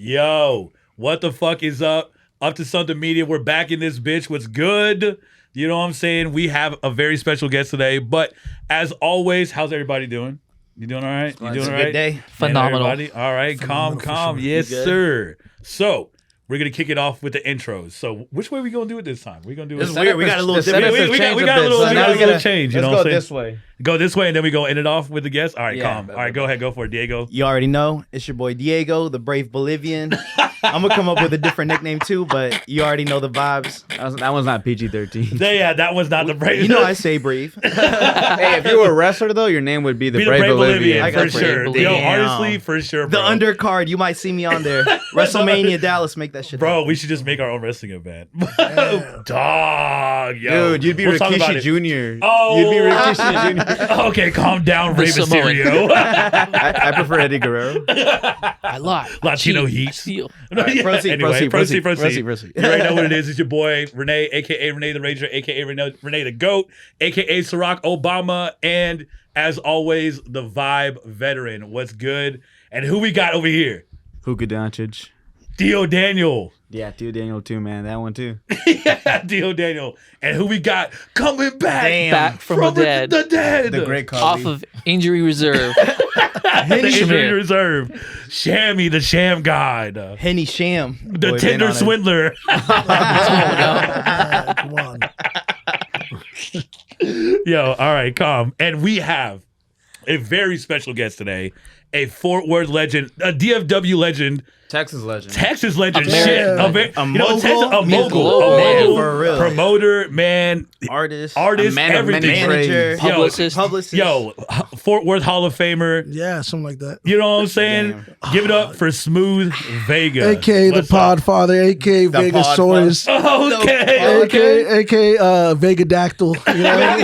Yo, what the fuck is up? Up to Something Media. We're back in this bitch. What's good? You know what I'm saying? We have a very special guest today. But as always, how's everybody doing? You doing all right? You doing all right? Good day. Phenomenal. Everybody? All right. Calm. Sure. Yes, sir. So, we're going to kick it off with the intros. So, which way are we going to do it this time? We're going to do it. This is weird. We got a little different. We got a little change. You know Let's what go I'm saying? this way. Go this way, and then we go end it off with the guest. All right, Yeah. calm. All right, go ahead. Go for it, Diego. You already know. It's your boy Diego, the brave Bolivian. I'm going to come up with a different nickname too, but you already know the vibes. That one's not PG-13. Yeah, that was not the brave. You know I say brave. Hey, if you were a wrestler, though, your name would be the Brave Bolivian. I for got sure. Brave Yo, Bolivian. honestly, for sure, The bro. undercard, you might see me on there. WrestleMania Dallas, make that shit Bro, happen. we should just make our own wrestling event. Dog, yo. Dude, you'd be We'll talk about Rikishi it. Jr. Oh. You'd be Rikishi Jr. Okay, calm down, Rey The Samoan. Mysterio. I prefer Eddie Guerrero. I lie. Latino Cheat. heat. I steal. Proceed. You already know what it is. It's your boy, Renee, a.k.a. Renee the Ranger, a.k.a. Renee the GOAT, a.k.a. Barack Obama, and as always, the Vibe Veteran. What's good? And who we got over here? Huka Doncic. Dio Daniel. Yeah, Theo Daniel too, man. That one too. Yeah, Dio Daniel. And who we got coming back? Damn. Back from the dead. The dead. The great Off of injury reserve. The injury Shamir. reserve. Shammy, the sham guy. Henny Sham. The Boy, Tinder been on it. swindler. Come on. Yo, all right, calm. And we have a very special guest today. A Fort Worth legend, a DFW legend, Texas legend. Texas legend, American shit, legend. A you know, mogul? Texas, a mogul, Global, man, for real. promoter, man, Artist. A man of many everything. Manager. trades. Publicist. Publicist. Yo, Fort Worth Hall of Famer. Yeah, something like that. You know what I'm saying? Give it up for Smooth Vega. AKA the What's up? Podfather, AKA Vegasaurus, Okay. AKA Vegadactyl. You know what I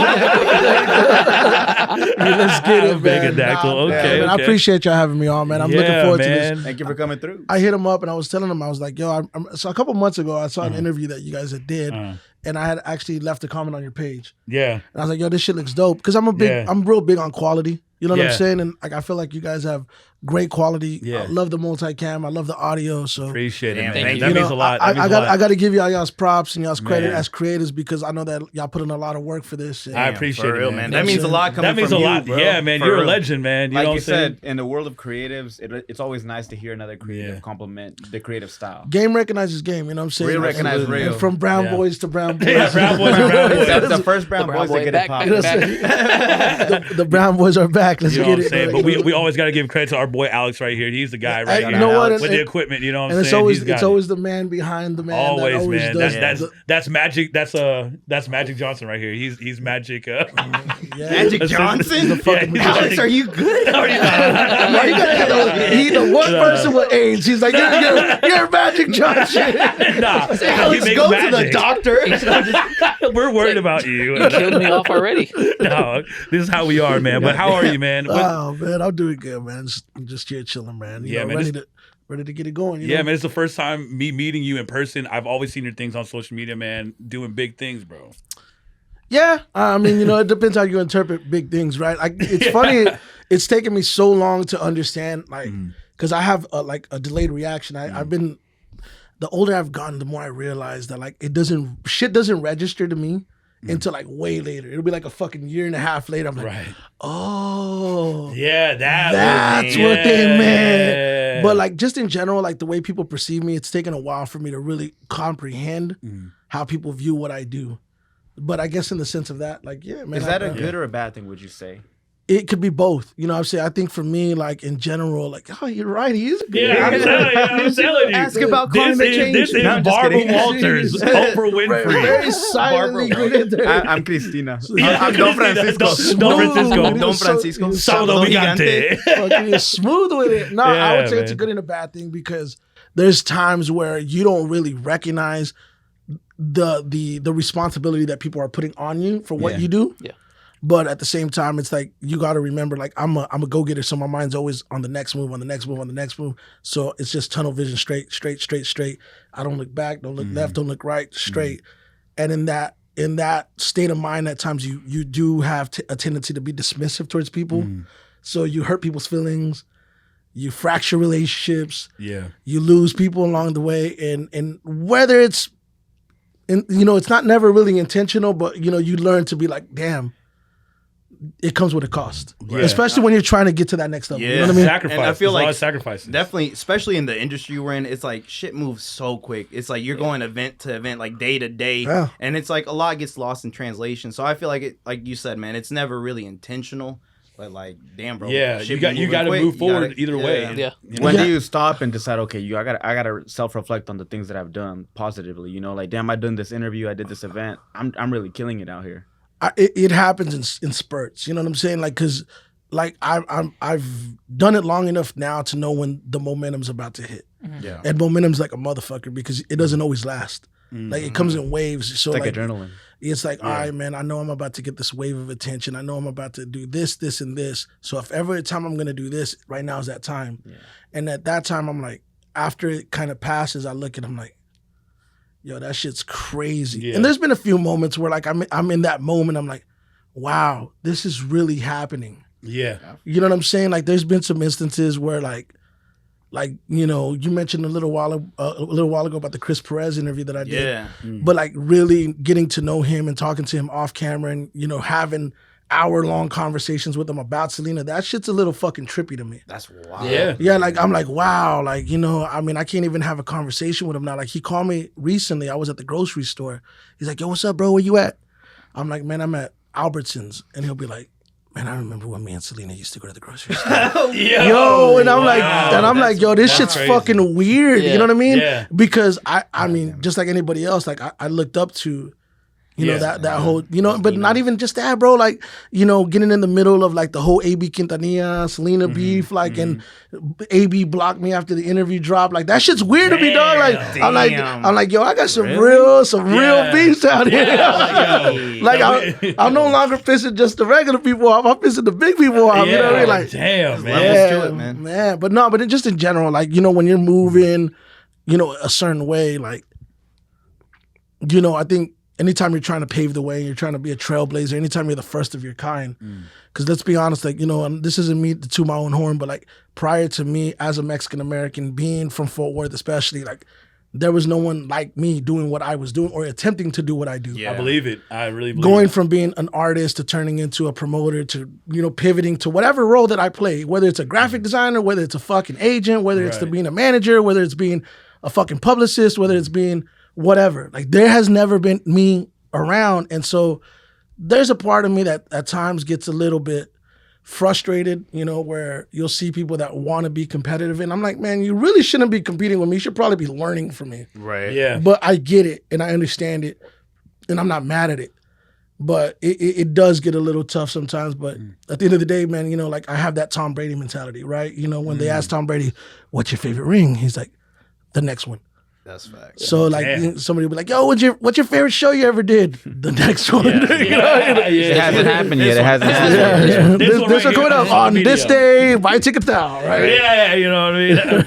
mean? Let's get it, man. Vegadactyl. Okay, Man, I okay. appreciate y'all having me on, man. I'm looking forward to this. Thank you for coming through. I hit him up and I was telling him, I was like, yo, so a couple months ago, I saw an interview that you guys had did, and I had actually left a comment on your page. Yeah. And I was like, yo, this shit looks dope. Because I'm real big on quality. You know what Yeah. I'm saying? And like, I feel like you guys have great quality. Yeah. I love the multicam. I love the audio. So Appreciate it, Damn, man. thank That you. means a lot. I That means a got lot. I got to give y'all's props and y'all's credit Man. as creators because I know that y'all put in a lot of work for this. And I appreciate For it, real, man. man. That means a lot coming That means from a lot. you, bro. Yeah, man. For You're a real. legend, man. You Like know what you I'm saying? said, in the world of creatives, it's always nice to hear another creative Yeah. compliment the creative style. Game recognizes game. You know what I'm saying? Real recognize Absolutely. real. And from brown Yeah. boys to brown boys. Yeah, brown boys are brown boys. That's the first brown The brown boys that boy get back, it popping. back. the brown boys are back. Let's You know get what I'm it. saying? man. But we always got to give credit to our boy Alex right here. He's the guy right You here. know what? With the And- equipment, you know what I'm and it's saying? always He's got it's it. always the man behind the man. Always, that always man. does That's Magic. That's Magic Johnson right here. He's Magic. yeah. Magic That's- Johnson? Yeah, he's Alex, like- are you good? No, he's not. No, you gotta he's the one person with AIDS. He's like, you're Magic Johnson. Nah, he Alex, makes go to the magic. doctor. We're worried about you. You killed me off already. No, this is how we are, man. But how are you, man? Oh man, I'm doing good, man. Just here chilling, man. You Yeah, know, man, ready to get it going. You Yeah, know? man, it's the first time me meeting you in person. I've always seen your things on social media, man, doing big things, bro. Yeah, I mean, you know, it depends how you interpret big things, right? Like, it's funny. It's taken me so long to understand, like, because I have a delayed reaction. I've been, the older I've gotten, the more I realize that like shit doesn't register to me until like way later. It'll be like a fucking year and a half later. I'm like, Right. oh, Yeah, that's what they meant. But like just in general, like the way people perceive me, it's taken a while for me to really comprehend how people view what I do. But I guess in the sense of that, like, yeah, man. Is that a good or a bad thing, would you say? It could be both. You know what I'm saying? I think for me, like in general, like, oh, you're right. He is a good Yeah, I'm telling you. Ask about This climate is, change. this is No, I'm just Barbara kidding. Walters, Oprah Winfrey. Very silently good in there. I'm Cristina. Yeah, I'm Don Francisco. Don Francisco. Don Francisco. Saldo Gigante. Fucking you're smooth with it. No, I Yeah, would say it's a man. good and a bad thing because there's times where you don't really recognize the responsibility that people are putting on you for what you do. Yeah. But at the same time, it's like you got to remember, like I'm a go-getter, so my mind's always on the next move, on the next move, on the next move. So it's just tunnel vision, straight. I don't look back, don't look left, don't look right, straight. And in that state of mind, at times you do have a tendency to be dismissive towards people. So you hurt people's feelings. you fracture relationships, Yeah. you lose people along the way, and whether it's, it's not never really intentional, but you learn to be like, damn, it comes with a cost, Right. especially when you're trying to get to that next level. Yeah. You know what I mean? Sacrifice. And I feel There's a lot like of sacrifices. Definitely, especially in the industry we're in, it's like shit moves so quick. It's like you're going event to event, like day to day, Yeah. and it's like a lot gets lost in translation. So I feel like it, like you said, man, it's never really intentional. But like, damn, bro, Yeah, shit you be got moving to quick. move You forward gotta- either way. yeah. And, Yeah. you know, When Yeah. do you stop and decide? Okay, I gotta self reflect on the things that I've done positively. Like, damn, I done this interview, I did this event. I'm really killing it out here. It happens in spurts. You know what I'm saying? Like, cause like I've done it long enough now to know when the momentum's about to hit. Yeah, And momentum's like a motherfucker because it doesn't always last. Like it comes in waves. So it's like like adrenaline. it's like, all right, man, I know I'm about to get this wave of attention. I know I'm about to do this, this, and this. So if ever time I'm gonna do this, right now is that time. Yeah. And at that time, I'm like, after it kind of passes, I look and I'm like, yo, that shit's crazy. Yeah. And there's been a few moments where like I'm in that moment, I'm like, wow, this is really happening. yeah. You know what I'm saying? Like there's been some instances where like you mentioned a little while ago about the Chris Perez interview that I did. Yeah, But like really getting to know him and talking to him off camera and having hour-long conversations with him about Selena, that shit's a little fucking trippy to me. that's wild. Yeah. Yeah, like I'm like, wow, like, I mean, I can't even have a conversation with him now. Like he called me recently, I was at the grocery store. He's like, yo, what's up, bro? Where you at? I'm like, man, I'm at Albertsons. And he'll be like, man, I remember when me and Selena used to go to the grocery store. Yo, and I'm like, yo, this shit's crazy. fucking weird. Yeah. You know what I mean? Yeah. Because I mean, just like anybody else, like I looked up to, Yeah. that whole, but not even just that, bro. Like, getting in the middle of like the whole AB Quintanilla, Selena beef, like, and AB blocked me after the interview dropped. Like that shit's weird to me, dog. Like, Damn. I'm like, yo, I got some Really? real beefs out here. Like Yeah. I'm no longer pissing just the regular people off. I'm pissing the big people off. You know what I mean? Like, damn, man. levels to yeah, it, man. man. But no, but it just in general, like, when you're moving, a certain way, like, I think anytime you're trying to pave the way, you're trying to be a trailblazer, anytime you're the first of your kind, because let's be honest, like, and this isn't me to toot my own horn, but like prior to me as a Mexican American being from Fort Worth, especially, like there was no one like me doing what I was doing or attempting to do what I do. Yeah. I believe it. I really believe Going it. from being an artist to turning into a promoter to, pivoting to whatever role that I play, whether it's a graphic designer, whether it's a fucking agent, whether it's to Right. being a manager, whether it's being a fucking publicist, whether it's being whatever. Like there has never been me around. And so there's a part of me that at times gets a little bit frustrated, where you'll see people that want to be competitive. And I'm like, man, you really shouldn't be competing with me. You should probably be learning from me. Right. Yeah. But I get it and I understand it and I'm not mad at it. But it does get a little tough sometimes. But at the end of the day, man, like I have that Tom Brady mentality, right? When they ask Tom Brady, what's your favorite ring? He's like, the next one. That's fact. So like Damn. somebody will be like, yo, what's your favorite show you ever did? The next one. It hasn't happened yet. It hasn't happened. Yeah, yeah. This one This right one coming here up on on social this media. day. Buy tickets now, right? Yeah, you know what I mean.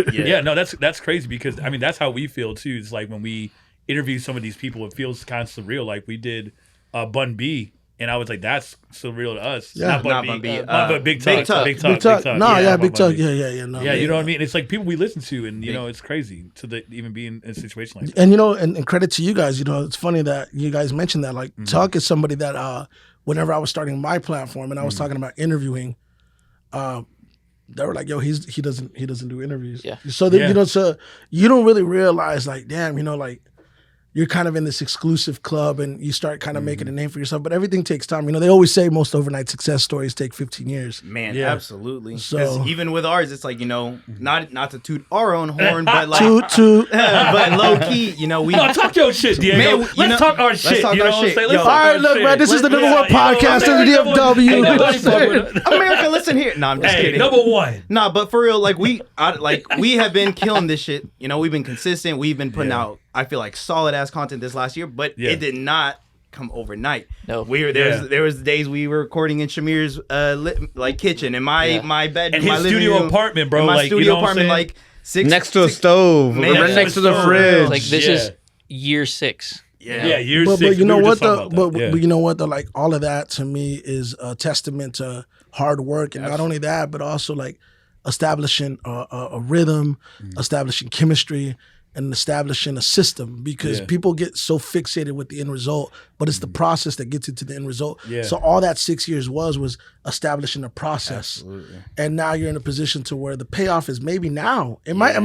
But Yeah. no, that's crazy because I mean that's how we feel too. It's like when we interview some of these people, it feels kind of surreal. Like we did Bun B, and I was like, that's surreal to us. Yeah. Not Not Bun Bun B, B, but Big Tuck, Big Tuck. Big Tuck, Big Tuck. No, yeah, Big Bun Tuck. B. Yeah. No, Yeah, you know what I mean. It's like people we listen to, and it's crazy to even be in a situation like that. And and credit to you guys. It's funny that you guys mentioned that. Like Tuck is somebody that whenever I was starting my platform and I was talking about interviewing, they were like, "Yo, he doesn't do interviews." Yeah. So that, Yeah. so you don't really realize, like, damn, like you're kind of in this exclusive club and you start kind of making a name for yourself. But everything takes time. They always say most overnight success stories take 15 years. Man, Yeah. absolutely. So- 'Cause even with ours, it's like, not to toot our own horn, but like, To but low key, we. No, talk your shit, Diego. Man, let's talk our shit. talk you know our what I'm shit. saying? Yo. Let's talk all right, our look, shit. man, this is the number one Yeah, podcast in the America, DFW. Ain't You know what nobody I'm saying? fuck with it. America, listen here. No, I'm just Hey, kidding. number one. Nah, but for real, like we have been killing this shit. We've been consistent. We've been putting Yeah. out, I feel like, solid ass content this last year, but Yeah. it did not come overnight. No. There was days we were recording in Shamir's kitchen in my bed, And my his living studio room, apartment, bro. in my like, studio you know apartment, what I'm saying? like six Next to a six- stove, Man, right next to the so fridge. real. Like this Yeah. is year 6. Yeah, year But six. you know we were what just talking though? about that. But you know what though? Like all of that to me is a testament to hard work, and not only that, but also like establishing a rhythm, establishing chemistry, and establishing a system, because people get so fixated with the end result, but it's the process that gets you to the end result. Yeah. So all that 6 years was establishing a process. Absolutely. And now you're in a position to where the payoff is maybe now. It might,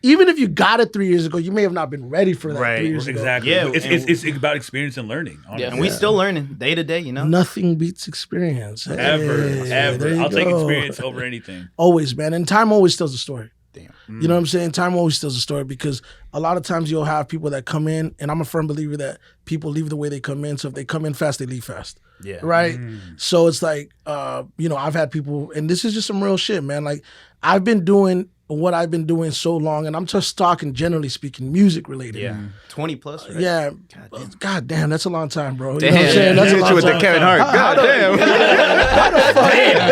even if you got it 3 years ago, you may have not been ready for that Right. 3 years ago. Exactly. Yeah, It's about experience and learning. Honestly. And we still learning day to day, you know. Nothing beats experience. Ever. There you I'll take go. experience over anything. Always, man. And time always tells a story. Damn. You know what I'm saying? Time always tells a story, because a lot of times you'll have people that come in, and I'm a firm believer that people leave the way they come in. So if they come in fast, they leave fast. Yeah. Right? So it's like, I've had people, and this is just some real shit, man. Like, I've been doing what I've been doing so long, and I'm just talking generally speaking, music related. Yeah. 20 plus, right? Yeah. God damn, that's a long time, bro. You Damn. know what I'm saying? That's a Hit long you with the time. Kevin Hart. God damn.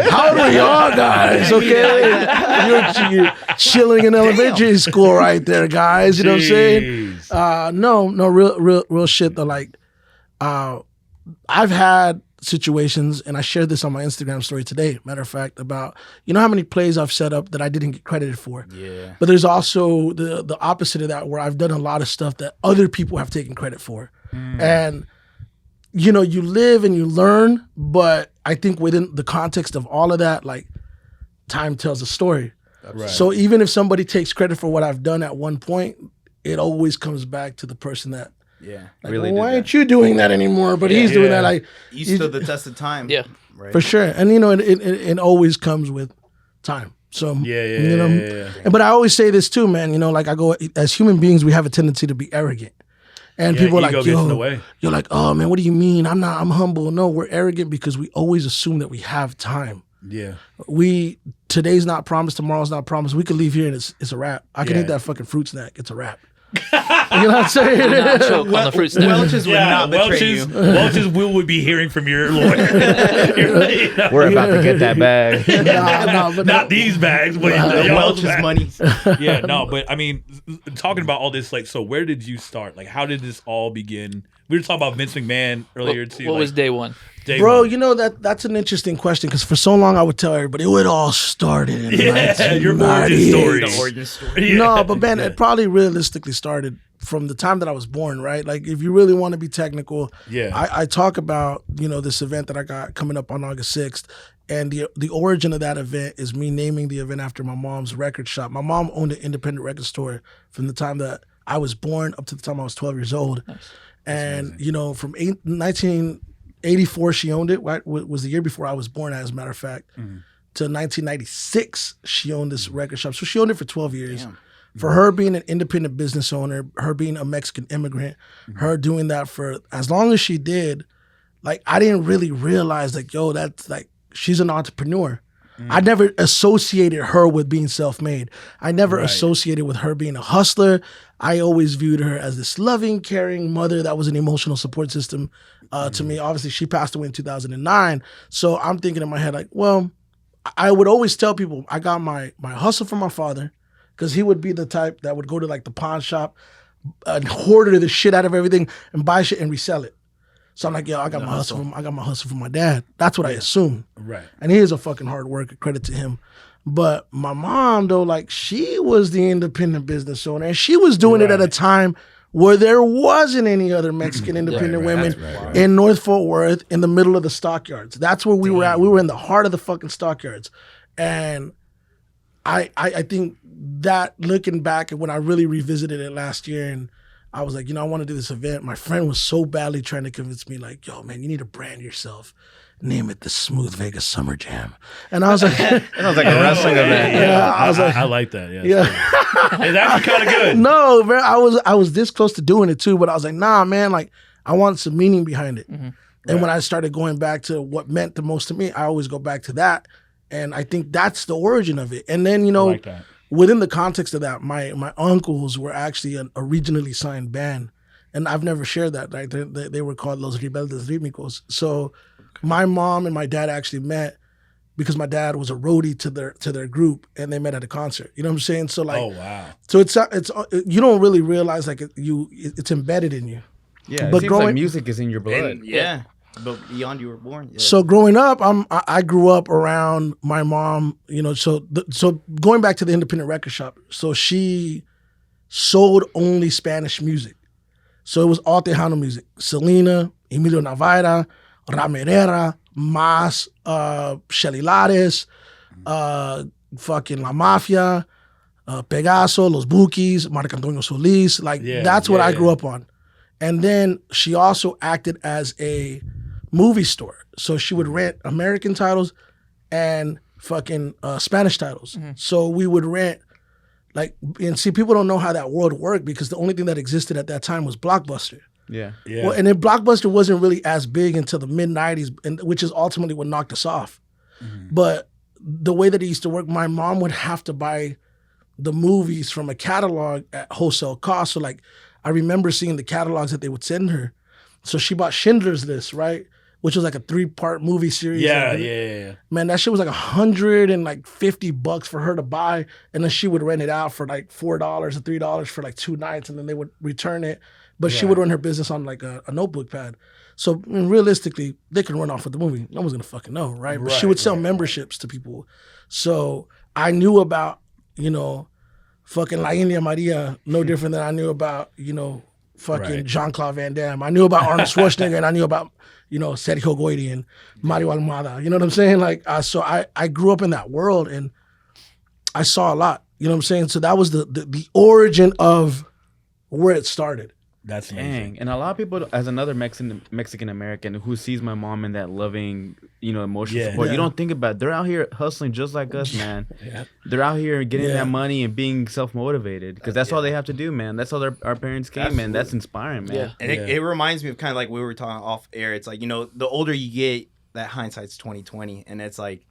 How old are y'all guys? Okay, you're chilling in elementary school right there, guys. You know what I'm saying? No, real shit though. Like, I've had situations, and I shared this on my Instagram story today. Matter of fact, about how many plays I've set up that I didn't get credited for. Yeah. But there's also the opposite of that, where I've done a lot of stuff that other people have taken credit for, and you live and you learn. But I think within the context of all of that, like, time tells a story. Right. So even if somebody takes credit for what I've done at one point, it always comes back to the person that, Yeah. like, Really why did aren't you doing that anymore? But he's doing that. Like, You stood the test of time. Yeah. Right. for sure. And it always comes with time. So Yeah. But I always say this too, man. Like, I go, as human beings, we have a tendency to be arrogant. And Yeah, people are ego like, gets in the way. you're like, oh man, what do you mean? I'm humble. No, we're arrogant because we always assume that we have time. Yeah. Today's not promised, tomorrow's not promised. We could leave here and it's a wrap. I can Yeah. eat that fucking fruit snack. It's a wrap. You know what I'm saying? Not choke on the fruit snack. Welch's would not betray you. Welch's will would be hearing from your lawyer. We're about to get that bag. but Not these bags, but y'all's Welch's bags. money. Yeah, no, but I mean, talking about all this, like, so where did you start? Like, how did this all begin? We were talking about Vince McMahon earlier too. What like, was day one? day Bro, one. that's an interesting question, because for so long I would tell everybody it all started in your origin 1998. story. The origin story. Yeah. No, but man, it probably realistically started from the time that I was born, right? Like, if you really want to be technical, Yeah. I talk about, this event that I got coming up on August 6th. And the origin of that event is me naming the event after my mom's record shop. My mom owned an independent record store from the time that I was born up to the time I was 12 years old. Nice. And, from 1984, she owned it, right? Was the year before I was born, as a matter of fact. To 1996, she owned this record shop. So she owned it for 12 years. Damn. For her being an independent business owner, her being a Mexican immigrant, her doing that for as long as she did, like, I didn't really realize, like, yo, that's like, she's an entrepreneur. I never associated her with being self-made. I never Right. associated with her being a hustler. I always viewed her as this loving, caring mother that was an emotional support system to me. Obviously, she passed away in 2009. So I'm thinking in my head, like, well, I would always tell people I got my hustle from my father, because he would be the type that would go to, like, the pawn shop and hoarder the shit out of everything and buy shit and resell it. So I'm like, yo, I got my hustle from my dad. That's what I assume. Right. And he is a fucking hard worker, credit to him. But my mom, though, like, she was the independent business owner, and she was doing it at a time where there wasn't any other Mexican independent women in North Fort Worth, in the middle of the stockyards. That's where we were at. We were in the heart of the fucking stockyards. And I think that, looking back at when I really revisited it last year, and I was like, I want to do this event. My friend was so badly trying to convince me, like, yo, man, you need to brand yourself. Name it the Smoothvega Summer Jam. And I was like, That sounds like a wrestling event. Yeah, I was like, I like that. Yeah. yeah. It's actually kind of good. No, man, I was this close to doing it too, but I was like, nah, man, like, I want some meaning behind it. And when I started going back to what meant the most to me, I always go back to that. And I think that's the origin of it. And then, I like that. within the context of that, my uncles were actually a regionally signed band. And I've never shared that, right? They were called Los Rebeldes Rítmicos. So my mom and my dad actually met because my dad was a roadie to their group, and they met at a concert. You know what I'm saying? So, like, Oh wow. so it's you don't really realize, like, it's embedded in you. Yeah, it But seems growing- like music is in your blood. Yeah. But beyond you were born. Yeah. So growing up, I grew up around my mom. You know, so going back to the independent record shop. So she sold only Spanish music. So it was all Tejano music. Selena, Emilio Navarra, Ramirera, Mas, Shelly Lares, fucking La Mafia, Pegaso, Los Bukis, Marc Antonio Solis. Like, that's what I grew up on. And then she also acted as a movie store. So she would rent American titles and fucking Spanish titles. So we would rent, like, and see, people don't know how that world worked because the only thing that existed at that time was Blockbuster. Yeah. Well, and then Blockbuster wasn't really as big until the mid-'90s, and which is ultimately what knocked us off. But the way that it used to work, my mom would have to buy the movies from a catalog at wholesale cost. So, like, I remember seeing the catalogs that they would send her. So she bought Schindler's List, right? Which was like a 3-part movie series. Yeah. Man, that shit was like $150 for her to buy, and then she would rent it out for like $4 or $3 for like 2 nights, and then they would return it. But she would run her business on like a notebook pad. So, I mean, realistically, they could run off with the movie. No one's gonna fucking know, right? But she would sell memberships to people. So I knew about, you know, fucking La India Maria no different than I knew about, you know, fucking Jean-Claude Van Damme. I knew about Arnold Schwarzenegger, and I knew about, you know, Sergio Goyri and Mario Almada. You know what I'm saying? Like, so I grew up in that world, and I saw a lot. You know what I'm saying? So that was the origin of where it started. That's amazing. Dang. And a lot of people, as another Mexican American who sees my mom in that loving, you know, emotional support, you don't think about it. They're out here hustling just like us, man. They're out here getting that money and being self-motivated because that's all they have to do, man. That's how our parents came, man. That's inspiring, man. Yeah. And it reminds me of kind of like we were talking off air. It's like, you know, the older you get, that hindsight's 20/20, and it's like,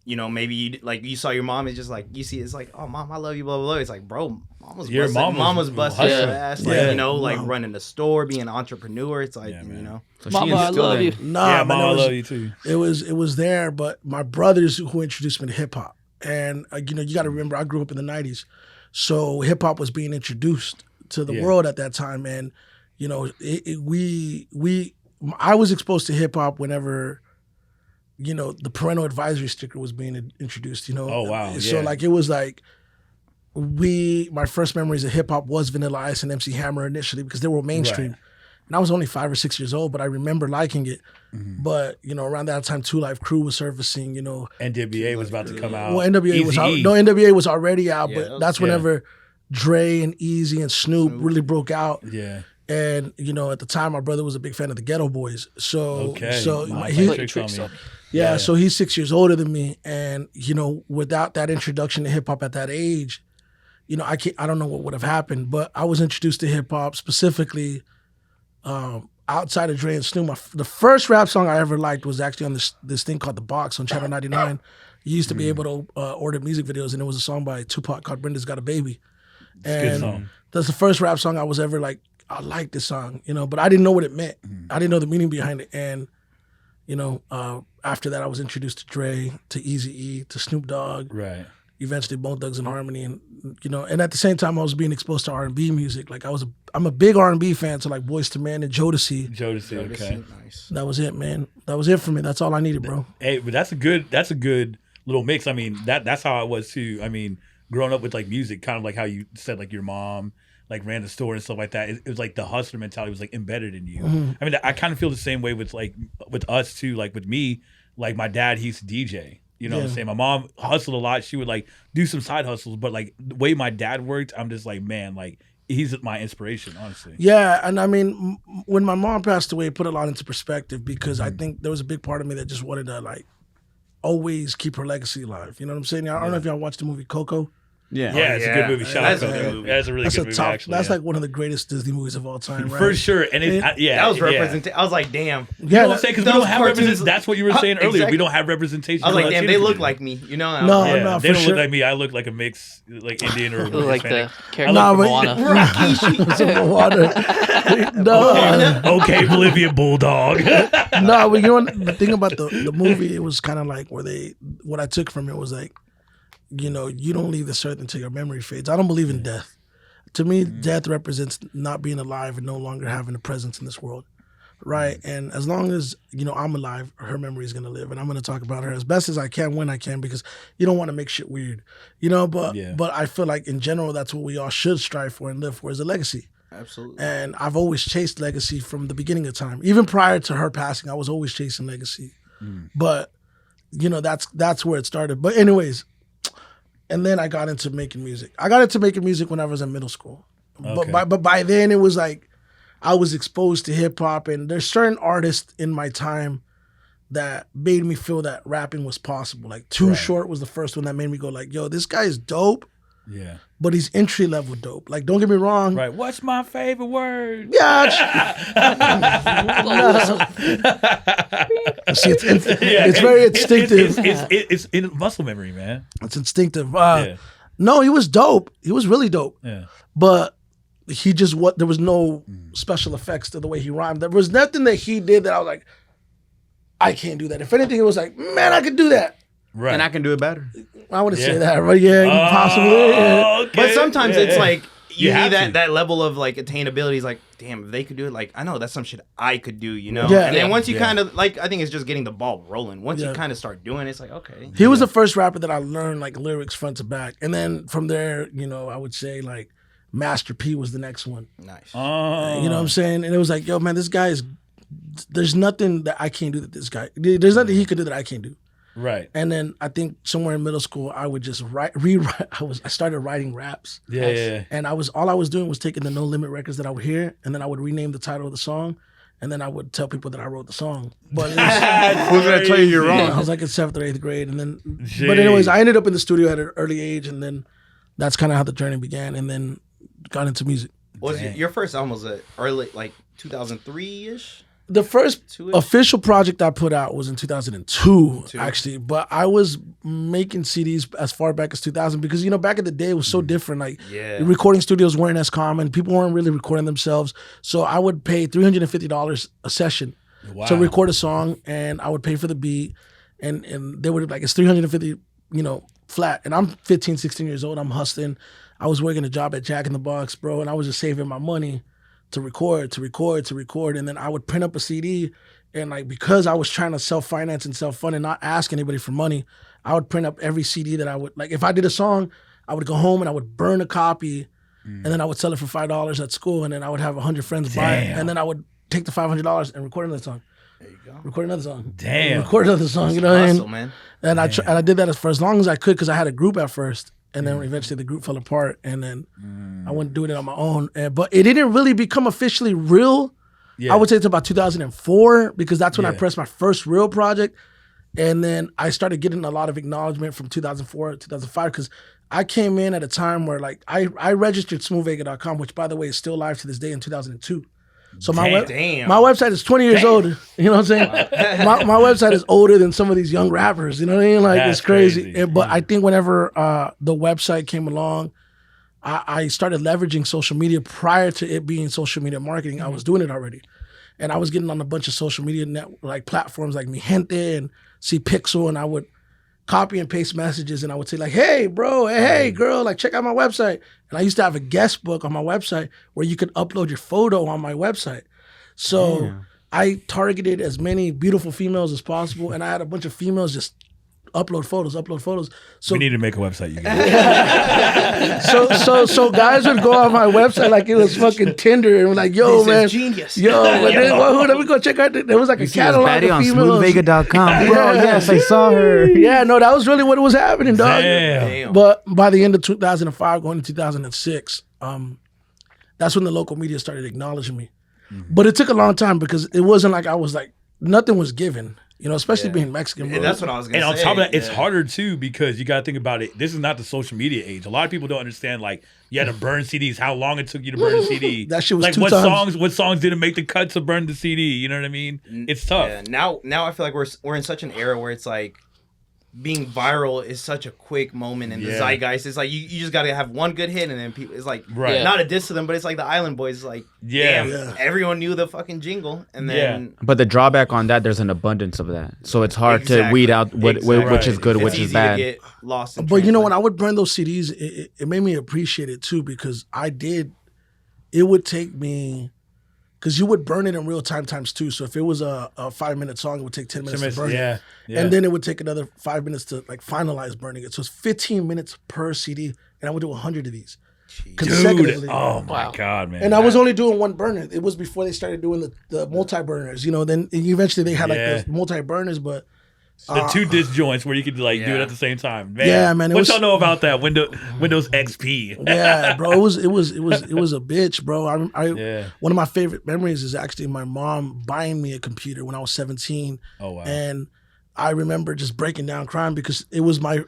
you know, maybe you saw your mom, it's just like, you see, it's like, oh, mom, I love you, blah, blah, blah. It's like, bro, mom was busting her ass, like, you know, like running the store, being an entrepreneur. It's like, you know. So Mama, I love you. Nah, Mama, I love you too. It was there, but my brothers who introduced me to hip hop. And, you know, you got to remember, I grew up in the 90s. So hip hop was being introduced to the world at that time. And, you know, I was exposed to hip hop whenever, you know, the parental advisory sticker was being introduced, you know. Oh, wow. So, like, it was like, my first memories of hip hop was Vanilla Ice and MC Hammer initially because they were mainstream. And I was only 5 or 6 years old, but I remember liking it. But, you know, around that time, 2 Live Crew was surfacing, you know. NWA was about to come out. Well, NWA was out. No, NWA was already out, but that's whenever Dre and Easy and Snoop really broke out. Yeah. And, you know, at the time, my brother was a big fan of the Ghetto Boys. So, so he's 6 years older than me. And, you know, without that introduction to hip hop at that age, you know, I don't know what would have happened, but I was introduced to hip hop specifically outside of Dre and Snoop. The first rap song I ever liked was actually on this thing called The Box on Channel 99. You used to be able to order music videos, and it was a song by Tupac called Brenda's Got a Baby. And that's the first rap song I was ever like, I like this song, you know, but I didn't know what it meant. I didn't know the meaning behind it. And, you know, after that, I was introduced to Dre, to Eazy-E, to Snoop Dogg. Right. Eventually, Bone Thugs and Harmony, and, you know, and at the same time, I was being exposed to R&B music. Like, I'm a big R&B fan, so like Boyz II Men and Jodeci. Okay. Nice. That was it, man. That was it for me. That's all I needed, bro. Hey, but that's a good little mix. I mean, that's how I was too. I mean, growing up with like music, kind of like how you said, like your mom like ran the store and stuff like that. It was like the hustler mentality was like embedded in you. I mean, I kind of feel the same way with us too. Like with me, like my dad, he used to DJ. You know what I'm saying? My mom hustled a lot. She would like do some side hustles, but like the way my dad worked, I'm just like, man, like he's my inspiration, honestly. Yeah, and I mean, when my mom passed away, it put a lot into perspective because I think there was a big part of me that just wanted to like always keep her legacy alive. You know what I'm saying? I don't know if y'all watched the movie Coco. Yeah, it's a good movie. Shout out to Coco. That's a really good movie, actually. That's like one of the greatest Disney movies of all time, right? For sure. And that was representation. I was like, damn. You know what I'm saying? Because we don't have representation. That's what you were saying earlier. We don't have representation. I was like, damn, they look like me. You know? No, they don't look like me. I look like a mix, like Indian or like Hispanic. the character from Moana. No. Okay, Bolivia Bulldog. No, but you know what? The thing about the movie, it was kind of like what I took from it was like, you know, you don't leave this earth until your memory fades. I don't believe in death. To me, death represents not being alive and no longer having a presence in this world. right? And as long as I'm alive, her memory is gonna live, and I'm gonna talk about her as best as I can when I can, because you don't want to make shit weird, But I feel like in general, that's what we all should strive for and live for, is a legacy. Absolutely. And I've always chased legacy from the beginning of time, even prior to her passing. I was always chasing legacy, but that's where it started. But anyways. And then I got into making music. I got into making music when I was in middle school. Okay. But by then it was like I was exposed to hip hop, and there's certain artists in my time that made me feel that rapping was possible. Like Too Short was the first one that made me go like, yo, this guy is dope. Yeah. But he's entry level dope. Like, don't get me wrong. Right. What's my favorite word? Yeah. See, it's very instinctive. It's in muscle memory, man. It's instinctive. No, he was dope. He was really dope. Yeah. But there was no special effects to the way he rhymed. There was nothing that he did that I was like, I can't do that. If anything, it was like, man, I could do that. Right. And I can do it better. I wouldn't say that, but possibly. Yeah. Okay. But sometimes it's like you have need to. that level of like attainability. Is like, damn, if they could do it, like I know that's some shit I could do, Yeah. And then once you kind of like, I think it's just getting the ball rolling. Once Yeah. you kind of start doing it, it's like, okay. He was the first rapper that I learned like lyrics front to back, and then from there, I would say like Master P was the next one. Nice. You know what I'm saying? And it was like, yo, man, this guy is. There's nothing that I can't do that this guy. There's nothing he could do that I can't do. Right. And then I think somewhere in middle school, I would just rewrite. I started writing raps. Yeah. And all I was doing was taking the No Limit records that I would hear, and then I would rename the title of the song, and then I would tell people that I wrote the song. But Who's gonna tell you you're wrong? I was like in 7th or 8th grade, and then. But anyways, I ended up in the studio at an early age, and then that's kind of how the journey began, and then got into music. Was your first album was early like 2003-ish? The first Two-ish? official project I put out was in 2002, actually. But I was making CDs as far back as 2000 because, back in the day, it was so different. Like, recording studios weren't as common. People weren't really recording themselves. So I would pay $350 a session to record a song, and I would pay for the beat. And they would like, it's $350, flat. And I'm 15, 16 years old. I'm hustling. I was working a job at Jack in the Box, bro, and I was just saving my money to record, and then I would print up a CD, and like because I was trying to self-finance and self-fund and not ask anybody for money, I would print up every CD that I would like. If I did a song, I would go home and I would burn a copy, and then I would sell it for $5 at school, and then I would have 100 friends buy it, and then I would take the $500 and record another song. There you go. Record another song. Damn. Record another song. You know what I Hustle, mean? man. And I did that for as long as I could because I had a group at first. And then eventually the group fell apart, and then I went doing it on my own. But it didn't really become officially real. Yeah. I would say it's about 2004 because that's when I pressed my first real project. And then I started getting a lot of acknowledgement from 2004 to 2005 because I came in at a time where like I registered Smoothvega.com, which by the way is still live to this day in 2002. So my website is 20 years old. You know what I'm saying? My website is older than some of these young rappers. You know what I mean? Like That's it's crazy. crazy. But I think whenever the website came along, I started leveraging social media prior to it being social media marketing. I was doing it already. And I was getting on a bunch of social media platforms like Mi Gente and C-Pixel, and I would copy and paste messages, and I would say like, hey, bro, hey, girl, like check out my website. And I used to have a guest book on my website where you could upload your photo on my website. So I targeted as many beautiful females as possible, and I had a bunch of females just upload photos. So We need to make a website, you guys. so guys would go on my website like it was fucking Tinder and were like, yo, This man. is genius. Yo, let me go check out. There was like a catalog of on females. Smoothvega.com. Bro, yes, I saw her. Yeah, no, that was really what was happening, dog. Damn. But by the end of 2005, going to 2006, that's when the local media started acknowledging me. But it took a long time because it wasn't like I was like, nothing was given. Especially being Mexican. Bro. And that's what I was going And to say. on top of that, it's harder too because you got to think about it. This is not the social media age. A lot of people don't understand like you had to burn CDs, how long it took you to burn a CD. That shit was like two what times. songs didn't make the cut to burn the CD. You know what I mean? It's tough. Yeah, now I feel like we're in such an era where it's like being viral is such a quick moment in the zeitgeist. It's like you just gotta have one good hit and then people. It's like not a diss to them, but it's like the Island Boys. It's like damn, everyone knew the fucking jingle, and then But the drawback on that, there's an abundance of that, so it's hard to weed out which is good, it's which is easy bad. to get lost. In But when I would burn those CDs, it made me appreciate it too because it would take me because you would burn it in real time times 2. So if it was a 5-minute song, it would take 10 minutes to burn it. And then it would take another 5 minutes to like finalize burning it. So it's 15 minutes per CD, and I would do 100 of these consecutively. Dude, oh my God, man! And I was only doing one burner. It was before they started doing the multi burners. You know, then eventually they had like the multi burners, but. The 2 disc joints where you could like do it at the same time. Man, yeah, man. What y'all know about that Windows XP? Yeah, bro. It was a bitch, bro. One of my favorite memories is actually my mom buying me a computer when I was 17. Oh wow. And I remember just breaking down crying because I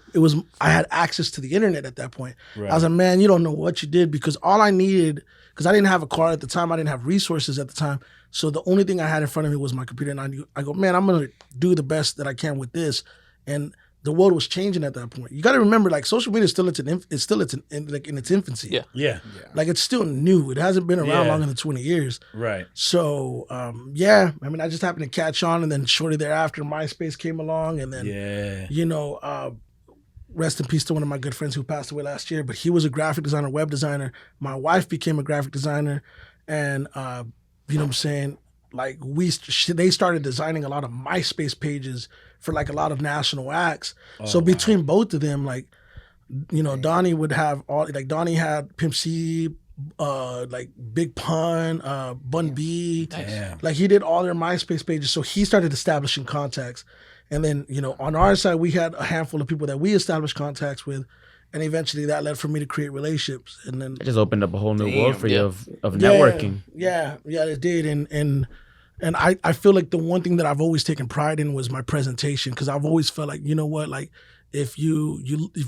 had access to the internet at that point. Right. I was like, man, you don't know what you did, because all I needed, because I didn't have a car at the time, I didn't have resources at the time. So the only thing I had in front of me was my computer, and I go, man, I'm gonna do the best that I can with this. And the world was changing at that point. You got to remember, like, social media is still in its infancy. Yeah. Like, it's still new. It hasn't been around longer than 20 years. Right. So I mean, I just happened to catch on, and then shortly thereafter, MySpace came along, and then you know, rest in peace to one of my good friends who passed away last year. But he was a graphic designer, web designer. My wife became a graphic designer, and you know what I'm saying? Like, they started designing a lot of MySpace pages for like a lot of national acts. So between both of them, like, you know, Donnie would have Donnie had Pimp C, like Big Pun, Bun B. Like, he did all their MySpace pages. So he started establishing contacts. And then, you know, on our side, we had a handful of people that we established contacts with. And eventually that led for me to create relationships. And then it just opened up a whole new world for you of networking. Yeah, it did. And I feel like the one thing that I've always taken pride in was my presentation, because I've always felt like, you know what, like, if you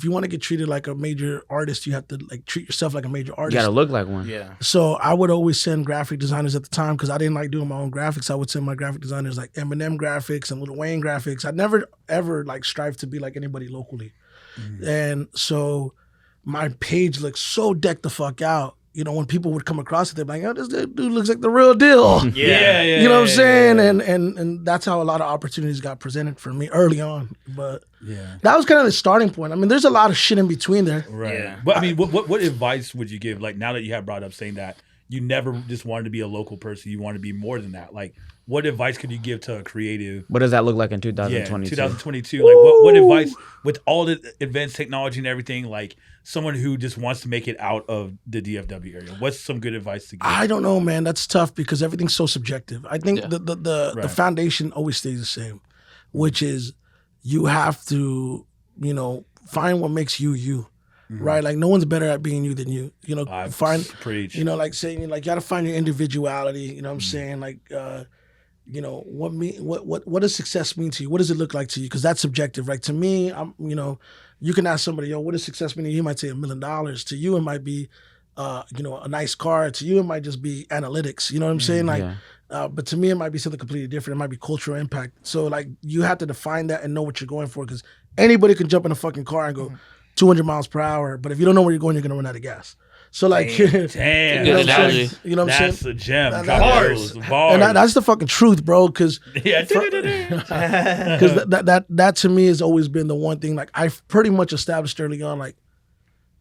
want to get treated like a major artist, you have to like treat yourself like a major artist. You gotta look like one. Yeah. So I would always send graphic designers at the time, because I didn't like doing my own graphics. I would send my graphic designers like Eminem graphics and Lil Wayne graphics. I never ever like strived to be like anybody locally. And so my page looked so decked the fuck out. You know, when people would come across it, they'd be like, "Oh, this dude looks like the real deal." You know what I'm saying? And that's how a lot of opportunities got presented for me early on. But that was kind of the starting point. I mean, there's a lot of shit in between there. Right. Yeah. But I mean, what advice would you give? Like, now that you have brought up saying that you never just wanted to be a local person, you want to be more than that. Like, what advice could you give to a creative? What does that look like in 2022? 2022. Like, what advice with all the advanced technology and everything? Like, someone who just wants to make it out of the DFW area, what's some good advice to give? I don't know, man. That's tough because everything's so subjective. I think the foundation always stays the same, which is you have to, you know, find what makes you. Right, like no one's better at being you than you. You know, preach. You know, like saying, like, you got to find your individuality. You know what I'm saying? Like, you know, what does success mean to you? What does it look like to you? Because that's subjective, right? To me, you know, you can ask somebody, "Yo, what does success mean to you?" He might say $1 million. To you, it might be, you know, a nice car. To you, it might just be analytics. You know what I'm saying? Like, but to me, it might be something completely different. It might be cultural impact. So, like, you have to define that and know what you're going for, because anybody can jump in a fucking car and go 200 miles per hour, but if you don't know where you're going, you're gonna run out of gas. So, like, damn, you know what I'm saying? You know what I'm saying? That's the gem. Bars. And that's the fucking truth, bro. Because because that to me has always been the one thing. Like, I've pretty much established early on, like,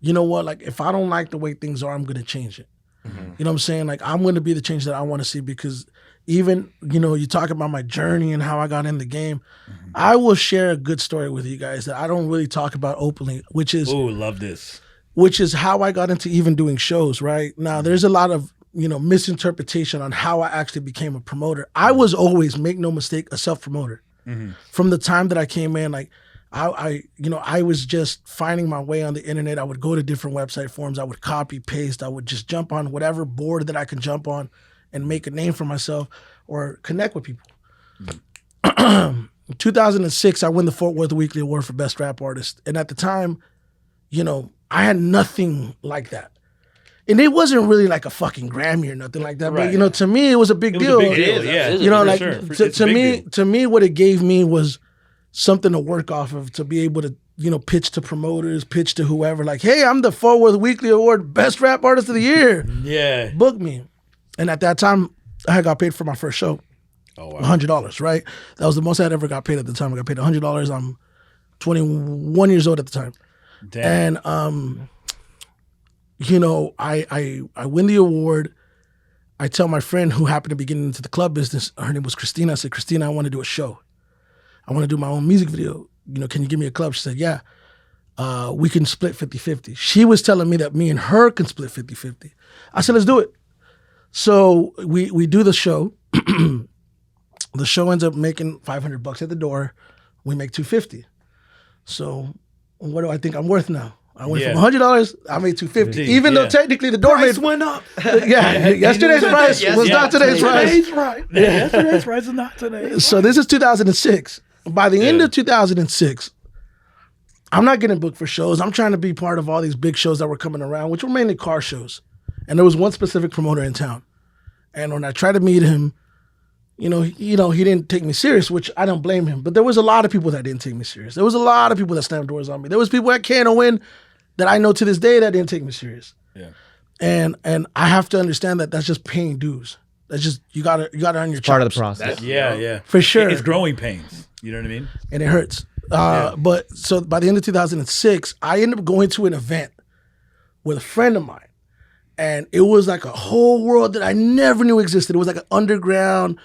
you know what? Like, if I don't like the way things are, I'm gonna change it. You know what I'm saying? Like, I'm gonna be the change that I want to see, because even, you know, you talk about my journey and how I got in the game. I will share a good story with you guys that I don't really talk about openly, which is love this. Which is how I got into even doing shows, right? Now, there's a lot of, you know, misinterpretation on how I actually became a promoter. I was always, make no mistake, a self-promoter. From the time that I came in, like, I was just finding my way on the internet. I would go to different website forums. I would copy, paste. I would just jump on whatever board that I could jump on and make a name for myself or connect with people. In 2006, I won the Fort Worth Weekly Award for Best Rap Artist. And at the time, you know, I had nothing like that. And it wasn't really like a fucking Grammy or nothing like that. Right. But, you know, to me, it was a big deal. You know, like, to me, what it gave me was something to work off of, to be able to, you know, pitch to promoters, pitch to whoever, like, hey, I'm the Fort Worth Weekly Award Best Rap Artist of the Year. Book me. And at that time, I had got paid for my first show. $100, right? That was the most I'd ever got paid at the time. I got paid $100. I'm 21 years old at the time. Damn. And, you know, I win the award. I tell my friend who happened to be getting into the club business, her name was Christina. I said, Christina, I want to do a show. I want to do my own music video. Can you give me a club? She said, yeah. We can split 50-50. She was telling me that me and her can split 50-50. I said, let's do it. So we do the show. The show ends up making $500 at the door. We make $250. So what do I think I'm worth now? I went from $100. I made $250. Even though technically the door Price went up. Yesterday's price was not today's price. Yesterday's price is not today's. So this is 2006. By the end of 2006, I'm not getting booked for shows. I'm trying to be part of all these big shows that were coming around, which were mainly car shows. And there was one specific promoter in town. And when I tried to meet him, he didn't take me serious, which I don't blame him. But there was a lot of people that didn't take me serious. There was a lot of people that slammed doors on me. There was people at Kano Win that I know to this day that didn't take me serious. Yeah. And I have to understand that that's just paying dues. That's just you gotta earn your chops. Part of the process. Yeah. For sure. It's growing pains. You know what I mean? And it hurts. But so by the end of 2006, I ended up going to an event with a friend of mine. And it was like a whole world that I never knew existed. It was like an underground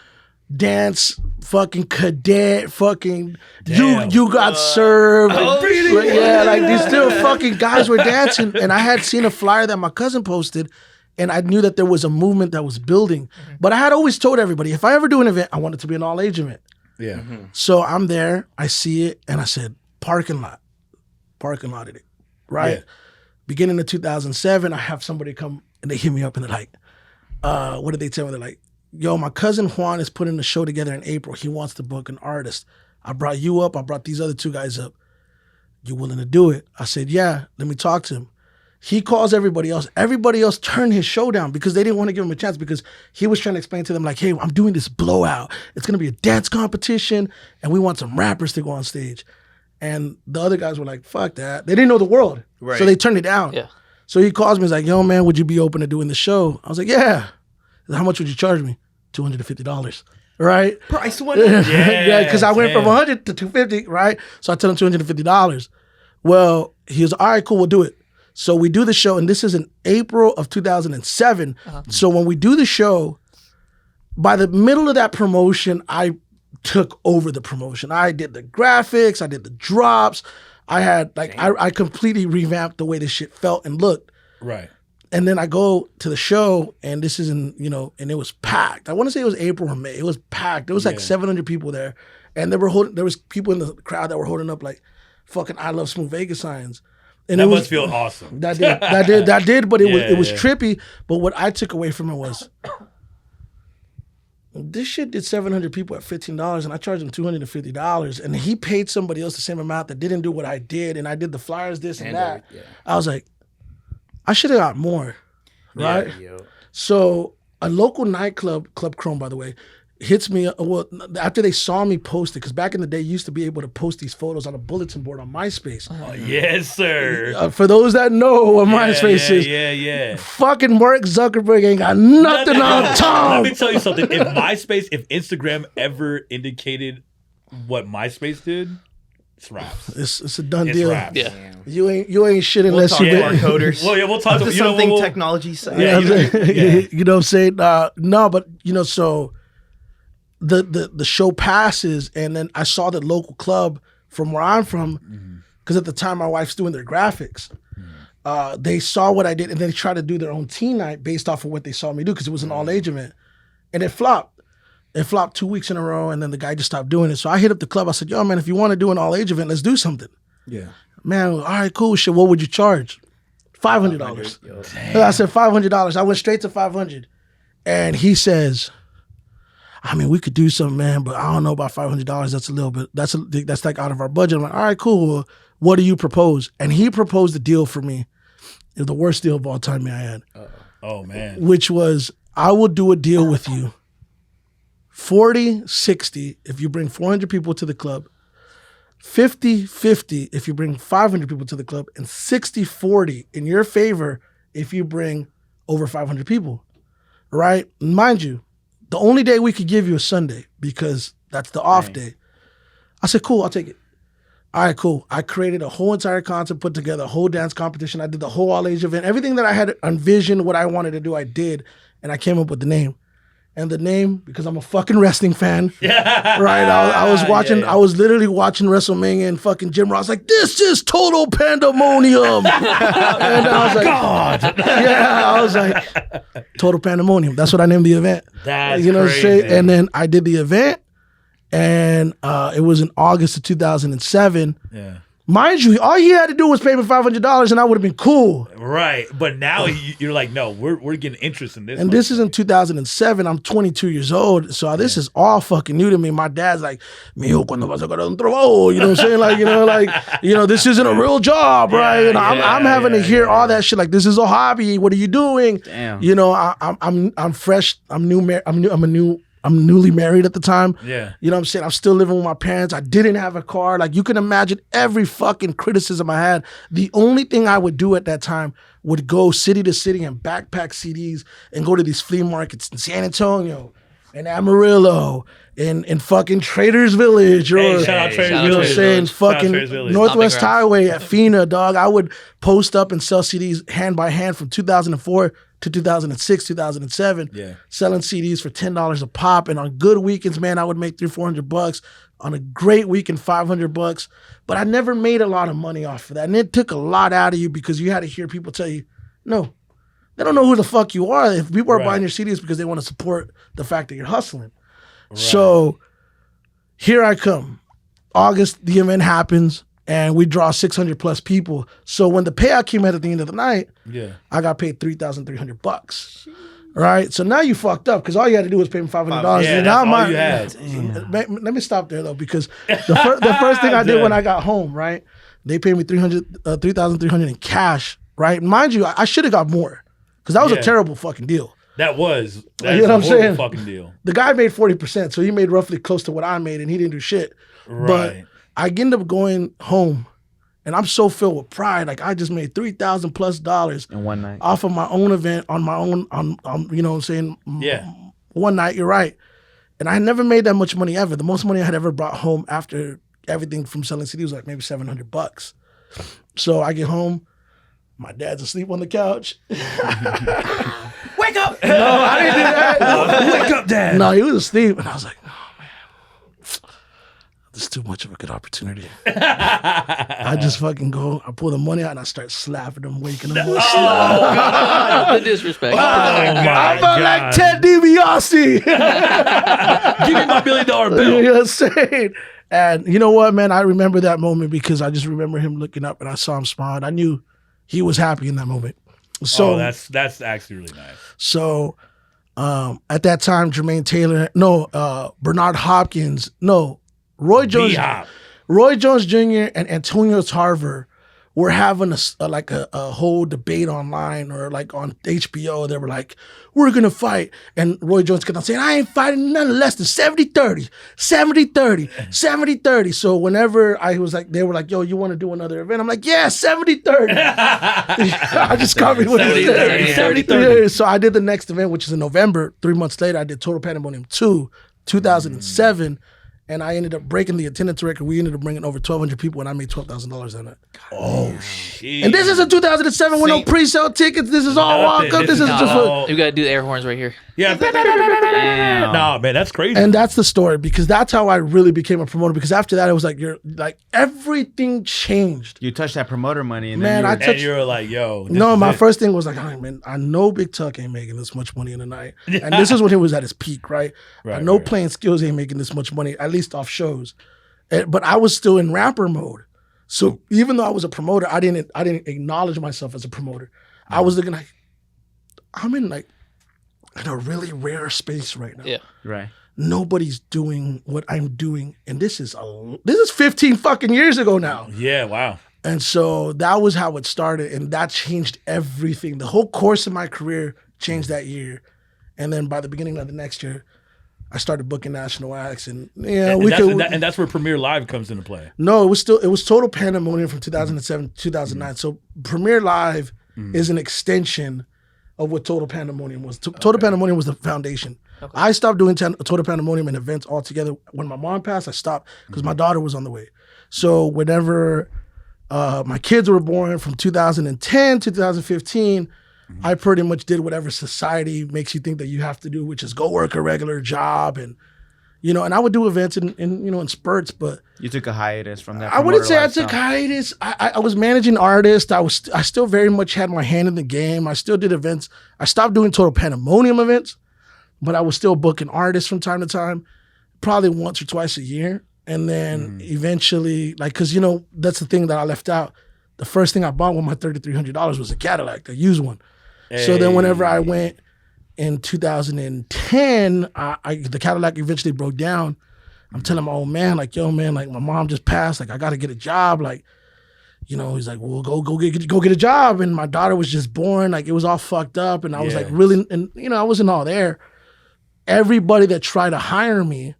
dance, fucking cadet, fucking you got served. These still fucking guys were dancing. And I had seen a flyer that my cousin posted, and I knew that there was a movement that was building. But I had always told everybody, if I ever do an event, I want it to be an all-age event. Yeah. So I'm there, I see it, and I said, parking lotted it, right? Yeah. Beginning of 2007, I have somebody come and they hit me up and they're like, what did they tell me? They're like, yo, my cousin Juan is putting a show together in April. He wants to book an artist. I brought you up. I brought these other two guys up. You willing to do it? I said, yeah, let me talk to him. He calls everybody else. Everybody else turned his show down because they didn't want to give him a chance because he was trying to explain to them like, hey, I'm doing this blowout. It's going to be a dance competition and we want some rappers to go on stage. And the other guys were like, fuck that. They didn't know the world. Right. So they turned it down. Yeah. So he calls me. He's like, yo, man, would you be open to doing the show? I was like, yeah. How much would you charge me? $250. Right? Price went up. Yeah, because I went from 100 to 250, right? So I told him $250. Well, he was, all right, cool, we'll do it. So we do the show, and this is in April of 2007. So when we do the show, by the middle of that promotion, I took over the promotion. I did the graphics, I did the drops. I had, I completely revamped the way this shit felt and looked. Right. And then I go to the show, and this is and it was packed. I want to say it was April or May. It was packed. There was like 700 people there, and there was people in the crowd that were holding up like fucking "I love Smoothvega" signs. And that must feel awesome. That did. But it was trippy. But what I took away from it was this shit did 700 people at $15, and I charged him $250, and he paid somebody else the same amount that didn't do what I did, and I did the flyers, this and that. I was like, I should have got more, right? So a local nightclub, Club Chrome, by the way, hits me. Well, after they saw me post it, because back in the day, you used to be able to post these photos on a bulletin board on MySpace. Oh, yes, sir. For those that know what MySpace is, fucking Mark Zuckerberg ain't got nothing on Tom. Let me tell you something. If Instagram ever indicated what MySpace did, it's raps. It's a done deal. Raps. Yeah. You ain't shit unless you our coders. Well, yeah, we'll talk to something technology side. You know what I'm saying? No, but so the show passes, and then I saw the local club from where I'm from, because at the time my wife's doing their graphics. They saw what I did, and they tried to do their own teen night based off of what they saw me do, because it was an all-age event, and it flopped. It flopped 2 weeks in a row, and then the guy just stopped doing it. So I hit up the club. I said, yo, man, if you want to do an all-age event, let's do something. Yeah. Man, all right, cool. Shit, what would you charge? $500. I said $500. I went straight to $500. And he says, I mean, we could do something, man, but I don't know about $500. That's a little bit, that's like out of our budget. I'm like, all right, cool. Well, what do you propose? And he proposed a deal for me. It was the worst deal of all time I had. Oh, man. Which was, I will do a deal with you. 40-60 if you bring 400 people to the club, 50-50 if you bring 500 people to the club, and 60-40 in your favor if you bring over 500 people, right? Mind you, the only day we could give you is Sunday because that's the off day. I said, cool, I'll take it. All right, cool. I created a whole entire concert, put together a whole dance competition. I did the whole all-age event. Everything that I had envisioned what I wanted to do, I did. and I came up with the name. And the name, because I'm a fucking wrestling fan, right? I was watching, I was literally watching WrestleMania and fucking Jim Ross like, this is total pandemonium. And I was like, God. Yeah, I was like, total pandemonium. That's what I named the event. That's you know crazy. What I'm saying? And then I did the event, and it was in August of 2007. Yeah. Mind you, all he had to do was pay me $500 and I would have been cool. Right. But now you're like, no, we're getting interest in this. And this is in 2007. I'm 22 years old. So this is all fucking new to me. My dad's like, mijo, cuando vas a ganar un trabajo? You know what I'm saying? Like, this isn't a real job, right? And I'm having to hear all that shit. Like, this is a hobby. What are you doing? Damn. You know, I'm fresh. I'm newly married at the time. Yeah. You know what I'm saying? I'm still living with my parents. I didn't have a car. Like, you can imagine every fucking criticism I had. The only thing I would do at that time would go city to city and backpack CDs and go to these flea markets in San Antonio and Amarillo and fucking Traders Village. Or, Shout out Traders you know what I'm Village. saying? Shout out Fucking Traders Village. Northwest Stomping Highway at Fina, dog. I would post up and sell CDs hand by hand from 2004 to 2006, 2007, selling CDs for $10 a pop. And on good weekends, man, I would make $300-400. On a great weekend, $500. But I never made a lot of money off of that. And it took a lot out of you because you had to hear people tell you, no, they don't know who the fuck you are. If people are buying your CDs because they want to support the fact that you're hustling. Right. So here I come. August, the event happens. And we draw 600 plus people. So when the payout came out at the end of the night, I got paid $3,300. Right? So now you fucked up because all you had to do was pay me $500. Yeah, now that's all you had. Let me stop there though, because the first thing I did when I got home, right? They paid me $3,300 in cash, right? Mind you, I should have got more because that was a terrible fucking deal. That's you know what I'm saying? Fucking deal. The guy made 40%, so he made roughly close to what I made, and he didn't do shit. Right. But I end up going home, and I'm so filled with pride. Like, I just made $3,000+ in one night off of my own event on my own. On you know what I'm saying? Yeah. One night. You're right. And I never made that much money ever. The most money I had ever brought home after everything from selling CDs was like maybe $700. So I get home. My dad's asleep on the couch. Wake up! No, I didn't do that. Wake up, Dad. No, he was asleep, and I was like, this is too much of a good opportunity. I just fucking go, I pull the money out and I start slapping him, waking him up. The disrespect. I felt like Ted DiBiase. Give me my $1 billion bill. You know what I'm saying? And you know what, man? I remember that moment because I just remember him looking up and I saw him smile. I knew he was happy in that moment. So that's actually really nice. So at that time, Bernard Hopkins, Roy Jones Jr. and Antonio Tarver were having a whole debate online or like on HBO. They were like, we're going to fight. And Roy Jones kept on saying, I ain't fighting none less than 70-30, 70-30, 70-30. So whenever I was like, they were like, yo, you want to do another event? I'm like, yeah, 70-30. I just copied what he said. 70-30. Yeah, so I did the next event, which is in November. 3 months later, I did Total Pandemonium 2, 2007. And I ended up breaking the attendance record. We ended up bringing over 1,200 people, and I made $12,000 on it. Oh, shit. And this is in 2007 with no pre-sale tickets. This is all walk-up. This is just You got to do the air horns right here. Yeah. Damn. Nah, man, that's crazy. And that's the story, because that's how I really became a promoter. Because after that, it was like everything changed. You touched that promoter money, and Man, then and you're like, yo. My first thing was like, oh, man, I know Big Tuck ain't making this much money in a night. And this is when he was at his peak, right? I know Playing Skills ain't making this much money, at least off shows. But I was still in rapper mode. So even though I was a promoter, I didn't acknowledge myself as a promoter. I was looking like, I'm in a really rare space right now. Yeah. right. Nobody's doing what I'm doing. And this is 15 fucking years ago now. Yeah, wow. And so that was how it started, and that changed everything. The whole course of my career changed that year. And then by the beginning of the next year, I started booking national acts, and and that's where Premiere Live comes into play. No, it was Total Pandemonium from 2007 to 2009. So Premiere Live is an extension of what Total Pandemonium was. Total Pandemonium was the foundation. Okay. I stopped doing Total Pandemonium and events altogether. When my mom passed, I stopped because my daughter was on the way. So whenever my kids were born from 2010 to 2015, I pretty much did whatever society makes you think that you have to do, which is go work a regular job and and I would do events in spurts, but You took a hiatus from that. I wouldn't say promoter I took lifestyle. hiatus. I was managing artists. I still very much had my hand in the game. I still did events. I stopped doing total Pandemonium events, but I was still booking artists from time to time, probably once or twice a year. And then eventually, because that's the thing that I left out. The first thing I bought with my $3,300 was a Cadillac, a used one. So then whenever I went in 2010, the Cadillac eventually broke down. I'm telling my old man, like, yo, man, like my mom just passed. Like, I got to get a job. Like, he's like, well, go get a job. And my daughter was just born. Like, it was all fucked up. And I was like, really, and I wasn't all there. Everybody that tried to hire me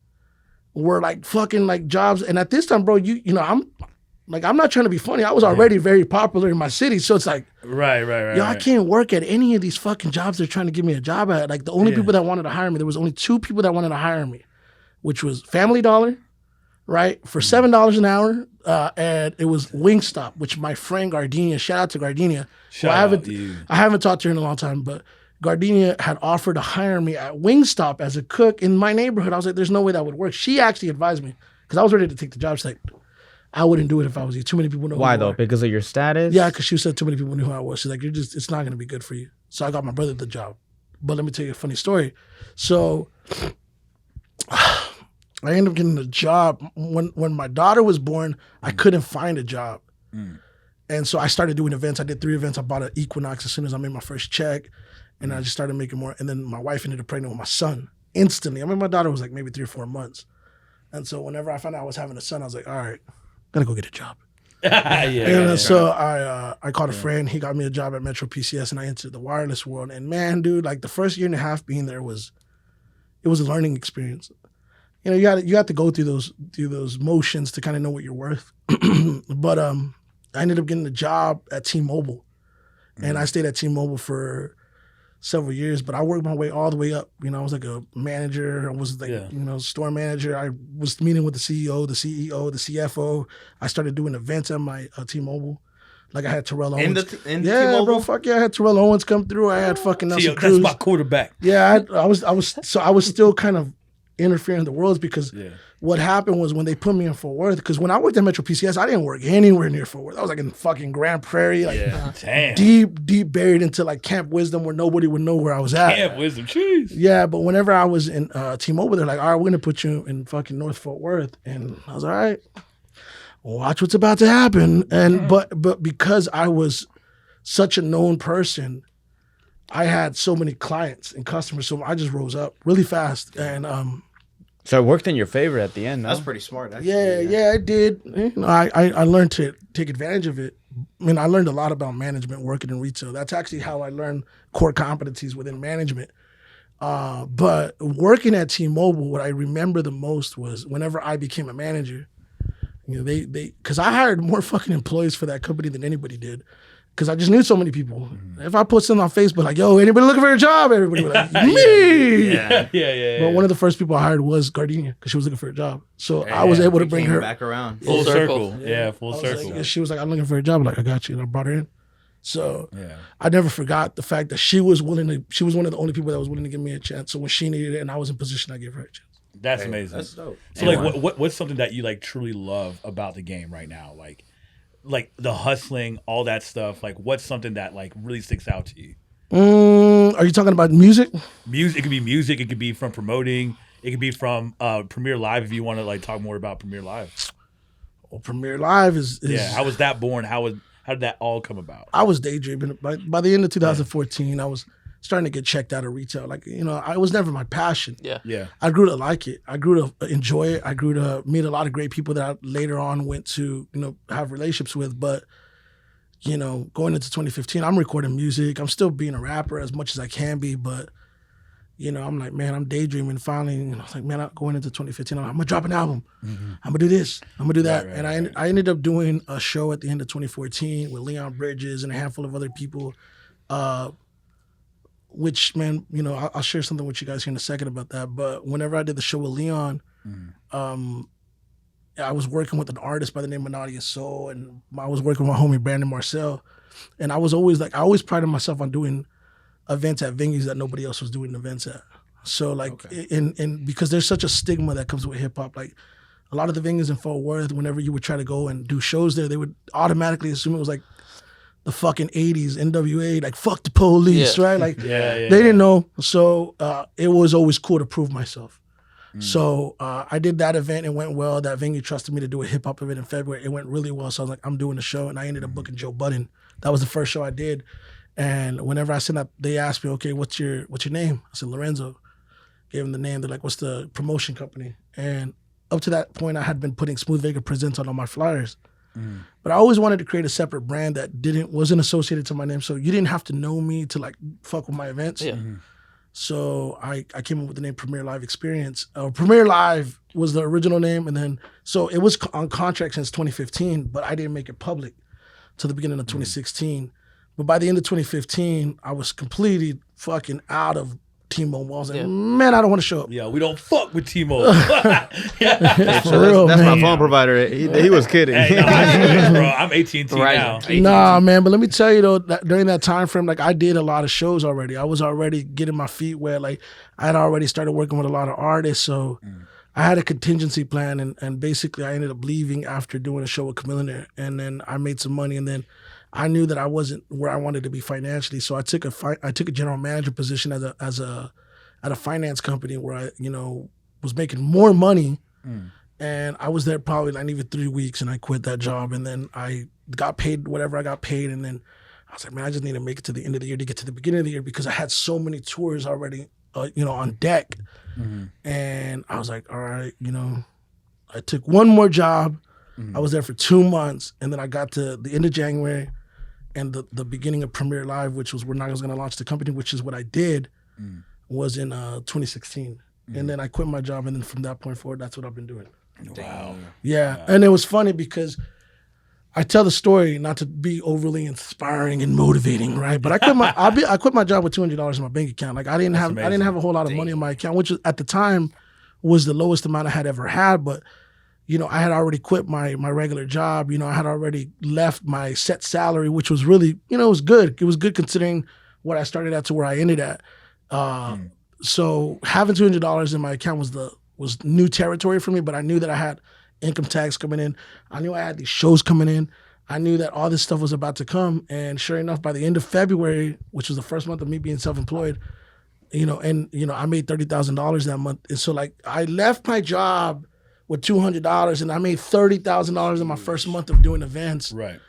were like fucking like jobs. And at this time, bro, I'm not trying to be funny. I was already very popular in my city. So it's like, Right. yo, I can't work at any of these fucking jobs they're trying to give me a job at. Like, the only people that wanted to hire me, there was only 2 people that wanted to hire me, which was Family Dollar, right, for $7 an hour, and it was Wingstop, which my friend Gardenia, shout out to Gardenia. I haven't talked to her in a long time, but Gardenia had offered to hire me at Wingstop as a cook in my neighborhood. I was like, there's no way that would work. She actually advised me, because I was ready to take the job. She's like, I wouldn't do it if I was you. Too many people know Why who you though? are. Because of your status? Yeah, because she said too many people knew who I was. She's like, it's not going to be good for you. So I got my brother the job. But let me tell you a funny story. So I ended up getting a job. When my daughter was born, I couldn't find a job. And so I started doing events. I did 3 events. I bought an Equinox as soon as I made my first check. And I just started making more. And then my wife ended up pregnant with my son instantly. I mean, my daughter was like maybe 3 or 4 months. And so whenever I found out I was having a son, I was like, all right, gotta go get a job. So I called a friend. He got me a job at Metro PCS, and I entered the wireless world. And man, dude, like the first year and a half being there was a learning experience. You have to go through those motions to kind of know what you're worth. But I ended up getting a job at T-Mobile, and I stayed at T-Mobile for several years, but I worked my way all the way up. I was like a manager. I was like, store manager. I was meeting with the CEO, the CFO. I started doing events at my T-Mobile. Like I had Terrell Owens. In the T-Mobile? Bro, fuck yeah. I had Terrell Owens come through. I had fucking Nelson That's Cruz. my quarterback. Yeah, I was still kind of interfering in the worlds because what happened was when they put me in Fort Worth, because when I worked at Metro PCS, I didn't work anywhere near Fort Worth. I was like in fucking Grand Prairie, like Damn. deep buried into like Camp Wisdom where nobody would know where I was at. Camp Wisdom, jeez. Yeah, but whenever I was in T-Mobile, they're like, all right, we're gonna put you in fucking North Fort Worth. And I was all right, watch what's about to happen. And but because I was such a known person, I had so many clients and customers, so I just rose up really fast. And So it worked in your favor at the end, no? That's pretty smart, actually. yeah, it did. I learned to take advantage of it. I mean, I learned a lot about management working in retail. That's actually how I learned core competencies within management. But working at T-Mobile, what I remember the most was whenever I became a manager, they because I hired more fucking employees for that company than anybody did. Because I just knew so many people. If I put something on Facebook like, yo, anybody looking for a job? Everybody was like, me! Yeah. But one of the first people I hired was Gardenia because she was looking for a job. So I was able to bring her back around. Full circle. I was circle. like, she was like, I'm looking for a job. I'm like, I got you. And I brought her in. So I never forgot the fact that she was one of the only people that was willing to give me a chance. So when she needed it and I was in position, I gave her a chance. That's amazing. That's dope. So like, what's something that you like truly love about the game right now? Like the hustling, all that stuff. Like, what's something that like really sticks out to you? Are you talking about music? Music. It could be music. It could be from promoting. It could be from Premiere Live. If you want to like talk more about Premiere Live. Well, Premiere Live is How was that born? How did that all come about? I was daydreaming. By the end of 2014, I was starting to get checked out of retail. Like, it was never my passion. Yeah. I grew to like it. I grew to enjoy it. I grew to meet a lot of great people that I later on went to, have relationships with. But, going into 2015, I'm recording music. I'm still being a rapper as much as I can be. But, I'm like, man, I'm daydreaming finally. I was like, man, going into 2015, I'm going to drop an album. I'm going to do this. I'm going to do that. Right. I ended up doing a show at the end of 2014 with Leon Bridges and a handful of other people. Which, man, I'll share something with you guys here in a second about that. But whenever I did the show with Leon, I was working with an artist by the name of Nadia Soul, and I was working with my homie Brandon Marcel. And I was always I always prided myself on doing events at venues that nobody else was doing events at. So like, in because there's such a stigma that comes with hip hop. Like a lot of the venues in Fort Worth, whenever you would try to go and do shows there, they would automatically assume it was like the fucking 80s, NWA, like fuck the police, right? Like they didn't know. So it was always cool to prove myself. So I did that event. It went well. That venue trusted me to do a hip hop event in February. It went really well. So I was like, I'm doing the show. And I ended up booking Joe Budden. That was the first show I did. And whenever I sent up, they asked me, okay, what's your name? I said, Lorenzo. Gave them the name. They're like, what's the promotion company? And up to that point, I had been putting Smoothvega Presents on all my flyers. But I always wanted to create a separate brand that wasn't associated to my name. So you didn't have to know me to like fuck with my events. Yeah. So I came up with the name Premier Live Experience. Premier Live was the original name. And then, so it was on contract since 2015, but I didn't make it public till the beginning of 2016. But by the end of 2015, I was completely fucking out of T-Mobile. I was like, man, I don't want to show up. Yeah, we don't fuck with T-Mobile. For real, that's man. my phone provider. He was kidding. Hey, no, I swear, bro. I'm AT&T now. Nah, man, but let me tell you though, that during that time frame, like I did a lot of shows already. I was already getting my feet wet. Like I had already started working with a lot of artists, so I had a contingency plan, and basically I ended up leaving after doing a show with Chamillionaire, and then I made some money, and then I knew that I wasn't where I wanted to be financially, so I took a general manager position at a finance company where I was making more money. And I was there probably not even 3 weeks, and I quit that job. And then I got paid whatever I got paid. And then I was like, man, I just need to make it to the end of the year to get to the beginning of the year because I had so many tours already, on deck. And I was like, all right, I took one more job. I was there for 2 months, and then I got to the end of January and the beginning of Premier Live, which was when I was going to launch the company, which is what I did, was in 2016. And then I quit my job, and then from that point forward, that's what I've been doing. Wow. Yeah, and it was funny because I tell the story not to be overly inspiring and motivating, right? But I quit my job with $200 in my bank account. Like I didn't have a whole lot of money in my account, which at the time was the lowest amount I had ever had. But I had already quit my regular job. I had already left my set salary, which was really, it was good. It was good considering what I started at to where I ended at. So having $200 in my account was new territory for me, but I knew that I had income tax coming in. I knew I had these shows coming in. I knew that all this stuff was about to come. And sure enough, by the end of February, which was the first month of me being self-employed, I made $30,000 that month. And so like I left my job with $200 and I made $30,000 in my first month of doing events. Right.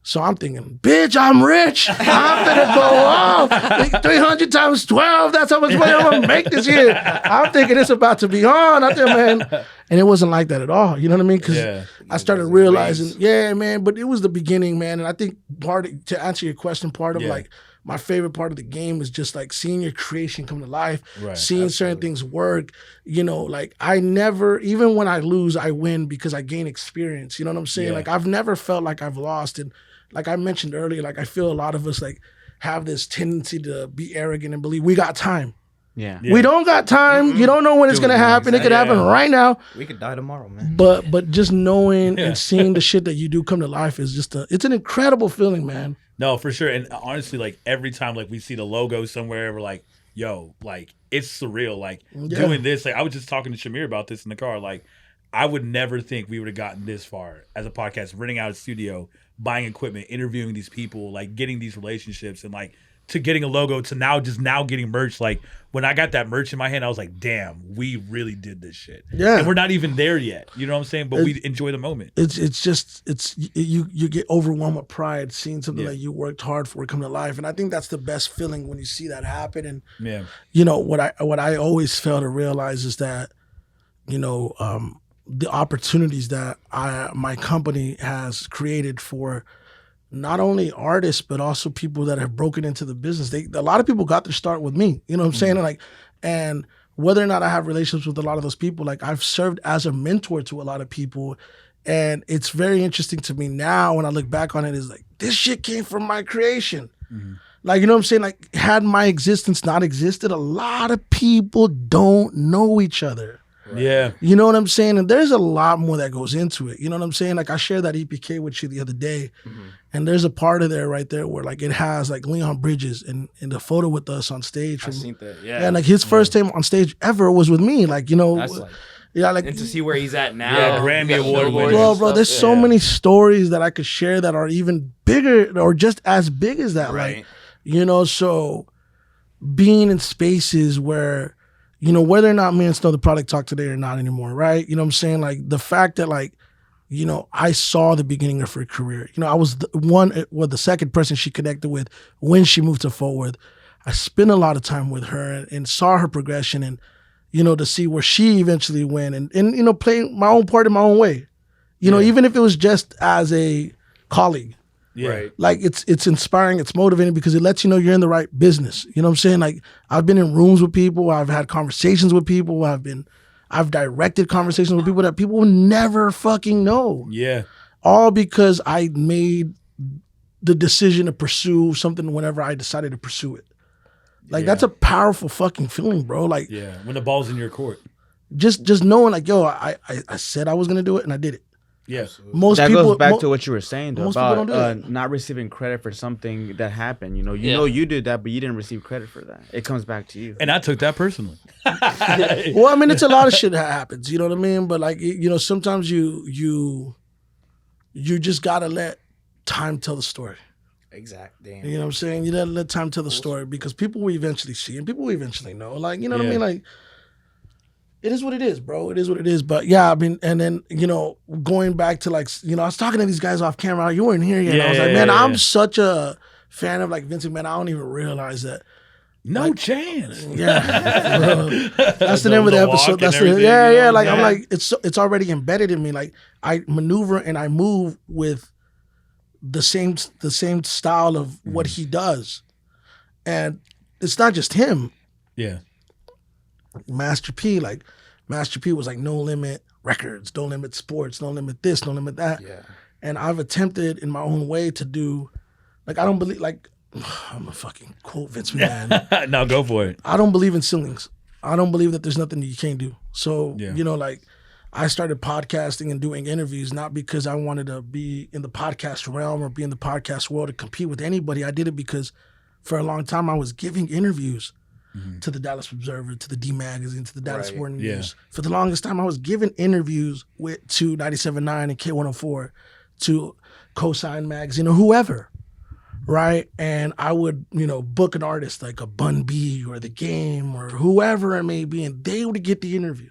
So I'm thinking, bitch, I'm rich. I'm gonna go off. 300 times 12, that's how much money I'm gonna make this year. I'm thinking it's about to be on. I think, man. And it wasn't like that at all. You know what I mean? Because I started realizing, man, but it was the beginning, man. And I think to answer your question, part of like my favorite part of the game is just like seeing your creation come to life, seeing certain things work. Like I never, even when I lose, I win because I gain experience. You know what I'm saying? Like I've never felt like I've lost. And like I mentioned earlier, like I feel a lot of us like have this tendency to be arrogant and believe we got time. Yeah. We don't got time. You don't know when it's gonna happen. It could happen right now. We could die tomorrow, man. But just knowing and seeing the shit that you do come to life is just it's an incredible feeling, man. No, for sure. And honestly, like every time like we see the logo somewhere, we're like, yo, like it's surreal. Like doing this. Like I was just talking to Shamir about this in the car. Like I would never think we would have gotten this far as a podcast, renting out a studio, buying equipment, interviewing these people, like getting these relationships, and like to getting a logo to now getting merch. Like when I got that merch in my hand, I was like, damn, we really did this shit. Yeah. And we're not even there yet. You know what I'm saying? But we enjoy the moment. You get overwhelmed with pride seeing something that you worked hard for come to life. And I think that's the best feeling when you see that happen. And what I always fail to realize is that, the opportunities that my company has created for not only artists, but also people that have broken into the business. A lot of people got their start with me. You know what I'm saying? And whether or not I have relationships with a lot of those people, like I've served as a mentor to a lot of people. And it's very interesting to me now when I look back on it, is like, this shit came from my creation. Like, you know what I'm saying? Like, had my existence not existed, a lot of people don't know each other. Yeah. You know what I'm saying? And there's a lot more that goes into it. You know what I'm saying? Like I shared that EPK with you the other day, and there's a part of there right there where like it has like Leon Bridges in the photo with us on stage. I seen that. Yeah. And like his first time on stage ever was with me. Like, you know, That's like, yeah, like and to see where he's at now. Yeah, Grammy Award winner. bro, there's so many stories that I could share that are even bigger or just as big as that. Right. Like, you know, so being in spaces where, you know, whether or not me and Snow the Product talk today or not anymore, right? You know what I'm saying? Like the fact that like, you know, I saw the beginning of her career. You know, I was the second person she connected with when she moved to Fort Worth. I spent a lot of time with her and saw her progression and, you know, to see where she eventually went and you know, play my own part in my own way. You know, even if it was just as a colleague. Yeah. Right. Like it's inspiring, it's motivating because it lets you know you're in the right business. You know what I'm saying? Like I've been in rooms with people, I've had conversations with people, I've directed conversations with people that people will never fucking know. Yeah. All because I made the decision to pursue something whenever I decided to pursue it. Like that's a powerful fucking feeling, bro. Like When the ball's in your court. just knowing like, yo, I said I was gonna do it and I did it. Yeah. Most That people goes back to what you were saying though, most people about don't do not receiving credit for something that happened. You know Yeah. you did that, but you didn't receive credit for that. It comes back to you. And I took that personally. Well, I mean, it's a lot of shit that happens. You know what I mean? But like, you know, sometimes you just gotta let time tell the story. Exact. Damn. You know what I'm saying? You gotta let time tell the story because people will eventually see and people will eventually know. Like, you know what I mean? Like, it is what it is, bro. It is what it is. But yeah, I mean, and then, you know, going back to like, you know, I was talking to these guys off camera. You weren't here yet. And I was like, man, I'm such a fan of like Vince McMahon. I don't even realize that. No chance. Yeah, bro. That's the name of the episode. That's the yeah. Like I'm like it's already embedded in me. Like I maneuver and I move with the same style of what he does, and it's not just him. Yeah. Master P was like No Limit Records, No Limit Sports, No Limit this, No Limit that. Yeah. And I've attempted in my own way to do, like I don't believe like. I'm a fucking quote Vince McMahon. Now go for it. I don't believe in ceilings. I don't believe that there's nothing that you can't do. So, you know, like I started podcasting and doing interviews, not because I wanted to be in the podcast realm or be in the podcast world to compete with anybody. I did it because for a long time I was giving interviews to the Dallas Observer, to the D Magazine, to the Dallas Morning News. For the longest time I was giving interviews to 97.9 and K104, to Cosign Magazine or whoever. Right. And I would, you know, book an artist like a Bun B or The Game or whoever it may be, and they would get the interview.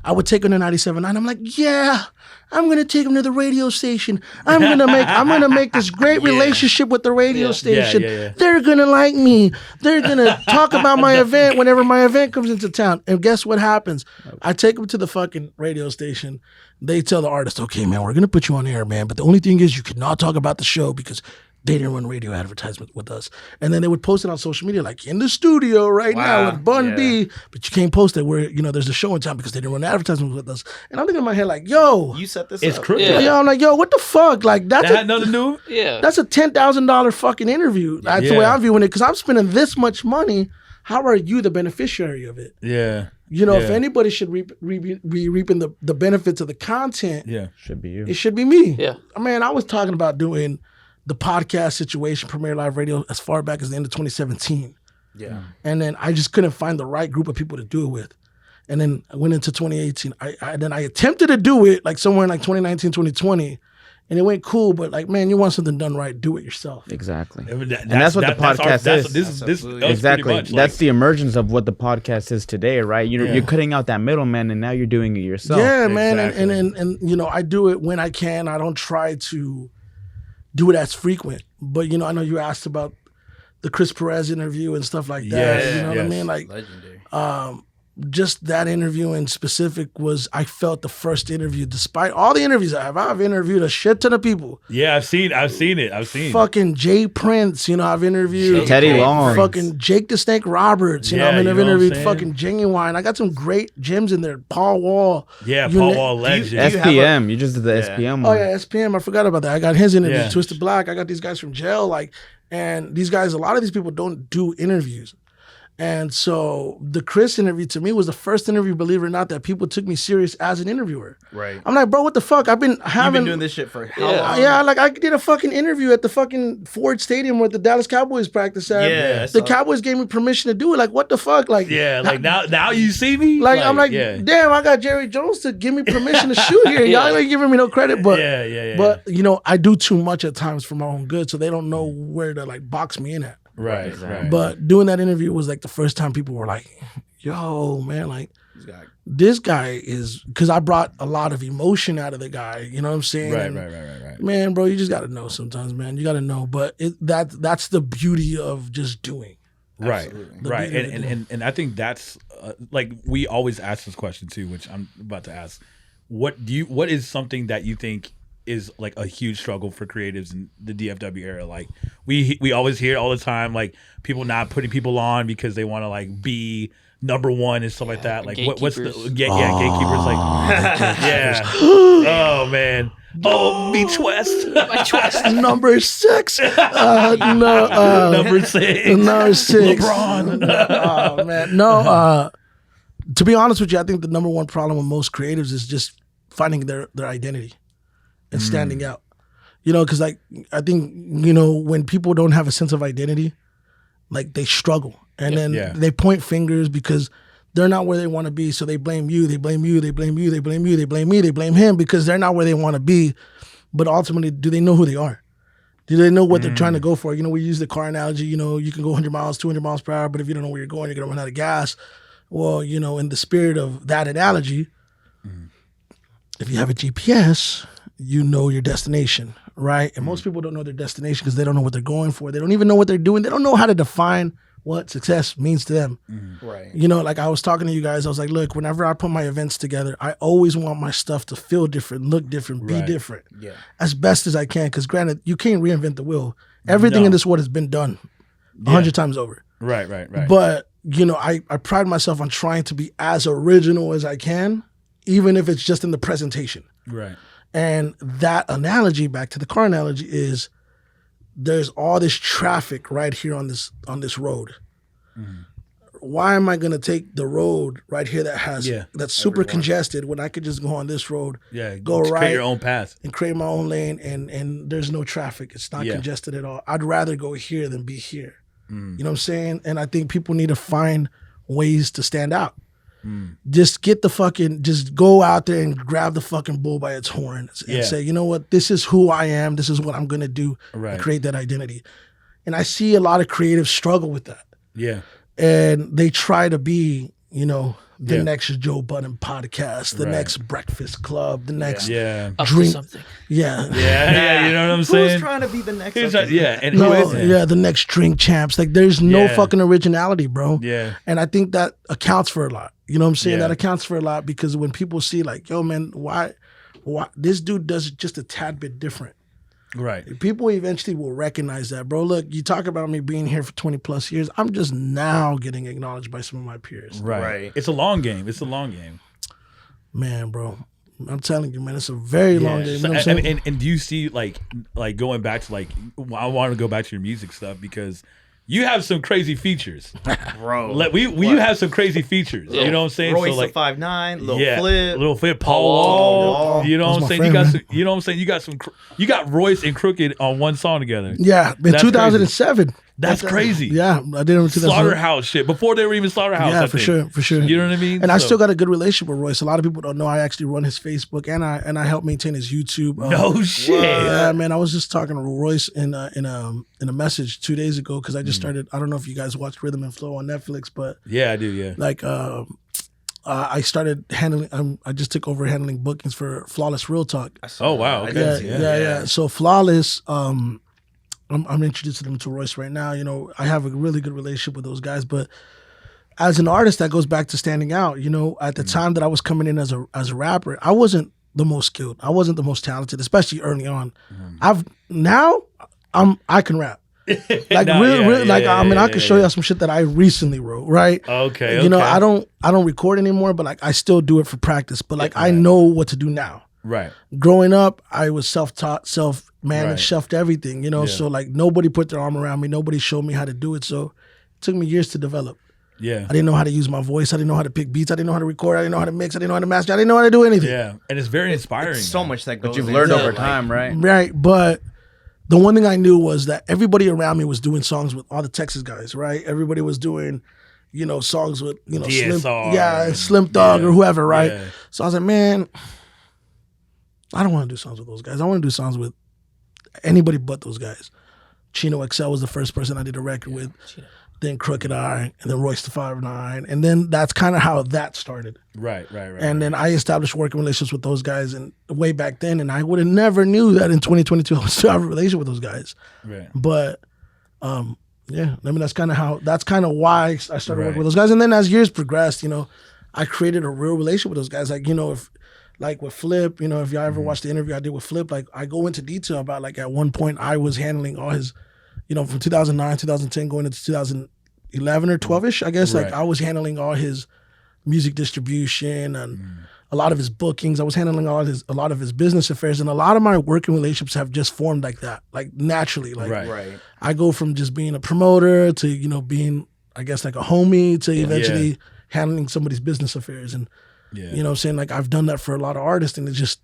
I would take them to 97.9. I'm like, yeah, I'm gonna take them to the radio station. I'm gonna make this great relationship with the radio station. They're gonna like me. They're gonna talk about my event whenever my event comes into town. And guess what happens? I take them to the fucking radio station. They tell the artist, okay, man, we're gonna put you on air, man. But the only thing is you cannot talk about the show because they didn't run radio advertisement with us. And then they would post it on social media, like in the studio right now with Bun B, but you can't post it where, you know, there's a show in town because they didn't run advertisements with us. And I'm thinking in my head like, yo. You set this It's up. crooked. Yeah, I'm like, yo, what the fuck? Like That had nothing to do. Yeah. that's a $10,000 fucking interview. That's the way I'm viewing it because I'm spending this much money. How are you the beneficiary of it? Yeah. You know, if anybody should be reaping the benefits of the content, Should be you. it should be me. Yeah. I mean, I was talking about doing the podcast situation, Premier Live Radio, as far back as the end of 2017. Yeah. And then I just couldn't find the right group of people to do it with. And then I went into 2018. I attempted to do it like somewhere in like 2019, 2020. And it went cool, but like, man, you want something done right, do it yourself. Exactly. And that's what the podcast is. Exactly. That's the emergence of what the podcast is today, right? You're cutting out that middleman, and now you're doing it yourself. Yeah, man. And you know, I do it when I can. I don't try to do it as frequent. But, you know, I know you asked about the Chris Perez interview and stuff like that. You know what I mean? Like, legendary. Just that interview in specific was, I felt the first interview, despite all the interviews I've interviewed a shit ton of people. Yeah, I've seen it. Fucking Jay Prince, you know, I've interviewed Teddy Long. Fucking Jake the Snake Roberts, you know, I've interviewed fucking Genuine. I got some great gems in there. Paul Wall. Yeah, Paul Wall legend. SPM. You just did the SPM Oh one. yeah, SPM. I forgot about that. I got his interview. Yeah. Twisted Black. I got these guys from jail. Like, and these guys, a lot of these people don't do interviews. And so the Chris interview to me was the first interview, believe it or not, that people took me serious as an interviewer. Right. I'm like, bro, what the fuck? I've been You've been doing this shit for how long? Yeah, like I did a fucking interview at the fucking Ford Stadium where the Dallas Cowboys practice at. Yeah, the Cowboys gave me permission to do it. Like, what the fuck? Like, Yeah, like now you see me. like I'm like, yeah. damn, I got Jerry Jones to give me permission to shoot here. Y'all ain't giving me no credit, but yeah. But you know, I do too much at times for my own good, so they don't know where to like box me in at. Right. But doing that interview was like the first time people were like, yo, man, like this guy is, because I brought a lot of emotion out of the guy. You know what I'm saying? Right. Man, bro, you just got to know sometimes, man. You got to know. But that's the beauty of just doing. Right. The Right. beauty of doing. And I think that's like we always ask this question too, which I'm about to ask. What is something that you think is like a huge struggle for creatives in the DFW era? Like we always hear all the time, like people not putting people on because they want to like be number one and stuff like that. Like what's the gatekeepers like oh man. Oh, me twist. Number 6. Number 6. Number 6. LeBron. Oh man. No, to be honest with you, I think the number one problem with most creatives is just finding their identity and standing out. You know, because like I think, you know, when people don't have a sense of identity, like they struggle. And then they point fingers because they're not where they want to be. So they blame you, they blame you, they blame you, they blame you, they blame me, they blame him because they're not where they want to be. But ultimately, do they know who they are? Do they know what they're trying to go for? You know, we use the car analogy, you know, you can go 100 miles, 200 miles per hour, but if you don't know where you're going, you're going to run out of gas. Well, you know, in the spirit of that analogy, if you have a GPS, you know your destination, right? And most people don't know their destination because they don't know what they're going for. They don't even know what they're doing. They don't know how to define what success means to them. Right. You know, like I was talking to you guys, I was like, look, whenever I put my events together, I always want my stuff to feel different, look different, be different. Yeah. As best as I can. Because granted, you can't reinvent the wheel. Everything in this world has been done 100 times over. Right. But, you know, I pride myself on trying to be as original as I can, even if it's just in the presentation. Right. And that analogy, back to the car analogy, is there's all this traffic right here on this road. Why am I gonna take the road right here that has that's super congested when I could just go on this road, go right, create your own path and create my own lane, and there's no traffic. It's not congested at all. I'd rather go here than be here. You know what I'm saying? And I think people need to find ways to stand out. Just just go out there and grab the fucking bull by its horns and say, you know what, this is who I am. This is what I'm going to do and create that identity. And I see a lot of creatives struggle with that. Yeah. And they try to be, you know, the next Joe Budden podcast, the next Breakfast Club, the next Up2Something. Yeah, you know what I'm saying? Who's trying to be the next? And who is it? The next Drink Champs. Like, there's no fucking originality, bro. Yeah. And I think that accounts for a lot. You know what I'm saying? That accounts for a lot because when people see like, yo, man, why this dude does it just a tad bit different. Right. People eventually will recognize that, bro. Look, you talk about me being here for 20 plus years. I'm just now getting acknowledged by some of my peers. Right. It's a long game. Man, bro. I'm telling you, man, it's a very long game. You know what I'm saying? And do you see like going back to like, I want to go back to your music stuff because you have some crazy features, bro. You have some crazy features. You know what I'm saying? Royce so like 5'9", little flip, Paul Wall. You know what I'm saying? You know what I'm saying? You got Royce and Crooked on one song together. Yeah, in 2007. Crazy. That's crazy. Yeah, I did it in 2007. Slaughterhouse shit before they were even Slaughterhouse. Yeah, for sure. You know what I mean? And I still got a good relationship with Royce. A lot of people don't know I actually run his Facebook and I help maintain his YouTube. No shit. Yeah, man. I was just talking to Royce in a message 2 days ago because I just started. I don't know if you guys watched Rhythm and Flow on Netflix, but yeah, I do. Yeah, like I started handling. I just took over handling bookings for Flawless Real Talk. Oh wow. Okay. Yeah. So Flawless. I'm introducing them to Royce right now. You know, I have a really good relationship with those guys, but as an artist, that goes back to standing out. You know, at the time that I was coming in as a rapper, I wasn't the most skilled. I wasn't the most talented, especially early on. I can rap. Like I can show you some shit that I recently wrote, right? Okay. You know, I don't record anymore, but like I still do it for practice. But like I know what to do now. Right. Growing up, I was self-taught, self-managed, shoved everything, you know? So like nobody put their arm around me. Nobody showed me how to do it. So it took me years to develop. Yeah. I didn't know how to use my voice. I didn't know how to pick beats. I didn't know how to record. I didn't know how to mix. I didn't know how to master. I didn't know how to do anything. Yeah. And it's very inspiring. It's so man. much that goes. But you've into learned it, over like, time, right? Right. But the one thing I knew was that everybody around me was doing songs with all the Texas guys, right? Everybody was doing, songs with, DSR Slim Thug or whoever, right? Yeah. So I was like, man, I don't want to do songs with those guys. I want to do songs with anybody but those guys. Chino XL was the first person I did a record with. Then Crooked Eye, and then Royce the 5'9", and then that's kind of how that started. Right. And then I established working relationships with those guys, and way back then, and I would have never knew that in 2022 I would still have a relationship with those guys. Right. But yeah, I mean that's kind of why I started Right. working with those guys. And then as years progressed, I created a real relationship with those guys. Like if like with Flip, if y'all ever watched the interview I did with Flip, like I go into detail about like at one point I was handling all his, from 2009, 2010 going into 2011 or 12ish, I guess. Right. Like I was handling all his music distribution and a lot of his bookings. I was handling a lot of his business affairs, and a lot of my working relationships have just formed like that, like naturally. Like Right. I go from just being a promoter to being, I guess, like a homie to eventually handling somebody's business affairs. And you know what I'm saying, like I've done that for a lot of artists, and it's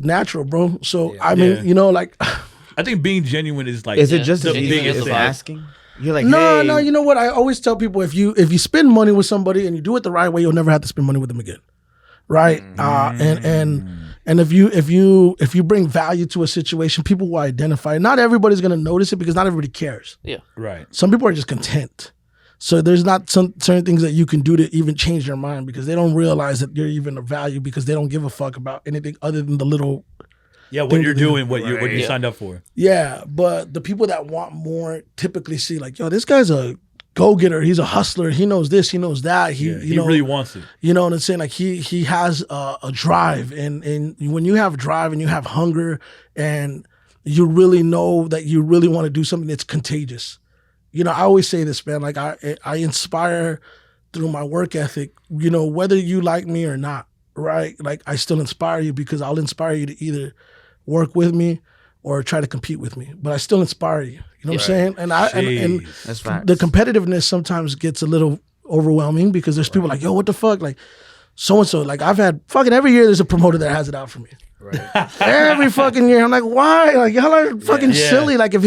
natural, bro. So I mean, like I think being genuine is like Is it just the as easy biggest as thing. asking? You're like, no, hey, you know what? I always tell people if you spend money with somebody and you do it the right way, you'll never have to spend money with them again, right? And if you bring value to a situation, people will identify. Not everybody's gonna notice it because not everybody cares. Yeah. Right. Some people are just content. So there's not some certain things that you can do to even change their mind because they don't realize that you're even of value because they don't give a fuck about anything other than the little. Yeah, what you're doing, what you signed up for. Yeah, but the people that want more typically see like, yo, this guy's a go-getter. He's a hustler. He knows this. He knows that. He really wants it. You know what I'm saying? Like he has a drive, and when you have drive and you have hunger, and you really know that you really want to do something that's contagious. I always say this, man. Like I inspire through my work ethic. Whether you like me or not, right? Like I still inspire you because I'll inspire you to either work with me or try to compete with me, but I still inspire you. You know what I'm saying? And and that's facts. the competitiveness sometimes gets a little overwhelming because there's people like, yo, what the fuck? Like so and so. Like I've had fucking every year there's a promoter that has it out for me. Right. Every fucking year. I'm like, why? Like y'all are fucking silly. Like if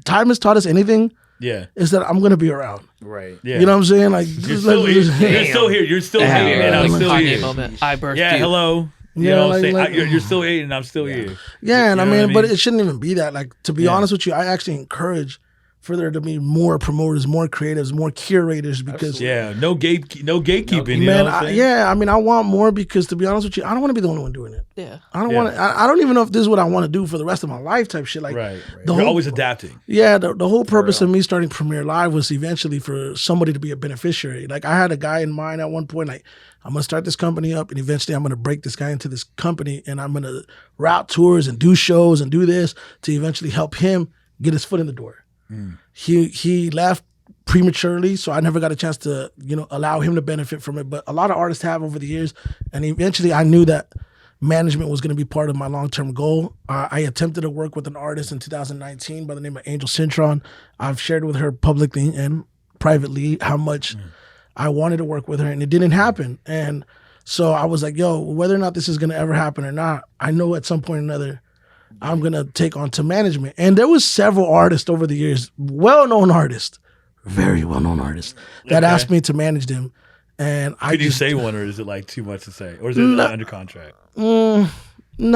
time has taught us anything, is that I'm gonna be around. Right. Yeah. You know what I'm saying? Like You're still here. You're still hating, and I'm still Kanye here. moment. I birthed Yeah. you. Hello. You Yeah, know what I'm like- saying? like- You're still hating, and I'm still here. Yeah, and You I know mean, what I but mean? it shouldn't even be that. Like, to be honest with you, I actually encourage for there to be more promoters, more creatives, more curators because No gatekeeping. You man, know what I'm saying? I mean, I want more because to be honest with you, I don't want to be the only one doing it. Yeah. I don't want to. I don't even know if this is what I want to do for the rest of my life. Type shit. Like, Right. the You're whole- always adapting. Yeah, the whole purpose of me starting Premiere Live was eventually for somebody to be a beneficiary. Like I had a guy in mind at one point, like I'm gonna start this company up and eventually I'm gonna break this guy into this company and I'm gonna route tours and do shows and do this to eventually help him get his foot in the door. He left prematurely, so I never got a chance to, allow him to benefit from it. But a lot of artists have over the years, and eventually I knew that management was going to be part of my long-term goal. I attempted to work with an artist in 2019 by the name of Angel Cintron. I've shared with her publicly and privately how much I wanted to work with her, and it didn't happen. And so I was like, yo, whether or not this is going to ever happen or not, I know at some point or another, I'm going to take on to management. And there was several artists over the years, well-known artists, very well-known artists, that asked me to manage them. And Could you say one, or is it like too much to say, or is it under contract? No,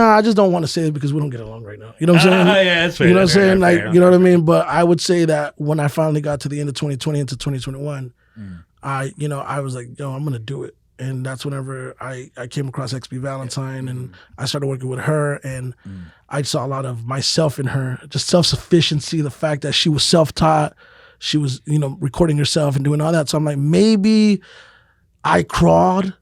I just don't want to say it because we don't get along right now. You know what I'm saying? Yeah, that's fair. You know what I'm That's fair, saying? Like, fair. you know what I mean? But I would say that when I finally got to the end of 2020 into 2021, I was like, yo, I'm going to do it. And that's whenever I came across XB Valentine and I started working with her, and I saw a lot of myself in her, just self-sufficiency, the fact that she was self-taught, she was, recording herself and doing all that. So I'm like, maybe I crawled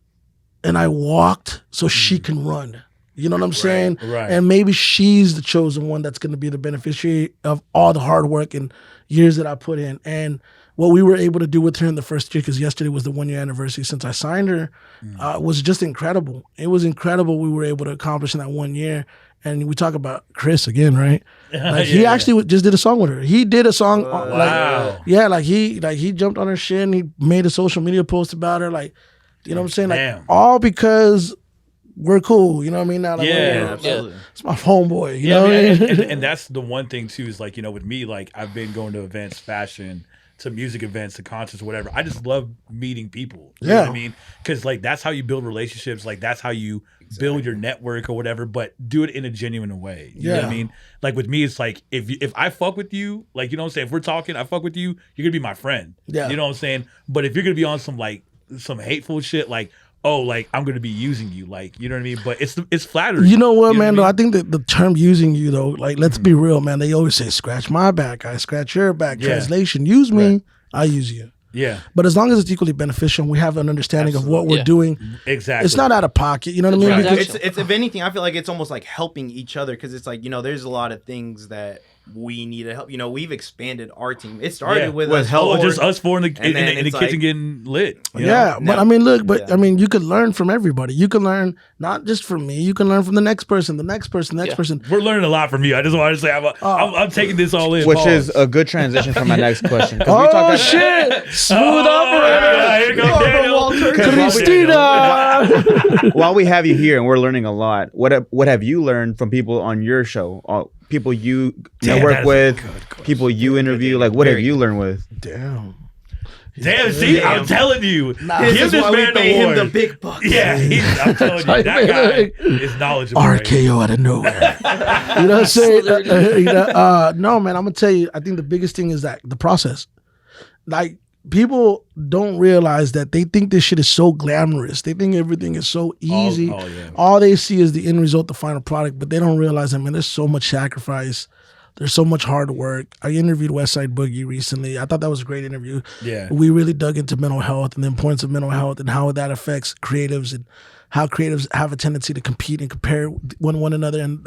and I walked so she can run. You know what I'm saying? right. And maybe she's the chosen one that's going to be the beneficiary of all the hard work and years that I put in. And what we were able to do with her in the first year, because yesterday was the 1 year anniversary since I signed her, was just incredible. It was incredible we were able to accomplish in that 1 year. And we talk about Chris again, right? Like he actually just did a song with her. He did a song, Wow. he jumped on her shit and he made a social media post about her, like, you know what I'm saying? Like Damn. all because we're cool, you know what I mean? Now, like, Yeah, absolutely. it's my homeboy, you Yeah, know what I and, mean? and that's the one thing too is like, you know, with me, like I've been going to events, fashion, to music events, to concerts, whatever. I just love meeting people. You know what I mean? Because like that's how you build relationships. Like that's how you build your network or whatever. But do it in a genuine way. You know what I mean? Like with me, it's like if I fuck with you, like you know what I'm saying. If we're talking, I fuck with you, you're gonna be my friend. Yeah. You know what I'm saying? But if you're gonna be on some hateful shit, like like I'm gonna be using you, like you know what I mean. But it's flattering. You know what, man? I Though mean? I think that the term "using you," though, like let's be real, man. They always say, "Scratch my back, I scratch your back." Yeah. Translation: use me, I use you. Yeah, But as long as it's equally beneficial, we have an understanding of what we're Yeah. doing. exactly. It's not out of pocket. You know what I mean? Right. Because- It's if anything, I feel like it's almost like helping each other because it's like, you know, there's a lot of things that we need to help. You know, we've expanded our team. It started with us Oh, four, just us four in the and then in the it's kitchen like- getting lit. you know? Yeah, but No. I mean, look, but Yeah. I mean, you could learn from everybody. You can learn not just from me. You can learn from the next person, the next person, the next Yeah. person. We're learning a lot from you. I just wanted to say I'm taking this all in. Which Pause. is a good transition for my next question. 'Cause we Oh talked about- shit! Smooth Yeah, operator, here goes Daniel. Christina. While we have you here and we're learning a lot, what have you learned from people on your show? People you Damn, network that is a with, good question. people you interview. Like, what have you learned with? Damn. Damn, see, I'm telling you. This Give is this why we man pay the him award. the big bucks. Yeah, I'm telling you, that guy is knowledgeable. right? RKO out of nowhere. You know what I'm saying? No, man, I'm gonna tell you. I think the biggest thing is that the process. Like people don't realize that they think this shit is so glamorous. They think everything is so easy. oh, yeah. All they see is the end result, the final product, but they don't realize that, man, there's so much sacrifice. There's so much hard work. I interviewed Westside Boogie recently. I thought that was a great interview. Yeah. We really dug into mental health and the importance of mental health and how that affects creatives and how creatives have a tendency to compete and compare one another, and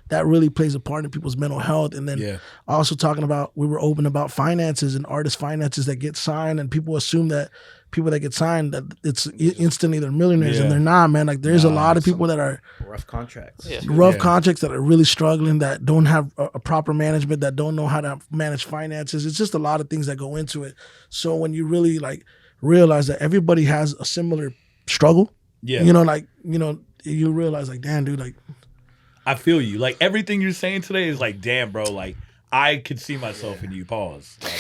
that really plays a part in people's mental health. And then Yeah. also talking about, we were open about finances and artist finances that get signed, and people assume that people that get signed that it's instantly they're millionaires, Yeah. and they're not, man. Like there's a lot of people that are Rough contracts. Yeah. rough Yeah. contracts that are really struggling, that don't have a proper management, that don't know how to manage finances. It's just a lot of things that go into it. So when you really like realize that everybody has a similar struggle, Yeah. you realize like, damn, dude, like, I feel you. Like everything you're saying today is like, damn, bro. Like I could see myself in you. Pause. Like,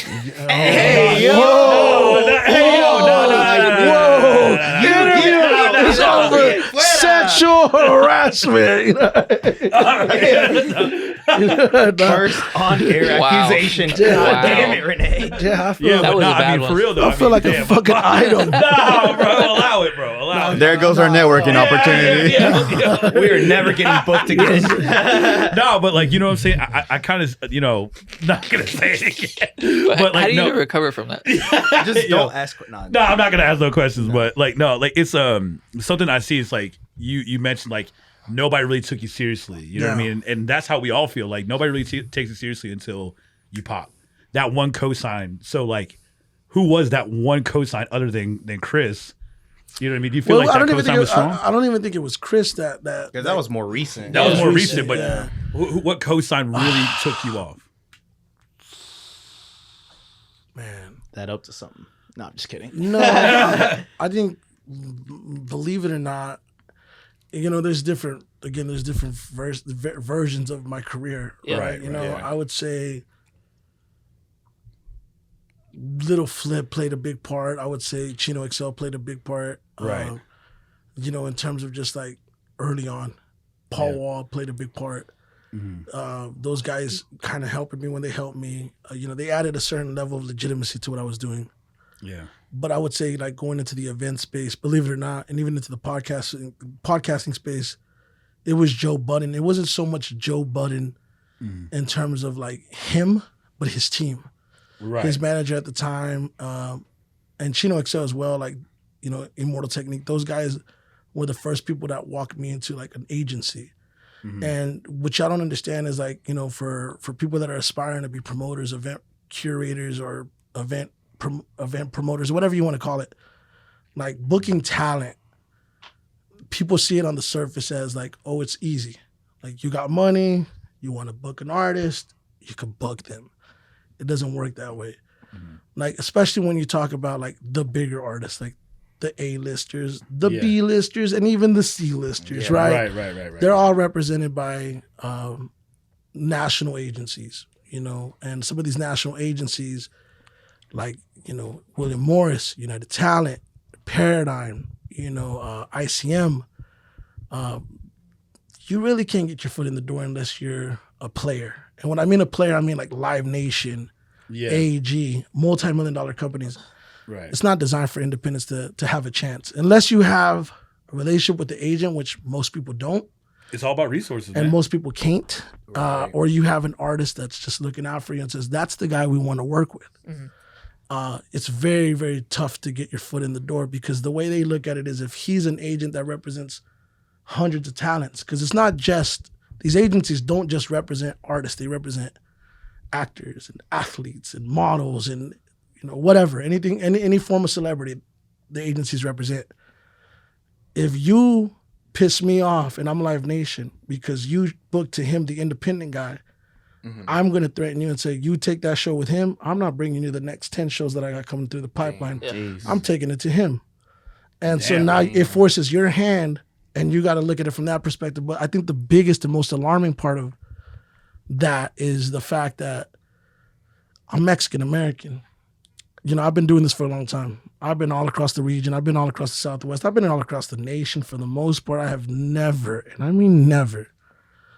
Hey, yo. Interview is over. Sexual harassment. You know? First on-air Wow. accusation. Yeah. God damn it, Renee. Yeah, I feel, Yeah, That but was no, a bad I mean one. for real though. I feel like a damn, fucking idol. No, bro, allow it, bro. Allow it. There goes our networking opportunity. Yeah. We are never getting booked again. No, but like you know what I'm saying. I kind of not gonna say it again. But How like do you no, recover from that? Just Yo. don't ask. No, no, I'm not gonna ask no questions. But like no, like it's something I see. It's like you mentioned like nobody really took you seriously. You know what I Yeah. mean? And that's how we all feel. Like nobody really takes it seriously until you pop that one cosign. So like, who was that one cosign other than Chris? You know what I mean? Do you feel like that cosign was strong? I don't even think it was Chris that because that was more recent. That was more recent, recent, but yeah. what cosign really took you off? man. that up to something. No, I'm just kidding. No, I think, believe it or not, there's different versions of my career, Yeah. right? Right. I would say Little Flip played a big part. I would say Chino XL played a big part. Right. In terms of just like early on, Paul Wall played a big part. Those guys kind of helping me when they helped me. They added a certain level of legitimacy to what I was doing. Yeah. But I would say like going into the event space, believe it or not, and even into the podcasting space, it was Joe Budden. It wasn't so much Joe Budden in terms of like him, but his team. Right. His manager at the time, and Chino XL as well, like, Immortal Technique. Those guys were the first people that walked me into like an agency. And what y'all don't understand is like, for people that are aspiring to be promoters, event curators, or event promoters, whatever you want to call it, like booking talent, people see it on the surface as like, oh, it's easy. Like you got money, you want to book an artist, you can book them. It doesn't work that way. Like especially when you talk about like the bigger artists, like the A-listers, the B-listers, and even the C-listers, right? Right. They're all represented by national agencies, you know, and some of these national agencies, like, you know, William Morris, United Talent, Paradigm, you know, ICM, you really can't get your foot in the door unless you're a player. And when I mean a player, I mean like Live Nation, AEG, multi-million-dollar companies. Right. It's not designed for independents to have a chance. Unless you have a relationship with the agent, which most people don't. It's all about resources, and man. most people can't. Or you have an artist that's just looking out for you and says, that's the guy we want to work with. It's very, very tough to get your foot in the door because the way they look at it is if he's an agent that represents hundreds of talents, because it's not just, these agencies don't just represent artists, they represent actors and athletes and models and, you know, whatever, anything, any form of celebrity the agencies represent. If you piss me off and I'm Live Nation because you booked to him, the independent guy, I'm going to threaten you and say, you take that show with him, I'm not bringing you the next 10 shows that I got coming through the pipeline. I'm taking it to him. And so now it forces your hand and you got to look at it from that perspective. But I think the biggest and most alarming part of that is the fact that I'm Mexican-American. You know, I've been doing this for a long time. I've been all across the region. I've been all across the Southwest. I've been all across the nation for the most part. I have never, and I mean never,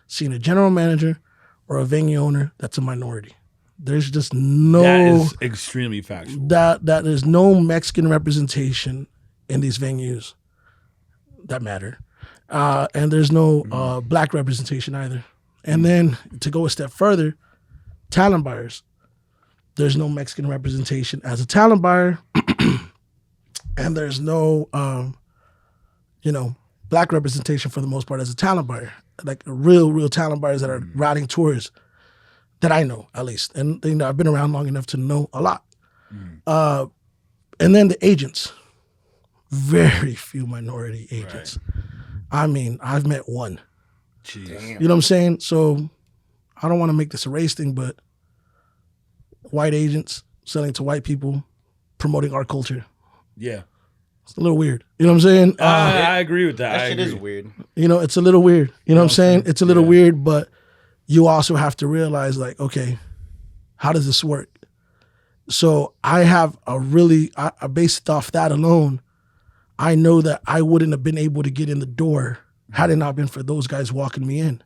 seen a general manager or a venue owner that's a minority. There's just no... That is extremely factual. That there's no Mexican representation in these venues that matter. And there's no black representation either. And then to go a step further, talent buyers. There's no Mexican representation as a talent buyer. And there's no, you know, black representation for the most part as a talent buyer. Like real talent buyers that are routing tours that I know, at least. And you know, I've been around long enough to know a lot. And then the agents. Very few minority agents. I mean, I've met one. Jeez. You know what I'm saying? So I don't want to make this a race thing, but white agents selling to white people, promoting our culture. Yeah. It's a little weird. You know what I'm saying? I agree with that. That I shit agree. is weird. You know, it's a little weird. You know what I'm saying? It's a little weird, but you also have to realize, like, okay, how does this work? So I have a really, I based off that alone, I know that I wouldn't have been able to get in the door had it not been for those guys walking me in.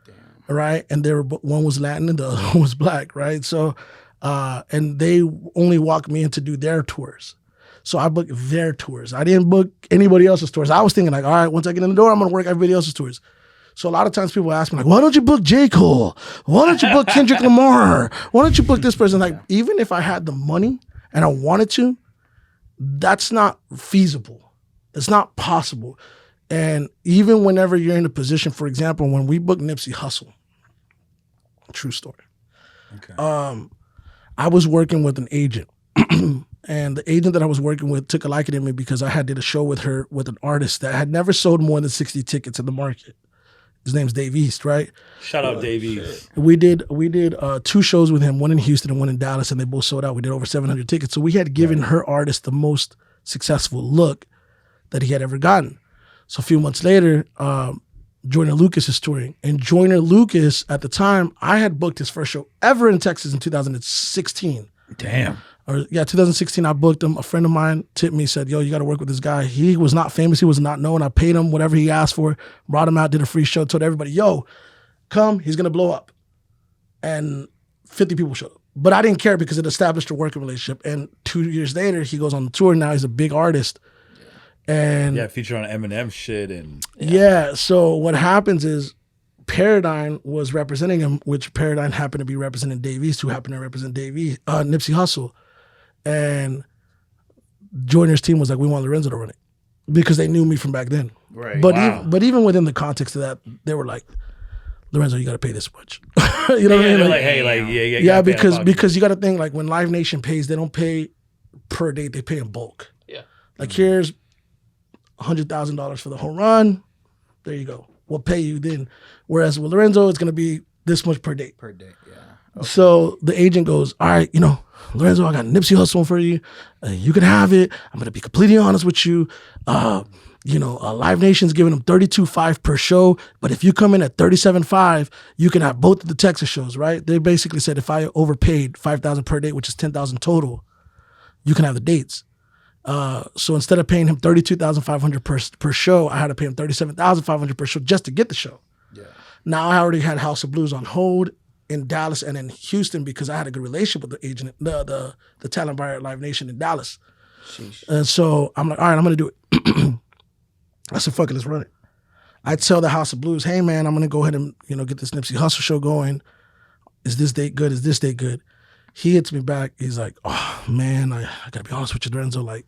Damn. Right? And they were, one was Latin and the other one was black, right? So, and they only walked me in to do their tours. So I booked their tours. I didn't book anybody else's tours. I was thinking like, all right, once I get in the door, I'm going to work everybody else's tours. So a lot of times people ask me like, why don't you book J. Cole? Why don't you book Kendrick Lamar? Why don't you book this person? Like, even if I had the money and I wanted to, that's not feasible. It's not possible. And even whenever you're in a position, for example, when we booked Nipsey Hussle, true story. Okay. I was working with an agent. And the agent that I was working with took a liking to me because I had did a show with her with an artist that had never sold more than 60 tickets in the market. His name's Dave East, right? Shout out Dave East. We did 2 shows with him, one in Houston and one in Dallas, and they both sold out. We did over 700 tickets. So we had given her artist the most successful look that he had ever gotten. So a few months later, Joyner Lucas is touring. And Joyner Lucas, at the time, I had booked his first show ever in Texas in 2016. Damn. 2016, I booked him. A friend of mine tipped me, said, yo, you got to work with this guy. He was not famous. He was not known. I paid him whatever he asked for, brought him out, did a free show, told everybody, yo, come, he's going to blow up. And 50 people showed up. But I didn't care because it established a working relationship. And 2 years later, he goes on the tour. Now he's a big artist. And featured on Eminem shit. And so what happens is Paradigm was representing him, which Paradigm happened to be representing Dave East, who happened to represent Nipsey Hussle. And Joyner's team was like, we want Lorenzo to run it because they knew me from back then. Right. But even within the context of that, they were like, Lorenzo, you got to pay this much. You know what I mean? Like, hey, like, yeah, because you got to think like when Live Nation pays, they don't pay per date, they pay in bulk. Yeah. Like here's $100,000 for the whole run. There you go. we'll pay you then. Whereas with Lorenzo, it's gonna be this much per date. Per day, yeah. So the agent goes, all right, Lorenzo, I got Nipsey Hussle for you. You can have it. I'm gonna be completely honest with you. Live Nation's giving them $32.5 per show, but if you come in at $37.5, you can have both of the Texas shows, right? They basically said if I overpaid $5,000 per date, which is $10,000 total, you can have the dates. So instead of paying him $32,500 per show, I had to pay him $37,500 per show just to get the show. Yeah. Now I already had House of Blues on hold in Dallas and in Houston because I had a good relationship with the agent, the talent buyer at Live Nation in Dallas. Sheesh. And so I'm like, all right, I'm gonna do it. I said, fuck it, let's run it. I tell the House of Blues, hey man, I'm gonna go ahead and get this Nipsey Hussle show going. Is this date good? Is this date good? He hits me back. He's like, oh man, I gotta be honest with you, Lorenzo. Like,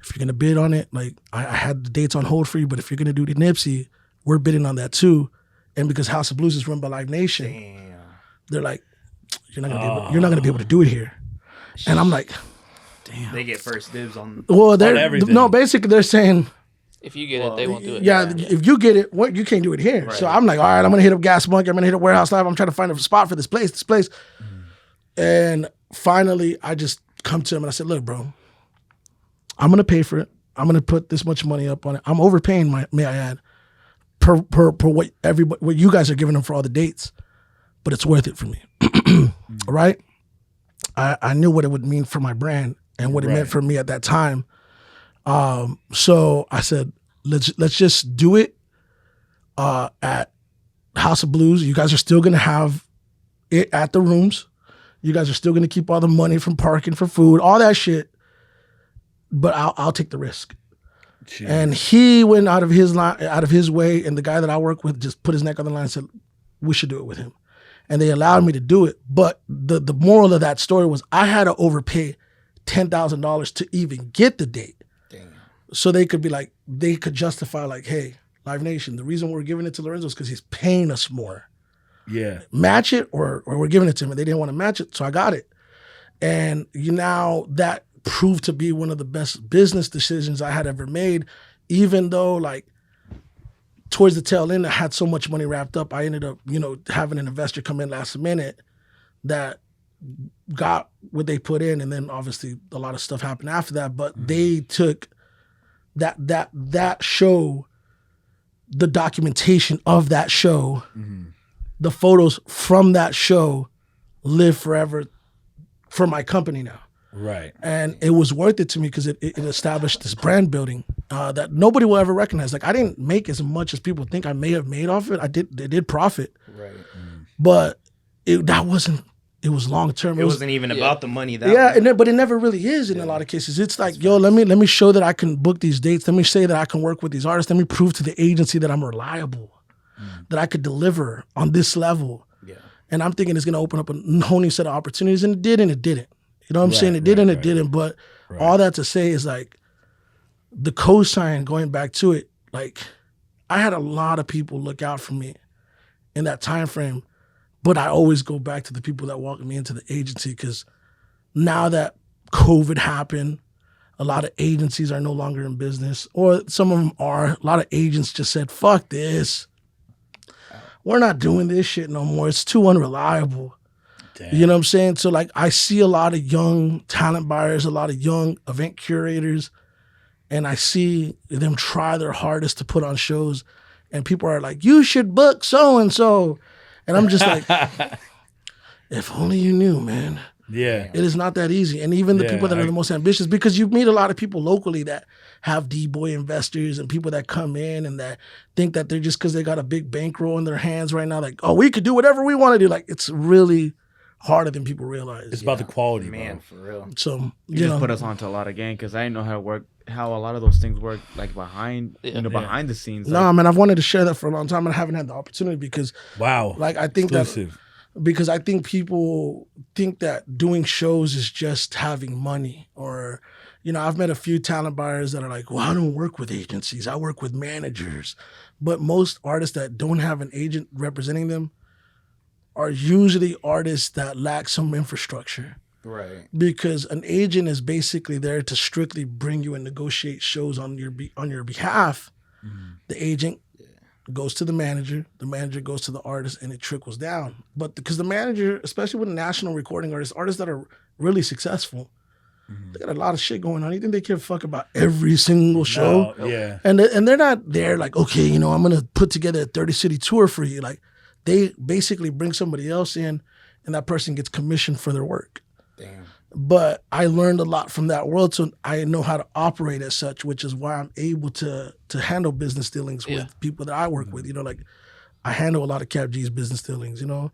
if you're gonna bid on it, like I had the dates on hold for you, but if you're gonna do the Nipsey, we're bidding on that too. And because House of Blues is run by Live Nation, Damn. they're like, you're not gonna be able to do it here. And I'm like, damn. They get first dibs on. Well, everything. no, basically they're saying, If you get it, they won't do it. yeah, if you get it, you can't do it here. Right. So I'm like, all right, I'm gonna hit up Gas Monkey, I'm gonna hit up Warehouse Live, I'm trying to find a spot for this place. And finally, I just come to him and I said, look, bro, I'm gonna pay for it. I'm gonna put this much money up on it. I'm overpaying, may I add, per what you guys are giving them for all the dates, but it's worth it for me. Right? I knew what it would mean for my brand and what it meant for me at that time. So I said, let's just do it at House of Blues. You guys are still gonna have it at the rooms. You guys are still gonna keep all the money from parking, for food, all that shit. But I'll take the risk. Jeez. And he went out of his way, and the guy that I work with just put his neck on the line and said, we should do it with him. And they allowed me to do it. But the moral of that story was I had to overpay $10,000 to even get the date. Damn. So they could be like, they could justify like, hey, Live Nation, the reason we're giving it to Lorenzo is because he's paying us more. Yeah. Match it or we're giving it to him. And they didn't want to match it, so I got it. And that proved to be one of the best business decisions I had ever made, even though like towards the tail end I had so much money wrapped up. I ended up, having an investor come in last minute that got what they put in, and then obviously a lot of stuff happened after that. But they took that show, the documentation of that show, the photos from that show live forever for my company now. Right. And it was worth it to me because it established this brand building that nobody will ever recognize. Like I didn't make as much as people think I may have made off it. It did profit. Right. But it was long term. It wasn't even about the money. But it never really is in a lot of cases. It's like, let me show that I can book these dates. Let me say that I can work with these artists. Let me prove to the agency that I'm reliable, that I could deliver on this level. Yeah. And I'm thinking it's going to open up a whole new set of opportunities, and it did, and it didn't. You know what I'm saying? It did and it didn't. But all that to say is like the cosign, going back to it, like I had a lot of people look out for me in that time frame, but I always go back to the people that welcomed me into the agency, because now that COVID happened, a lot of agencies are no longer in business, or some of them are. A lot of agents just said, fuck this. We're not doing this shit no more. It's too unreliable. Damn. You know what I'm saying? So like I see a lot of young talent buyers, a lot of young event curators, and I see them try their hardest to put on shows, and people are like, you should book so-and-so. And I'm just like, if only you knew, man. Yeah. It is not that easy. And even the people that are the most ambitious, because you meet a lot of people locally that have D-boy investors and people that come in and that think that they're just because they got a big bankroll in their hands right now, like, oh, we could do whatever we want to do. Like, it's really harder than people realize. It's about the quality, man, bro. For real. So you just put us onto a lot of game, because I didn't know how a lot of those things work, like behind behind the scenes. No, man, I've wanted to share that for a long time, and I haven't had the opportunity because like I think exclusive. Because I think people think that doing shows is just having money, or I've met a few talent buyers that are like, well, I don't work with agencies, I work with managers. But most artists that don't have an agent representing them are usually artists that lack some infrastructure. Right. Because an agent is basically there to strictly bring you and negotiate shows on your behalf. Mm-hmm. The agent goes to the manager goes to the artist, and it trickles down. But because the manager, especially with national recording artists that are really successful, they got a lot of shit going on. You think they care fuck about every single show? No, yeah. And they're not there like, okay, you know, I'm gonna put together a 30-city tour for you. Like, they basically bring somebody else in, and that person gets commissioned for their work. Damn. But I learned a lot from that world, so I know how to operate as such, which is why I'm able to handle business dealings with people that I work with. You know, like, I handle a lot of Cap G's business dealings, you know.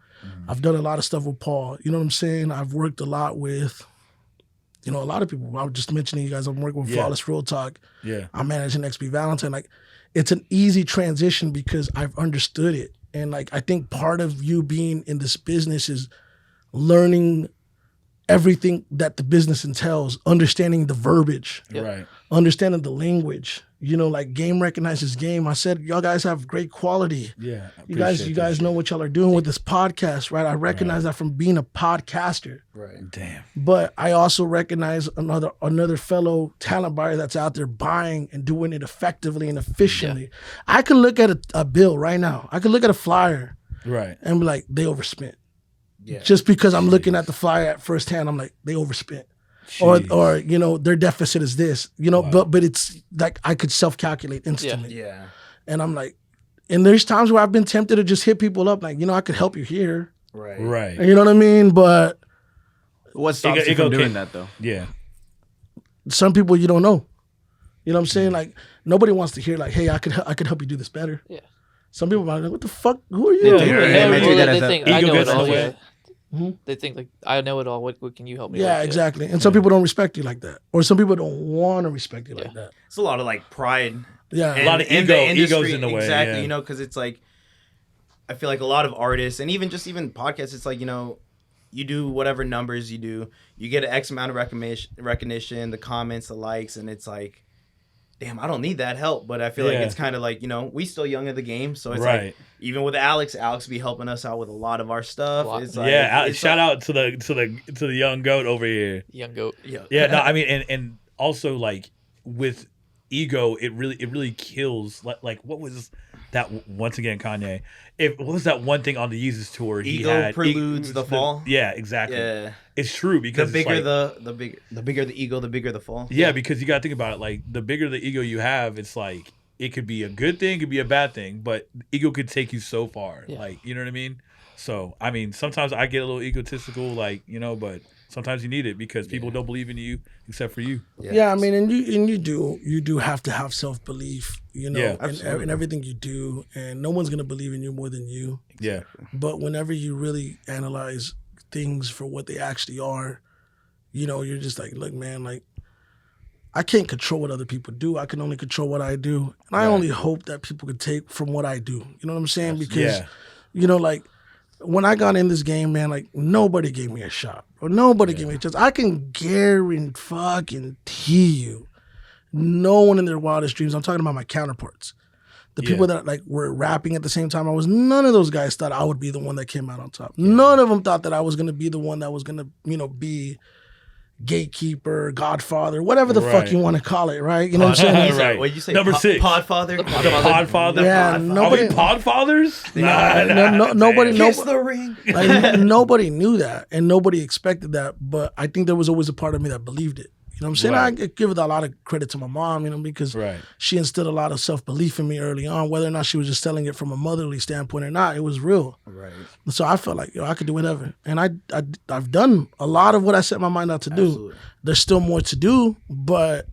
I've done a lot of stuff with Paul. You know what I'm saying? I've worked a lot with, you know, a lot of people. I was just mentioning you guys, I'm working with Flawless Real Talk. Yeah. I'm managing XP Valentine. Like, it's an easy transition because I've understood it. And, like, I think part of you being in this business is learning everything that the business entails, understanding the verbiage, Right. understanding the language. You know, like, game recognizes game. I said, y'all guys have great quality. Yeah. You guys know what y'all are doing with this podcast, right? I recognize that from being a podcaster. Right. Damn. But I also recognize another fellow talent buyer that's out there buying and doing it effectively and efficiently. I can look at a bill right now. I can look at a flyer Right. and be like, they overspent. Yeah. Just because I'm looking at the flyer at first hand, I'm like, they overspent. Or you know, their deficit is this. You know, but it's like I could self-calculate instantly. Yeah. And I'm like, and there's times where I've been tempted to just hit people up, like, you know, I could help you here. Right. Right. You know what I mean? But What stops you from doing that though? Yeah. some people you don't know. You know what I'm saying? Like, nobody wants to hear like, hey, I could help you do this better. Yeah. Some people are like, what the fuck? Who are you? They think I ego know it gets in all. the way. Yeah. Mhm. They think like I know it all. What can you help me? Yeah, with? exactly. And some people don't respect you like that, or some people don't want to respect you like that. It's a lot of like pride. Yeah, A lot of in ego- the industry. egos in the way, Exactly. yeah. You know, because it's like, I feel like a lot of artists and even podcasts, it's like, you know, you do whatever numbers you do, you get an X amount of recognition, the comments, the likes, and it's like, damn, I don't need that help. But I feel like it's kind of like, you know, we still young in the game, so it's like, even with Alex be helping us out with a lot of our stuff. It's like, shout out to the young goat over here. Young goat. Yeah, no, I mean, and also like with ego, it really kills. Like what was that? Once again, Kanye. What was that one thing on the Yeezus tour? Ego preludes the fall. Yeah, exactly. Yeah, it's true because the bigger it's like, the bigger the ego, the bigger the fall. Yeah, because you gotta think about it. Like the bigger the ego you have, it's like it could be a good thing, it could be a bad thing, but ego could take you so far. Yeah. Like, you know what I mean? So I mean, sometimes I get a little egotistical, like, you know, but sometimes you need it because people don't believe in you except for you. Yeah, I mean, and you do have to have self-belief, you know, in everything you do, and no one's gonna believe in you more than you. Yeah. But whenever you really analyze things for what they actually are, you know, you're just like, look, man, like, I can't control what other people do. I can only control what I do. And I only hope that people can take from what I do. You know what I'm saying? Because, you know, like, when I got in this game, man, like, nobody gave me a shot. Or nobody gave me a chance. I can guarantee you, no one in their wildest dreams, I'm talking about my counterparts, the people that like were rapping at the same time I was, none of those guys thought I would be the one that came out on top. None of them thought that I was going to be the one that was going to, you know, be gatekeeper, godfather, whatever the fuck you want to call it, right? You know what I'm saying? Right. What did you say? Number 6. Podfather? The Podfather? Yeah, nobody. Are we Podfathers? Nobody. Kiss the ring. Like, nobody knew that, and nobody expected that. But I think there was always a part of me that believed it. You know what I'm saying? Right. I give a lot of credit to my mom, you know, because she instilled a lot of self-belief in me early on. Whether or not she was just telling it from a motherly standpoint or not, it was real. Right. So I felt like, yo, I could do whatever. And I've done a lot of what I set my mind out to do. Absolutely. There's still more to do, but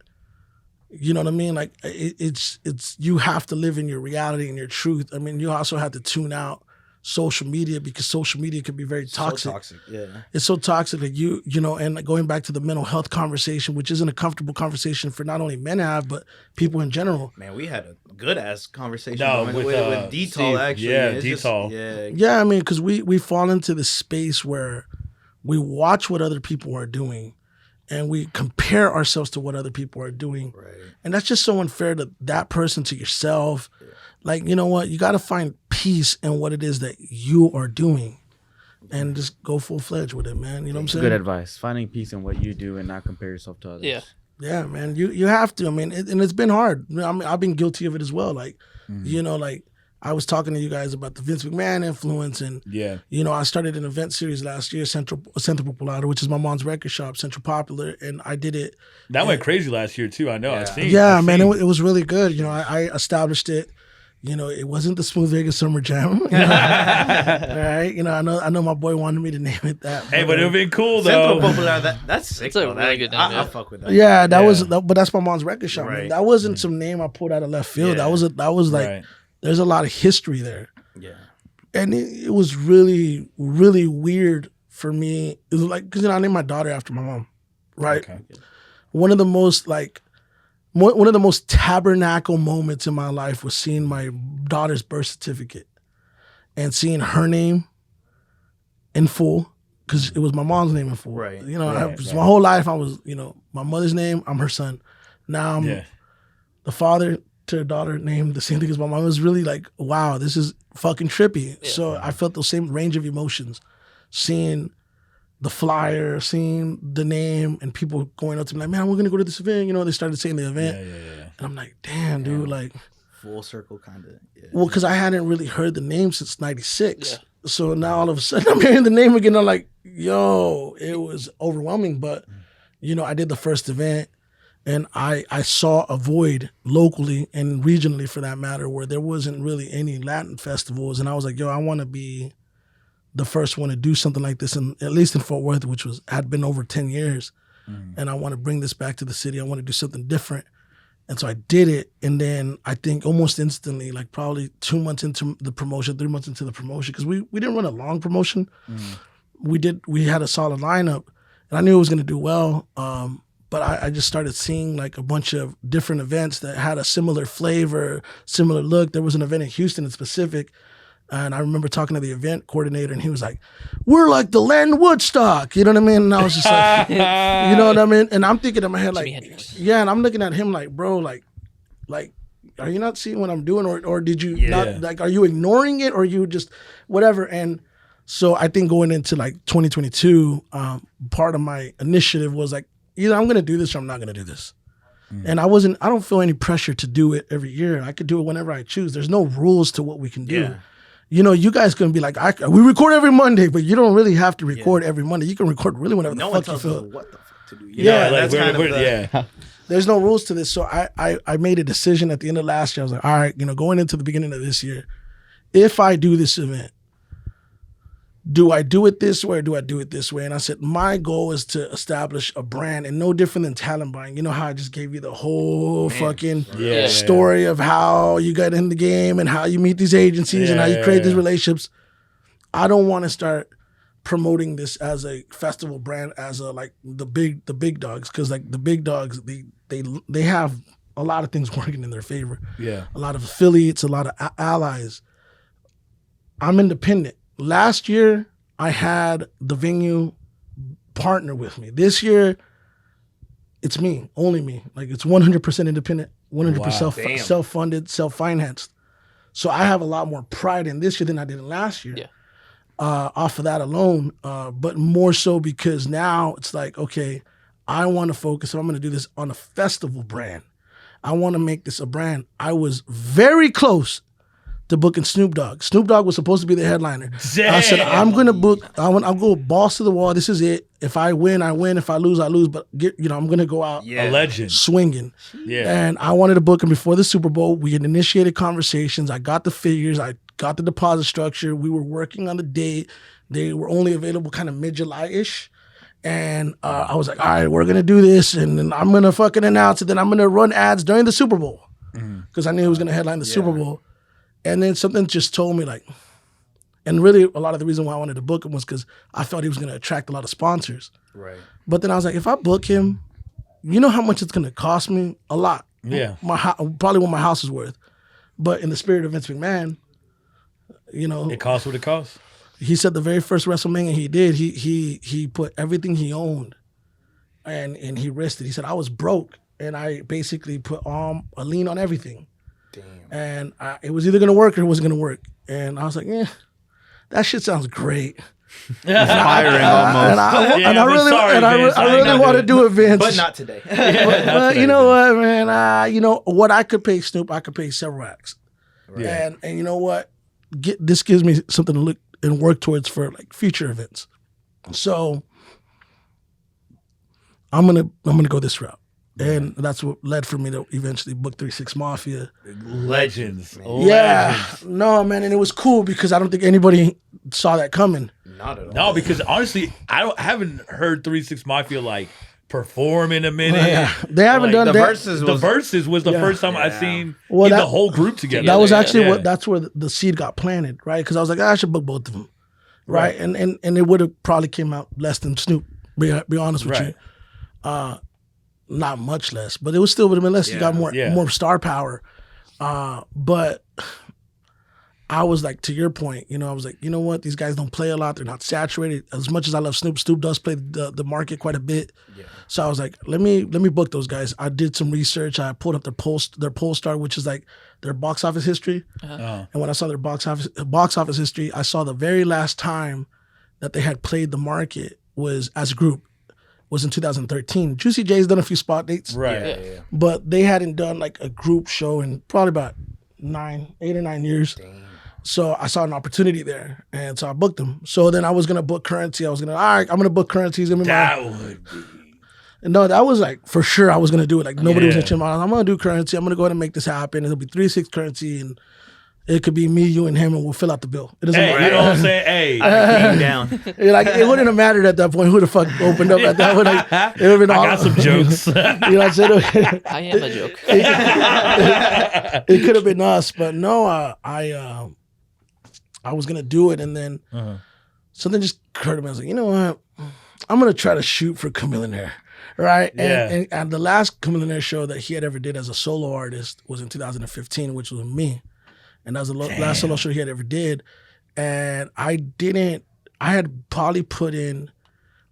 you know what I mean? Like, it's you have to live in your reality and your truth. I mean, you also have to tune out social media because social media can be very toxic. So toxic, yeah. It's so toxic that you know, and going back to the mental health conversation, which isn't a comfortable conversation for not only men to have, but people in general. Man, we had a good ass conversation with Detail, Steve. actually. Yeah, It's just- Detail. Yeah, I mean, because we fall into this space where we watch what other people are doing and we compare ourselves to what other people are doing. Right. And that's just so unfair to that person, to yourself. Yeah. Like, you know what? You got to find peace in what it is that you are doing and just go full-fledged with it, man. You know what I'm saying? Good advice. Finding peace in what you do and not compare yourself to others. Yeah. Yeah, man. You have to. I mean, and it's been hard. I mean, I've been guilty of it as well. Like, you know, like, I was talking to you guys about the Vince McMahon influence, and I started an event series last year, Centro Popular, which is my mom's record shop, Central Popular, and I did it. That went crazy last year too. I know. I've seen. Yeah, man, it was really good. I established it. It wasn't the Smoothvega Summer Jam. Right? I know my boy wanted me to name it that. Hey, but it would be cool though. Central Popular, that's sick. It's a really good name. I'll fuck with that. Yeah, but that's my mom's record shop. Right. Man. That wasn't some name I pulled out of left field. Yeah. That was like, Right. there's a lot of history there. Yeah. And it was really, really weird for me. It was like, because I named my daughter after my mom, right? Okay. One of the most tabernacle moments in my life was seeing my daughter's birth certificate and seeing her name in full, because it was my mom's name in full. Right. My whole life I was, my mother's name, I'm her son. Now I'm the father to her daughter named the same thing as my mom. It was really like, wow, this is fucking trippy. Yeah. So I felt the same range of emotions, seeing the flyer, seeing the name, and people going up to me like, man, we're gonna go to this event. They started saying the event. Yeah. And I'm like, damn, dude, like full circle kind of. Yeah. Well, because I hadn't really heard the name since '96. Yeah. So now all of a sudden I'm hearing the name again. I'm like, yo, it was overwhelming. But, I did the first event. And I saw a void locally and regionally, for that matter, where there wasn't really any Latin festivals. And I was like, yo, I want to be the first one to do something like this, at least in Fort Worth, which had been over 10 years. And I want to bring this back to the city. I want to do something different. And so I did it. And then I think almost instantly, like probably 2 months into the promotion, 3 months into the promotion, because we didn't run a long promotion. We had a solid lineup. And I knew it was going to do well. But I just started seeing like a bunch of different events that had a similar flavor, similar look. There was an event in Houston in specific, and I remember talking to the event coordinator, and he was like, "We're like the land Woodstock," you know what I mean? And I was just like, you know what I mean? And I'm thinking in my head like, yeah, and I'm looking at him like, bro, like, are you not seeing what I'm doing, or did you not, like, are you ignoring it, or you just whatever? And so I think going into like 2022, part of my initiative was like, either I'm going to do this or I'm not going to do this. And I don't feel any pressure to do it every year. I could do it whenever I choose. There's no rules to what we can do. Yeah. You guys can be like, we record every Monday, but you don't really have to record every Monday. You can record really whenever the fuck you feel. What the fuck to do. That's kind of there's no rules to this. So I made a decision at the end of last year. I was like, all right, going into the beginning of this year, if I do this event, do I do it this way or do I do it this way? And I said, my goal is to establish a brand, and no different than talent buying. You know how I just gave you the whole fucking story of how you got in the game and how you meet these agencies and how you create these relationships. I don't want to start promoting this as a festival brand, as the big dogs, because like the big dogs, they have a lot of things working in their favor. Yeah, a lot of affiliates, a lot of allies. I'm independent. Last year, I had the venue partner with me. This year, it's me, only me. Like, it's 100% independent, 100% self-funded, self-financed. So I have a lot more pride in this year than I did in last year. Off of that alone, but more so because now it's like, okay, I want to focus, if I'm going to do this, on a festival brand. I want to make this a brand. I was very close to booking Snoop Dogg. Snoop Dogg was supposed to be the headliner. Damn. I said, I'm going to book, I'll go balls to the wall. This is it. If I win, I win. If I lose, I lose. But I'm going to go out a legend, swinging. Yeah. And I wanted to book him before the Super Bowl. We had initiated conversations. I got the figures. I got the deposit structure. We were working on the date. They were only available kind of mid-July-ish. And I was like, all right, we're going to do this. And then I'm going to fucking announce it. Then I'm going to run ads during the Super Bowl. Because I knew he was going to headline the Super Bowl. And then something just told me like, and really a lot of the reason why I wanted to book him was because I felt he was going to attract a lot of sponsors. Right. But then I was like, if I book him, you know how much it's going to cost me? A lot. Yeah. Probably what my house is worth. But in the spirit of Vince McMahon, it costs what it costs. He said the very first WrestleMania he did, he put everything he owned and he risked it. He said, I was broke and I basically put a lien on everything. And it was either going to work or it wasn't going to work. And I was like, that shit sounds great. Inspiring almost. I really want to do it, Vince. But not today. but you know what, man? What I could pay Snoop, I could pay several acts. And you know what? This gives me something to look and work towards for like future events. So I'm gonna go this route. And that's what led for me to eventually book 3-6 Mafia. Legends. Yeah. No, man. And it was cool because I don't think anybody saw that coming. Not at all. No, because honestly, I haven't heard 3-6 Mafia like perform in a minute. Yeah. They haven't Like, done the that. verses The was verses was the first time I seen Well, the whole group together. That was actually Yeah. that's where the seed got planted, right? Because I was like, I should book both of them, right? And it would have probably came out less than Snoop. Be honest with you, not much less, but it would still would have been less. You got more star power, but I was like, to your point, I was like, you know what? These guys don't play a lot. They're not saturated. As much as I love Snoop, Snoop does play the market quite a bit. Yeah. So I was like, let me book those guys. I did some research. I pulled up their Polestar, which is like their box office history. And when I saw their box office history, I saw the very last time that they had played the market was as a group was in 2013. Juicy J's done a few spot dates. Right. Yeah. But they hadn't done like a group show in probably about 8 or 9 years. Damn. So I saw an opportunity there, and so I booked them. So then I was gonna book Currency. I was gonna, all right, I'm gonna book Currency. He's gonna be That would be. No, that was like for sure. I was gonna do it. Like nobody was gonna change my mind. I'm gonna do Currency. I'm gonna go ahead and make this happen. It'll be 3-6 Currency, and it could be me, you, and him, and we'll fill out the bill. It doesn't matter. You know what I'm saying? Hey, Came down. Like it wouldn't have mattered at that point who the fuck opened up at that point. Like, it would have been all. I got some jokes. You know what I'm saying? I am a joke. It could have been us, but no. I was gonna do it, and then something just occurred to me. I was like, you know what? I'm gonna try to shoot for Chamillionaire, right? Yeah. And the last Chamillionaire show that he had ever did as a solo artist was in 2015, which was me, and that was the last solo show he had ever did. And I had probably put in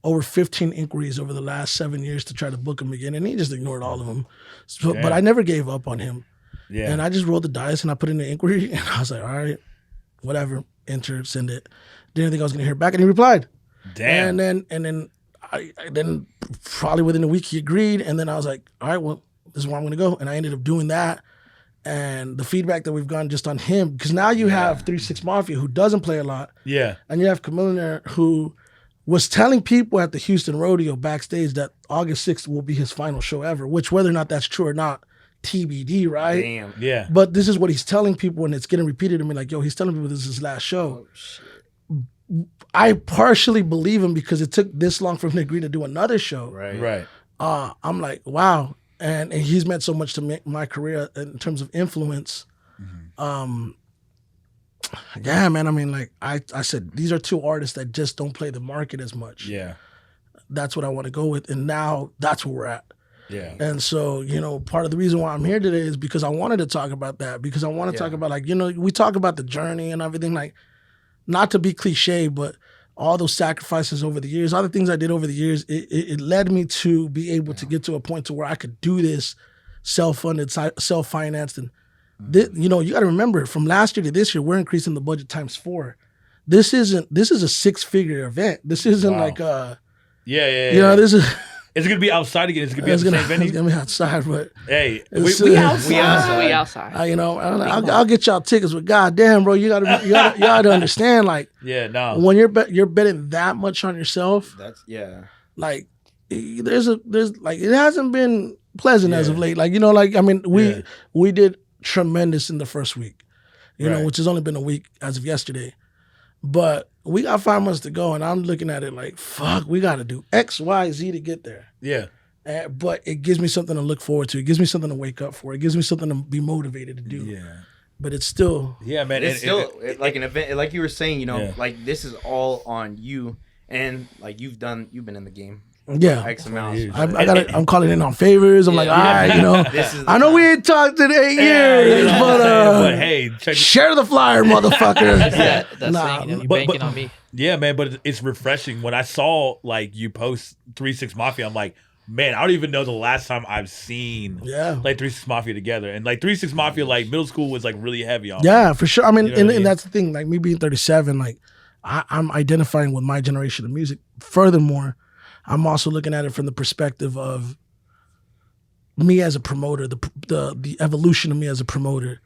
over 15 inquiries over the last 7 years to try to book him again, and he just ignored all of them. So, but I never gave up on him. Yeah. And I just rolled the dice and I put in the inquiry, and I was like, all right, whatever, enter, send it. Didn't think I was gonna hear back, and he replied. Damn. And then I then probably within a week he agreed, and then I was like, all right, well, this is where I'm gonna go. And I ended up doing that. And the feedback that we've gotten just on him, because now you have 3-6 Mafia, who doesn't play a lot. Yeah. And you have Chamillionaire, who was telling people at the Houston Rodeo backstage that August 6th will be his final show ever, which whether or not that's true or not, TBD, right? Damn. Yeah. But this is what he's telling people, and it's getting repeated to me like, yo, he's telling people this is his last show. Oh, shit. I partially believe him because it took this long for him to agree to do another show. Right. I'm like, wow. And he's meant so much to my career in terms of influence. Mm-hmm. Yeah, man. I mean, like I said, these are two artists that just don't play the market as much. Yeah. That's what I want to go with. And now that's where we're at. Yeah. And so, part of the reason why I'm here today is because I wanted to talk about that, because I want to talk about, like, we talk about the journey and everything, like, not to be cliche, but all those sacrifices over the years, all the things I did over the years, it led me to be able to get to a point to where I could do this self-funded, self-financed. And, you got to remember, from last year to this year, we're increasing the budget times 4. This is a 6-figure event. This isn't like this is... Is it gonna be outside again? Is it gonna be at the same venue? It's gonna be outside, but hey, we outside. We outside. I'll get y'all tickets, but goddamn, bro, you gotta understand, like, when you're betting that much on yourself, like, there's like, it hasn't been pleasant as of late, like, we did tremendous in the first week, which has only been a week as of yesterday, but we got 5 months to go, and I'm looking at it like, fuck, we got to do X, Y, Z to get there. Yeah. But it gives me something to look forward to. It gives me something to wake up for. It gives me something to be motivated to do. Yeah. But it's still... Yeah, man. It's still like an event. Like you were saying, like, this is all on you. And, like, you've been in the game. Yeah, X amount. I'm calling in on favors. I'm like, all right, I know we ain't talked in 8 years, but hey, share the flyer, motherfucker. That's saying, you banking on me. Yeah, man, but it's refreshing. When I saw like you post 3-6 Mafia, I'm like, man, I don't even know the last time I've seen like 3-6 Mafia together. And like 3-6 Mafia, like middle school was like really heavy on me. Yeah, for sure. I mean, and that's the thing. Like me being 37, like I'm identifying with my generation of music. Furthermore, I'm also looking at it from the perspective of me as a promoter, the evolution of me as a promoter.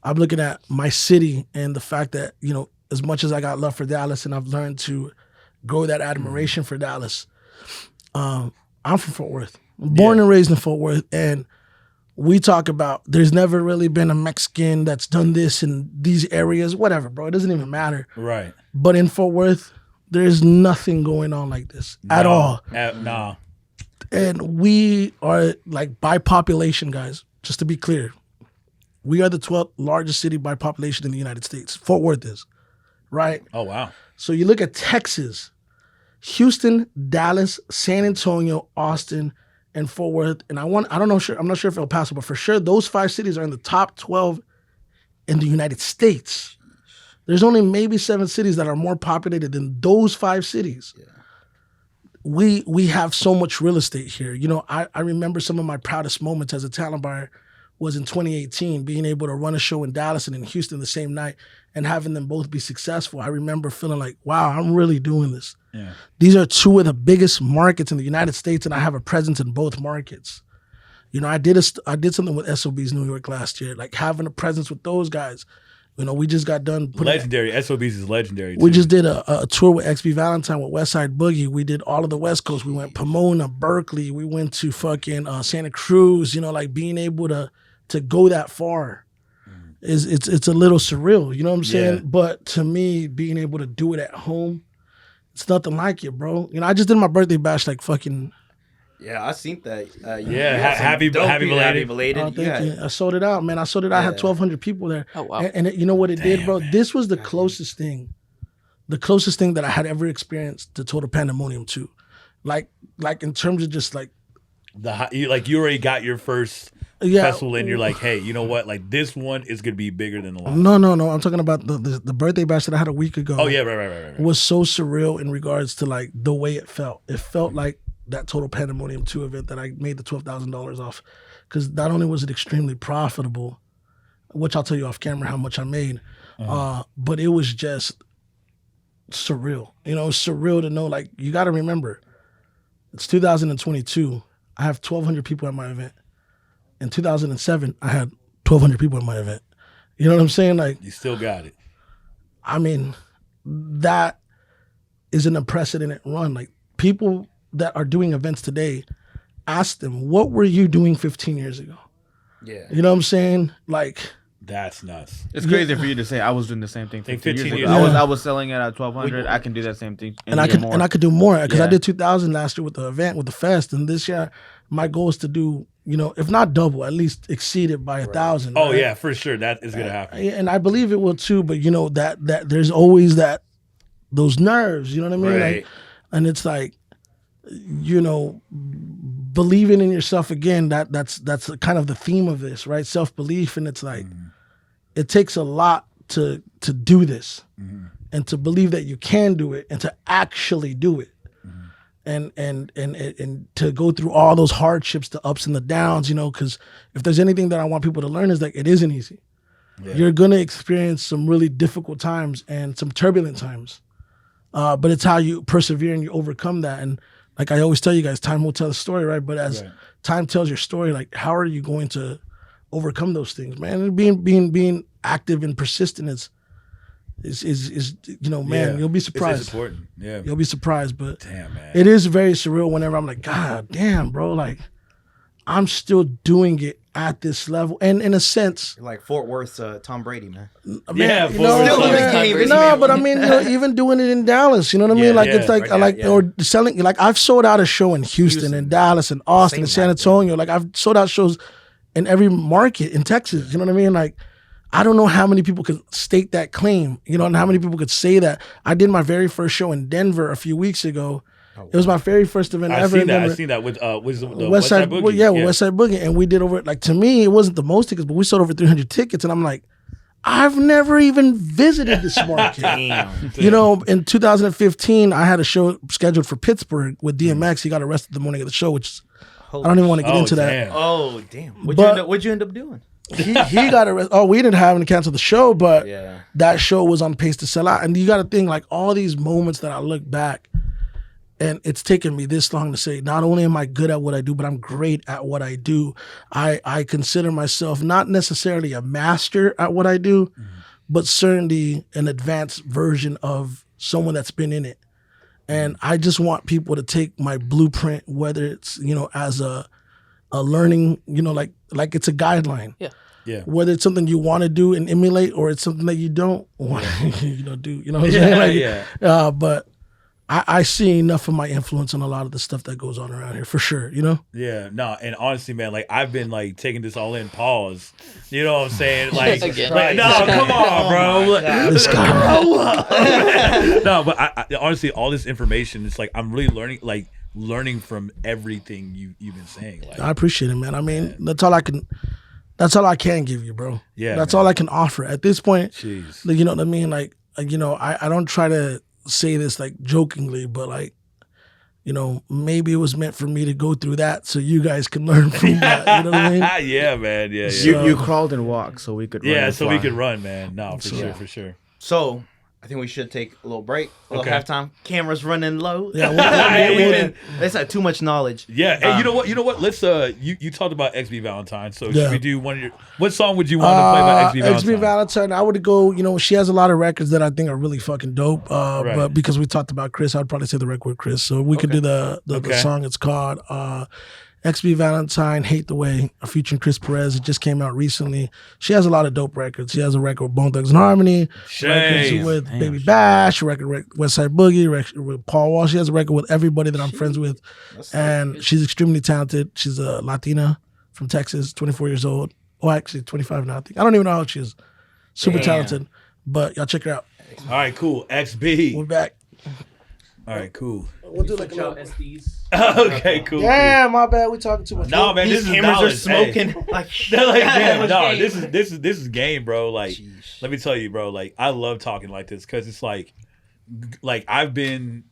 I'm looking at my city and the fact that, you know, as much as I got love for Dallas and I've learned to grow that admiration for Dallas, I'm from Fort Worth. I'm born and raised in Fort Worth, and we talk about there's never really been a Mexican that's done this in these areas, whatever, bro. It doesn't even matter. Right. But in Fort Worth, there's nothing going on like this at all. No. And we are like by population, guys, just to be clear, we are the 12th largest city by population in the United States. Fort Worth is, right? Oh, wow. So you look at Texas, Houston, Dallas, San Antonio, Austin, and Fort Worth, and I'm not sure if El Paso, but for sure those 5 cities are in the top 12 in the United States. There's only maybe 7 cities that are more populated than those 5 cities. Yeah. We have so much real estate here. You know, I remember some of my proudest moments as a talent buyer was in 2018, being able to run a show in Dallas and in Houston the same night and having them both be successful. I remember feeling like, wow, I'm really doing this. Yeah. These are 2 of the biggest markets in the United States, and I have a presence in both markets. You know, I did something with SOBs New York last year, like having a presence with those guys. You know, we just got done. Legendary. SOBs is legendary, too. We just did a tour with XB Valentine with Westside Boogie. We did all of the West Coast. We went Pomona, Berkeley. We went to fucking Santa Cruz. You know, like being able to go that far it's a little surreal. You know what I'm saying? Yeah. But to me, being able to do it at home, it's nothing like it, bro. You know, I just did my birthday bash like fucking. Yeah, I seen that. Happy belated. Oh, thank you. I sold it out, man. I sold it out. I had 1,200 people there. Oh, wow. And you know what it did, bro? Man. This was the closest thing that I had ever experienced to total Pandemonium 2. Like in terms of just like. You already got your first festival and you're like, hey, you know what? Like this one is going to be bigger than the last. No. I'm talking about the birthday bash that I had a week ago. Oh, yeah, right. Was so surreal in regards to like the way it felt. It felt like that total Pandemonium 2 event that I made the $12,000 off. Because not only was it extremely profitable, which I'll tell you off camera how much I made, but it was just surreal. You know, surreal to know, like, you got to remember, it's 2022. I have 1,200 people at my event. In 2007, I had 1,200 people at my event. You know what I'm saying? Like, you still got it. I mean, that is an unprecedented run. Like, people that are doing events today, ask them, what were you doing 15 years ago? Yeah. You know what I'm saying? Like, that's nuts. It's crazy for you to say I was doing the same thing 15 years ago. Yeah. I was selling it at 1,200. I can do that same thing and I could do more because I did 2,000 last year with the event, with the fest, and this year my goal is to do, you know, if not double, at least exceed it by 1,000. Oh, right? Yeah, for sure, that is gonna happen. And I believe it will too. But you know that there's always those nerves. You know what I mean? Right. Like, and it's like, you know, believing in yourself again. That's kind of the theme of this, right? Self-belief, and it's like it takes a lot to do this, and to believe that you can do it, and to actually do it, and to go through all those hardships, the ups and the downs. You know, because if there's anything that I want people to learn is that it isn't easy. Yeah. You're gonna experience some really difficult times and some turbulent times, but it's how you persevere and you overcome that. And like I always tell you guys, time will tell the story, right? But as time tells your story, like how are you going to overcome those things, man? And being active and persistent is you know, man, you'll be surprised. It's important. Yeah, you'll be surprised. But damn, man, it is very surreal whenever I'm like, God damn, bro, like I'm still doing it at this level, and in a sense, like Fort Worth's Tom Brady, man. Yeah, you know, but I mean, you know, even doing it in Dallas, you know what I mean? Like it's like or selling. Like I've sold out a show in Houston and Dallas and Austin and San Antonio. Like I've sold out shows in every market in Texas. You know what I mean? Like I don't know how many people could state that claim. You know, and how many people could say that. I did my very first show in Denver a few weeks ago. It was my very first event ever. I seen that with Westside Boogie. Yeah, with Westside Boogie, and we did over. Like to me, it wasn't the most tickets, but we sold over 300 tickets, and I'm like, I've never even visited this market. Damn. You know, in 2015, I had a show scheduled for Pittsburgh with DMX. He got arrested the morning of the show, which I don't even want to get into that. Oh damn! What'd you end up doing? he got arrested. Oh, we didn't have to cancel the show, but that show was on pace to sell out. And you got to think, like all these moments that I look back. And it's taken me this long to say, not only am I good at what I do, but I'm great at what I do. I consider myself not necessarily a master at what I do, but certainly an advanced version of someone that's been in it. And I just want people to take my blueprint, whether it's, as a learning, like it's a guideline. Yeah. Yeah. Whether it's something you want to do and emulate, or it's something that you don't want to do. You know what I'm saying? But I see enough of my influence on a lot of the stuff that goes on around here, for sure, Yeah, no, and honestly, man, like I've been like taking this all in. Pause. You know what I'm saying? Like, Again. no, come on, bro. This guy. No, but I honestly, all this information, it's like I'm really learning from everything you've been saying. Like, I appreciate it, man. I mean, that's all I can give you, bro. Yeah, that's man. all I can offer at this point. Jeez. Like, you know what I mean? Like, I don't try to say this like jokingly, but like, maybe it was meant for me to go through that so you guys can learn from that. You know what I mean? Yeah, man. Yeah. You crawled and walked so we could run. Yeah, and so fly. we could run, man. No, for sure. So I think we should take a little break, a little halftime. Cameras running low. Yeah, That's like too much knowledge. Yeah, hey, you know what? Let's you talked about XB Valentine, so Yeah. should we do what song would you want to play by XB Valentine? XB Valentine, I would go, she has a lot of records that I think are really fucking dope. Right. But because we talked about Chris, I'd probably say the record with Chris. So we could do the song. It's called XB Valentine, Hate the Way, featuring Chris Perez. It just came out recently. She has a lot of dope records. She has a record with Bone Thugs and Harmony, records with Baby Bash, a record with West Side Boogie, record with Paul Wall. She has a record with everybody that I'm friends with. And she's extremely talented. She's a Latina from Texas, 24 years old. Oh, actually 25 now, I think. I don't even know how old she is. Super talented. But y'all check her out. All right, cool. XB. We're back. All right, cool. We'll do like a little... Okay, cool. Yeah, my bad. We talking too much. No, man, These this is cameras are knowledge. smoking. Hey. Like, They're like, damn, no, game. this is game, bro. Like, let me tell you, bro. Like, I love talking like this because it's like I wouldn't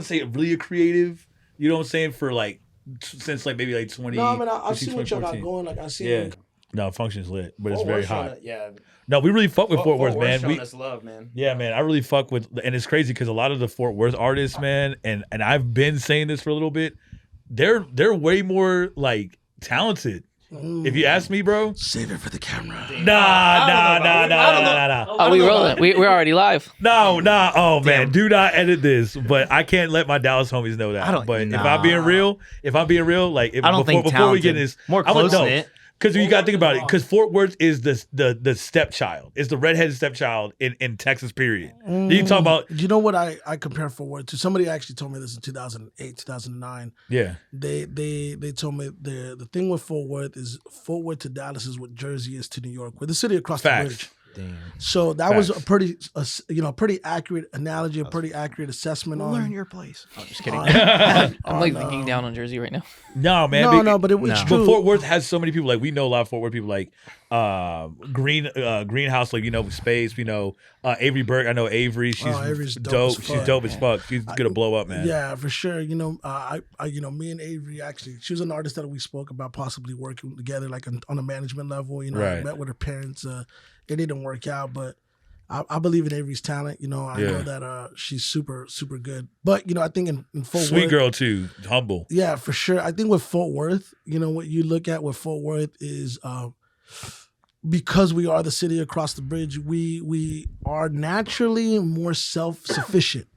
say really a creative. You know what I'm saying? For like since like maybe like 20. No, I mean, I've seen what y'all got 2014. going. Like, I see. Yeah. No, Function's lit, but it's very hot. Yeah. No, we really fuck with Fort Worth, man. Showing us love, man. Yeah, man, I really fuck with, and it's crazy because a lot of the Fort Worth artists, man, and I've been saying this for a little bit, they're way more like talented. If you ask me, bro. Save it for the camera. Nah. Oh, we rolling. We're already live. No. Oh man, do not edit this. But I can't let my Dallas homies know that. But if I'm being real, like I don't think before we get talented. this, More close knit. Because you got to think about it. Because Fort Worth is the stepchild. It's the redheaded stepchild in Texas. Period. You talk about. You know what I compare Fort Worth to? Somebody actually told me this in 2008, 2009. Yeah. They told me the thing with Fort Worth to Dallas is what Jersey is to New York. We're the city across the bridge. Damn. So that was a pretty accurate analogy, a pretty accurate assessment on. Learn your place. I'm just kidding. I'm like looking down on Jersey right now. No, man. But it's true. But Fort Worth has so many people. Like we know a lot of Fort Worth people. Like Greenhouse. Like Space. We know Avery Burke. I know Avery. She's Avery's dope. as She's fuck. dope as fuck. She's gonna blow up, man. Yeah, for sure. Me and Avery actually, she was an artist that we spoke about possibly working together, like on a management level. Right. I met with her parents. It didn't work out, but I believe in Avery's talent. I know that she's super, super good. But I think in Fort Worth, Sweet girl too, humble. Yeah, for sure. I think with Fort Worth, what you look at with Fort Worth is because we are the city across the bridge, we are naturally more self-sufficient.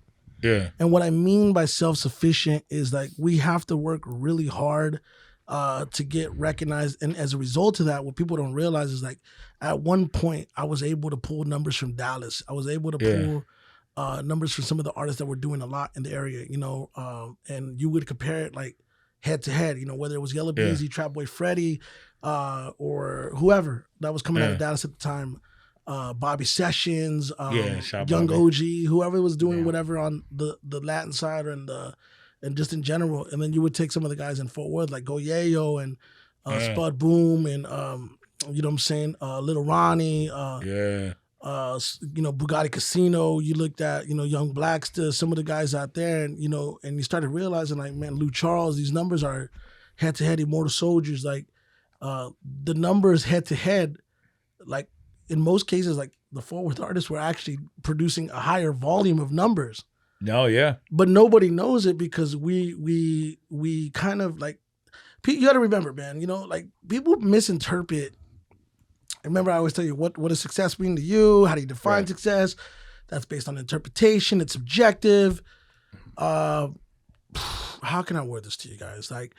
Yeah. And what I mean by self-sufficient is like we have to work really hard to get recognized. And as a result of that, what people don't realize is like at one point I was able to pull numbers from Dallas. I was able to pull numbers from some of the artists that were doing a lot in the area, and you would compare it like head to head, whether it was Yellow Beezy, Trap Boy Freddy, or whoever that was coming out of Dallas at the time. Bobby Sessions, Young Bobby. OG, whoever was doing whatever on the Latin side and just in general. And then you would take some of the guys in Fort Worth like Go Yayo and Spud Boom and you know what I'm saying, Little Ronnie, Bugatti Casino. You looked at, Young Blackster, some of the guys out there, and and you started realizing like, man, Lou Charles, these numbers are head to head. Immortal Soldiers, like the numbers head to head, like in most cases, like the Fort Worth artists were actually producing a higher volume of numbers. No, yeah. But nobody knows it because we kind of like, you got to remember, man, like people misinterpret. Remember, I always tell you what does success mean to you? How do you define success? That's based on interpretation. It's subjective. How can I word this to you guys? Like,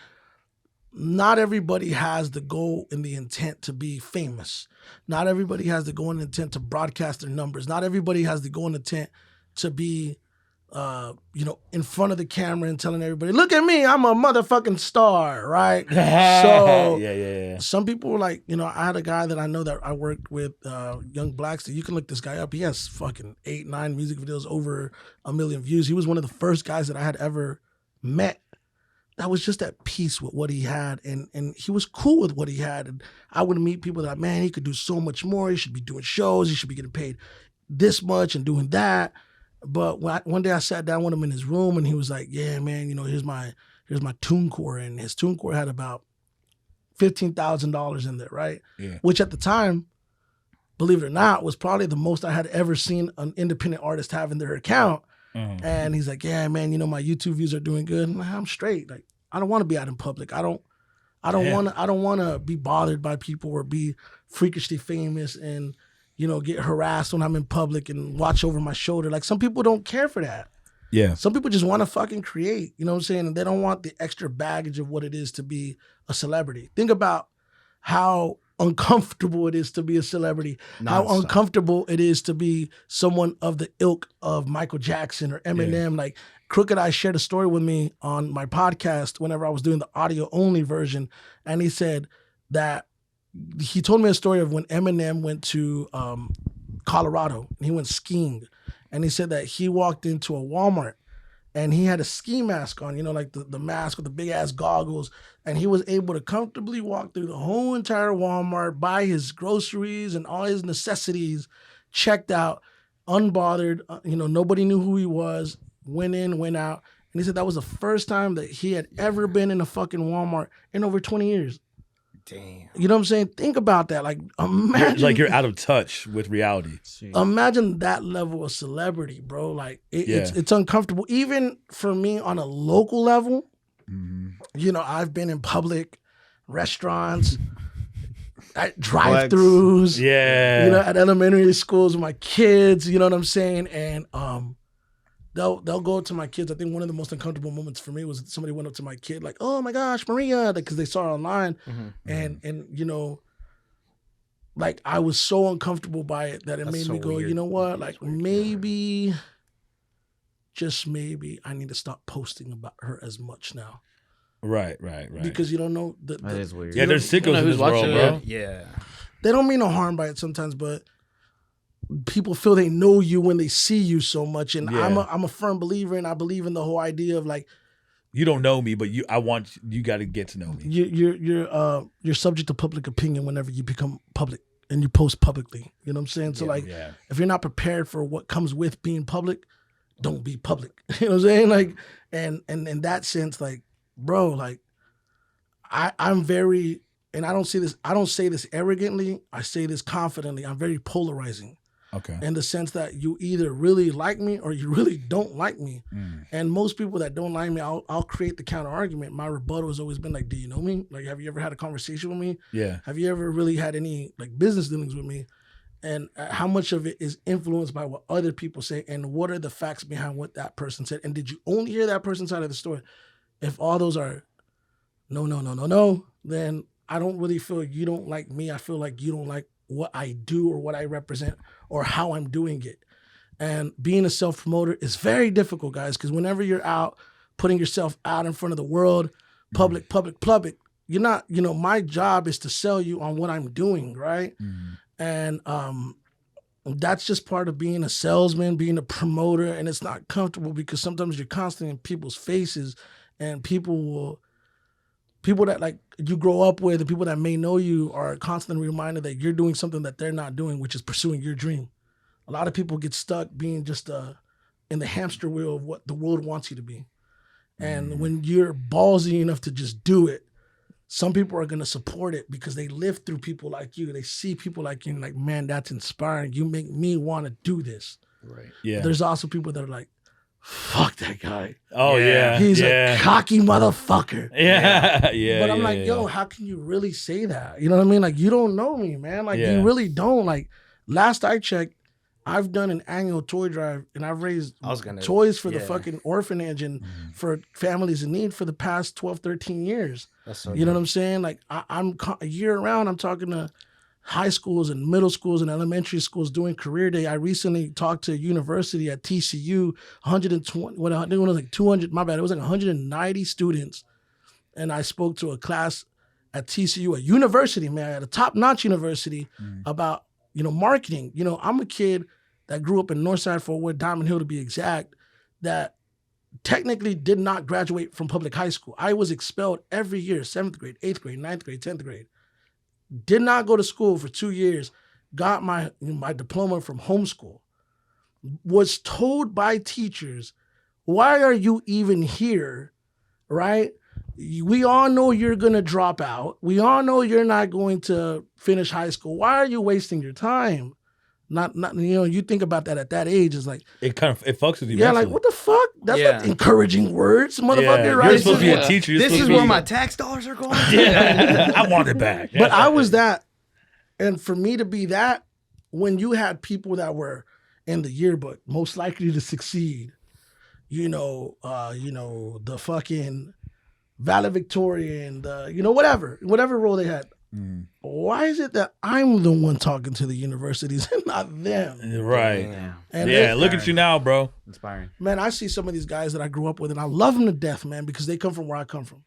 not everybody has the goal and the intent to be famous. Not everybody has the goal and intent to broadcast their numbers. Not everybody has the goal and intent to be, in front of the camera and telling everybody, look at me, I'm a motherfucking star, right? So yeah. some people were like, I had a guy that I know that I worked with, Young Blackster. You can look this guy up. He has fucking 8-9 music videos, over 1 million views. He was one of the first guys that I had ever met that was just at peace with what he had, and he was cool with what he had. And I would meet people that, man, he could do so much more. He should be doing shows. He should be getting paid this much and doing that. But one day I sat down with him in his room, and he was like, yeah, man, here's my TuneCore. And his TuneCore had about $15,000 in there, right? Yeah. Which at the time, believe it or not, was probably the most I had ever seen an independent artist have in their account. Mm-hmm. And he's like, yeah, man, my YouTube views are doing good. And I'm straight. Like, I don't want to be out in public. I don't want to be bothered by people or be freakishly famous and, get harassed when I'm in public and watch over my shoulder. Like, some people don't care for that. Yeah. Some people just want to fucking create, you know what I'm saying? And they don't want the extra baggage of what it is to be a celebrity. Think about how uncomfortable it is to be a celebrity, how uncomfortable it is to be someone of the ilk of Michael Jackson or Eminem. Like, Crooked Eye shared a story with me on my podcast whenever I was doing the audio only version. And he said that he told me a story of when Eminem went to Colorado and he went skiing. And he said that he walked into a Walmart and he had a ski mask on, like the mask with the big ass goggles. And he was able to comfortably walk through the whole entire Walmart, buy his groceries and all his necessities, checked out, unbothered. Nobody knew who he was, went in, went out. And he said that was the first time that he had ever been in a fucking Walmart in over 20 years. Damn. You know what I'm saying? Think about that. Like, imagine. Like, you're out of touch with reality. Imagine that level of celebrity, bro. Like, it's uncomfortable. Even for me on a local level, I've been in public restaurants, at drive-thrus, at elementary schools with my kids, you know what I'm saying? And they'll go to my kids. I think one of the most uncomfortable moments for me was somebody went up to my kid like, oh my gosh, Maria, because they saw her online. And like, I was so uncomfortable by it that it made me go, weird. You know what? Like, maybe, just maybe, I need to stop posting about her as much now. Right. Because you don't know. That is weird. Yeah, there's sickos in this world, bro. Yeah. They don't mean no harm by it sometimes, but people feel they know you when they see you so much. And I'm a firm believer, and I believe in the whole idea of like, you don't know me, but you got to get to know me. You're subject to public opinion whenever you become public and you post publicly. You know what I'm saying? So if you're not prepared for what comes with being public, don't be public. You know what I'm saying? Like, and in that sense, like, bro, like, I'm very, and I don't say this arrogantly, I say this confidently, I'm very polarizing. Okay. In the sense that you either really like me or you really don't like me. And most people that don't like me, I'll create the counter argument. My rebuttal has always been like, do you know me? Like, have you ever had a conversation with me? Yeah. Have you ever really had any like business dealings with me? And how much of it is influenced by what other people say, and what are the facts behind what that person said? And did you only hear that person's side of the story? If all those are no, then I don't really feel you don't like me. I feel like you don't like what I do or what I represent or how I'm doing it. And being a self-promoter is very difficult, guys, because whenever you're out putting yourself out in front of the world, public, you're not, my job is to sell you on what I'm doing, right? And that's just part of being a salesman, being a promoter, and it's not comfortable because sometimes you're constantly in people's faces, and people that like you grow up with, the people that may know you are constantly reminded that you're doing something that they're not doing, which is pursuing your dream. A lot of people get stuck being just in the hamster wheel of what the world wants you to be. And when you're ballsy enough to just do it, some people are going to support it because they live through people like you. They see people like you and like, man, that's inspiring. You make me want to do this. Right. Yeah. There's also people that are like, fuck that guy. Oh yeah. He's a cocky motherfucker. Yeah. Yeah. But I'm like, yo, how can you really say that? You know what I mean? Like, you don't know me, man. Like, you really don't. Like, last I checked, I've done an annual toy drive and I've raised toys for the fucking orphanage and for families in need for the past 12, 13 years. That's so you know what I'm saying? Like, I'm year round, I'm talking to high schools and middle schools and elementary schools doing career day. I recently talked to a university at TCU, 120, what I think it was like 200, my bad, it was like 190 students. And I spoke to a class at TCU, a university, man, at a top-notch university about, you know, marketing. You know, I'm a kid that grew up in Northside, Fort Worth, Diamond Hill to be exact, that technically did not graduate from public high school. I was expelled every year, 7th grade, 8th grade, 9th grade, 10th grade. Did not go to school for 2 years, got my diploma from homeschool. Was told by teachers, why are you even here, right? We all know you're going to drop out. We all know you're not going to finish high school. Why are you wasting your time? Not you know, you think about that at that age, it's like it fucks with you. Yeah, like what the fuck? That's not encouraging words, motherfucker. Right? You're supposed to be a teacher. This is where my tax dollars are going. I want it back. But I was that, and for me to be that, when you had people that were in the yearbook most likely to succeed, you know, the fucking valedictorian, whatever role they had. Why is it that I'm the one talking to the universities and not them? Right. And look at you now, bro. Inspiring. Man, I see some of these guys that I grew up with and I love them to death, man, because they come from where I come from.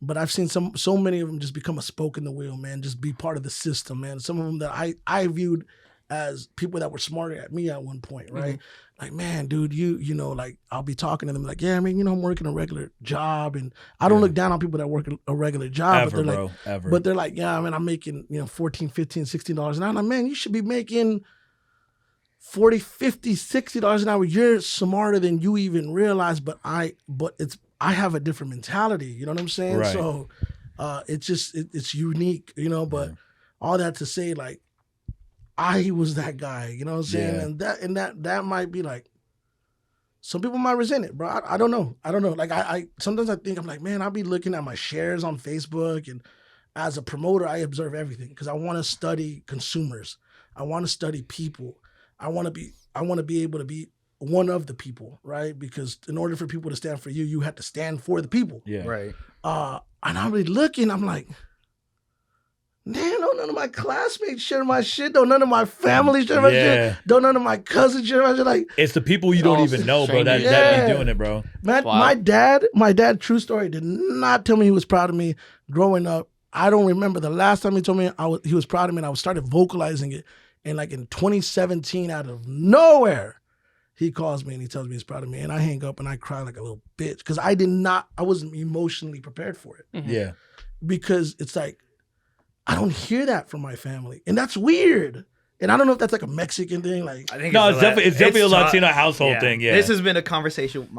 But I've seen so many of them just become a spoke in the wheel, man, just be part of the system, man. Some of them that I viewed as people that were smarter at me at one point, right? Like, man, dude, you know, like I'll be talking to them like, yeah, I mean, you know, I'm working a regular job, and I don't look down on people that work a regular job, but they're like, yeah, I mean, I'm making, you know, $14, $15, $16 an hour. I'm like, man, you should be making $40, $50, $60 an hour. You're smarter than you even realize, but I have a different mentality. You know what I'm saying? Right. So it's unique, you know, but all that to say, like, I was that guy, you know what I'm saying? Yeah. And that might be like, some people might resent it, bro. I don't know. Like I sometimes I think I'm like, man, I'll be looking at my shares on Facebook, and as a promoter, I observe everything because I want to study consumers. I want to study people. I want to be able to be one of the people, right? Because in order for people to stand for you, you have to stand for the people. Yeah. Right. And I'm really looking, I'm like, damn, don't none of my classmates share my shit. Don't none of my family share my shit. Don't none of my cousins share my shit. Like, it's the people you don't even know, bro, that be doing it, bro. Man, my dad, true story, did not tell me he was proud of me growing up. I don't remember the last time he told me he was proud of me, and I started vocalizing it. And like in 2017, out of nowhere, he calls me and he tells me he's proud of me. And I hang up and I cry like a little bitch because I wasn't emotionally prepared for it. Mm-hmm. Yeah. Because it's like, I don't hear that from my family. And that's weird. And I don't know if that's like a Mexican thing. Like, I think it's definitely a Latino household thing. Yeah. This has been a conversation with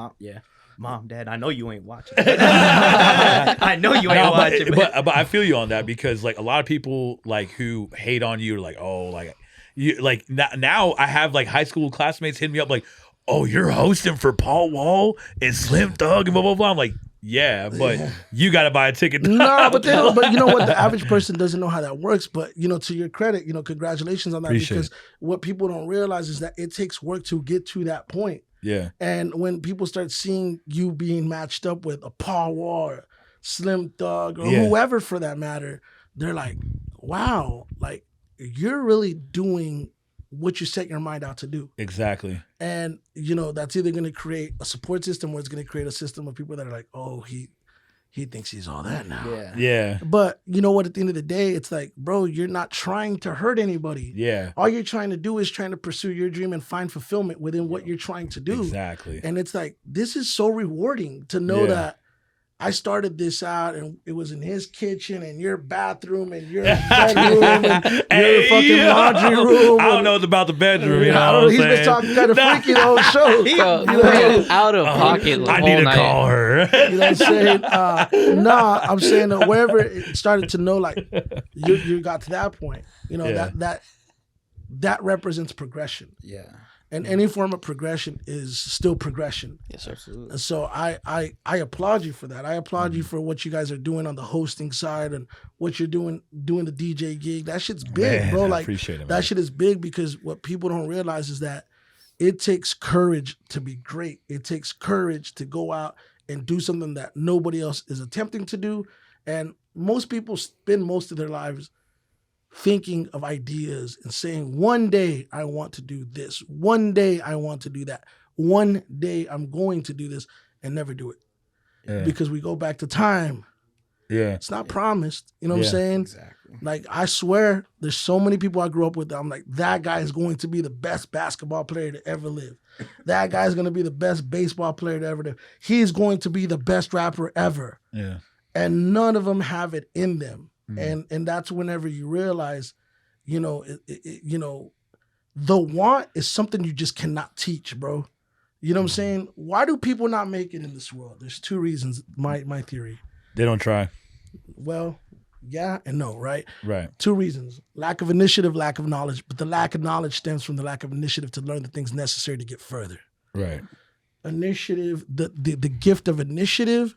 Mom, Dad, I know you ain't watching. I know you ain't watching. But I feel you on that, because like a lot of people like who hate on you are like, oh, like you like now I have like high school classmates hit me up like, oh, you're hosting for Paul Wall and Slim Thug and blah blah blah. I'm like, yeah, but you got to buy a ticket. No, but you know what? The average person doesn't know how that works. But, you know, to your credit, you know, congratulations on that. Because what people don't realize is that it takes work to get to that point. Yeah. And when people start seeing you being matched up with a Paul Wall or Slim Thug or whoever for that matter, they're like, wow, like you're really doing what you set your mind out to do. Exactly. And, you know, that's either going to create a support system or it's going to create a system of people that are like, oh, he thinks he's all that now. Yeah. Yeah. But you know what? At the end of the day, it's like, bro, you're not trying to hurt anybody. Yeah. All you're trying to do is trying to pursue your dream and find fulfillment within what you're trying to do. Exactly. And it's like, this is so rewarding to know that I started this out and it was in his kitchen and your bathroom and your bedroom and your fucking laundry room. I don't know about the bedroom. You know he's been talking kind of freaky the whole show. Out of pocket. I need to call her. You know what I'm saying? I'm saying that wherever it started to know, like you got to that point, you know, that represents progression. Yeah. And any form of progression is still progression. Yes, sir. And so I applaud you for that. I applaud you for what you guys are doing on the hosting side and what you're doing the DJ gig. That shit's big, Man, bro. I Like appreciate it, man. that shit is big because what people don't realize is that it takes courage to be great. It takes courage to go out and do something that nobody else is attempting to do. And most people spend most of their lives thinking of ideas and saying, one day I want to do this. One day I want to do that. One day I'm going to do this, and never do it. Yeah. Because we go back to time. Yeah. It's not promised. You know what I'm Yeah. saying? Exactly. Like, I swear there's so many people I grew up with that I'm like, that guy is going to be the best basketball player to ever live. That guy is going to be the best baseball player to ever live. He's going to be the best rapper ever. Yeah. And none of them have it in them. And that's whenever you realize, you know, the want is something you just cannot teach, bro. You know what I'm saying? Why do people not make it in this world? There's two reasons, my theory. They don't try. Well, yeah and no, right? Right. Two reasons. Lack of initiative, lack of knowledge. But the lack of knowledge stems from the lack of initiative to learn the things necessary to get further. Right. Initiative, the gift of initiative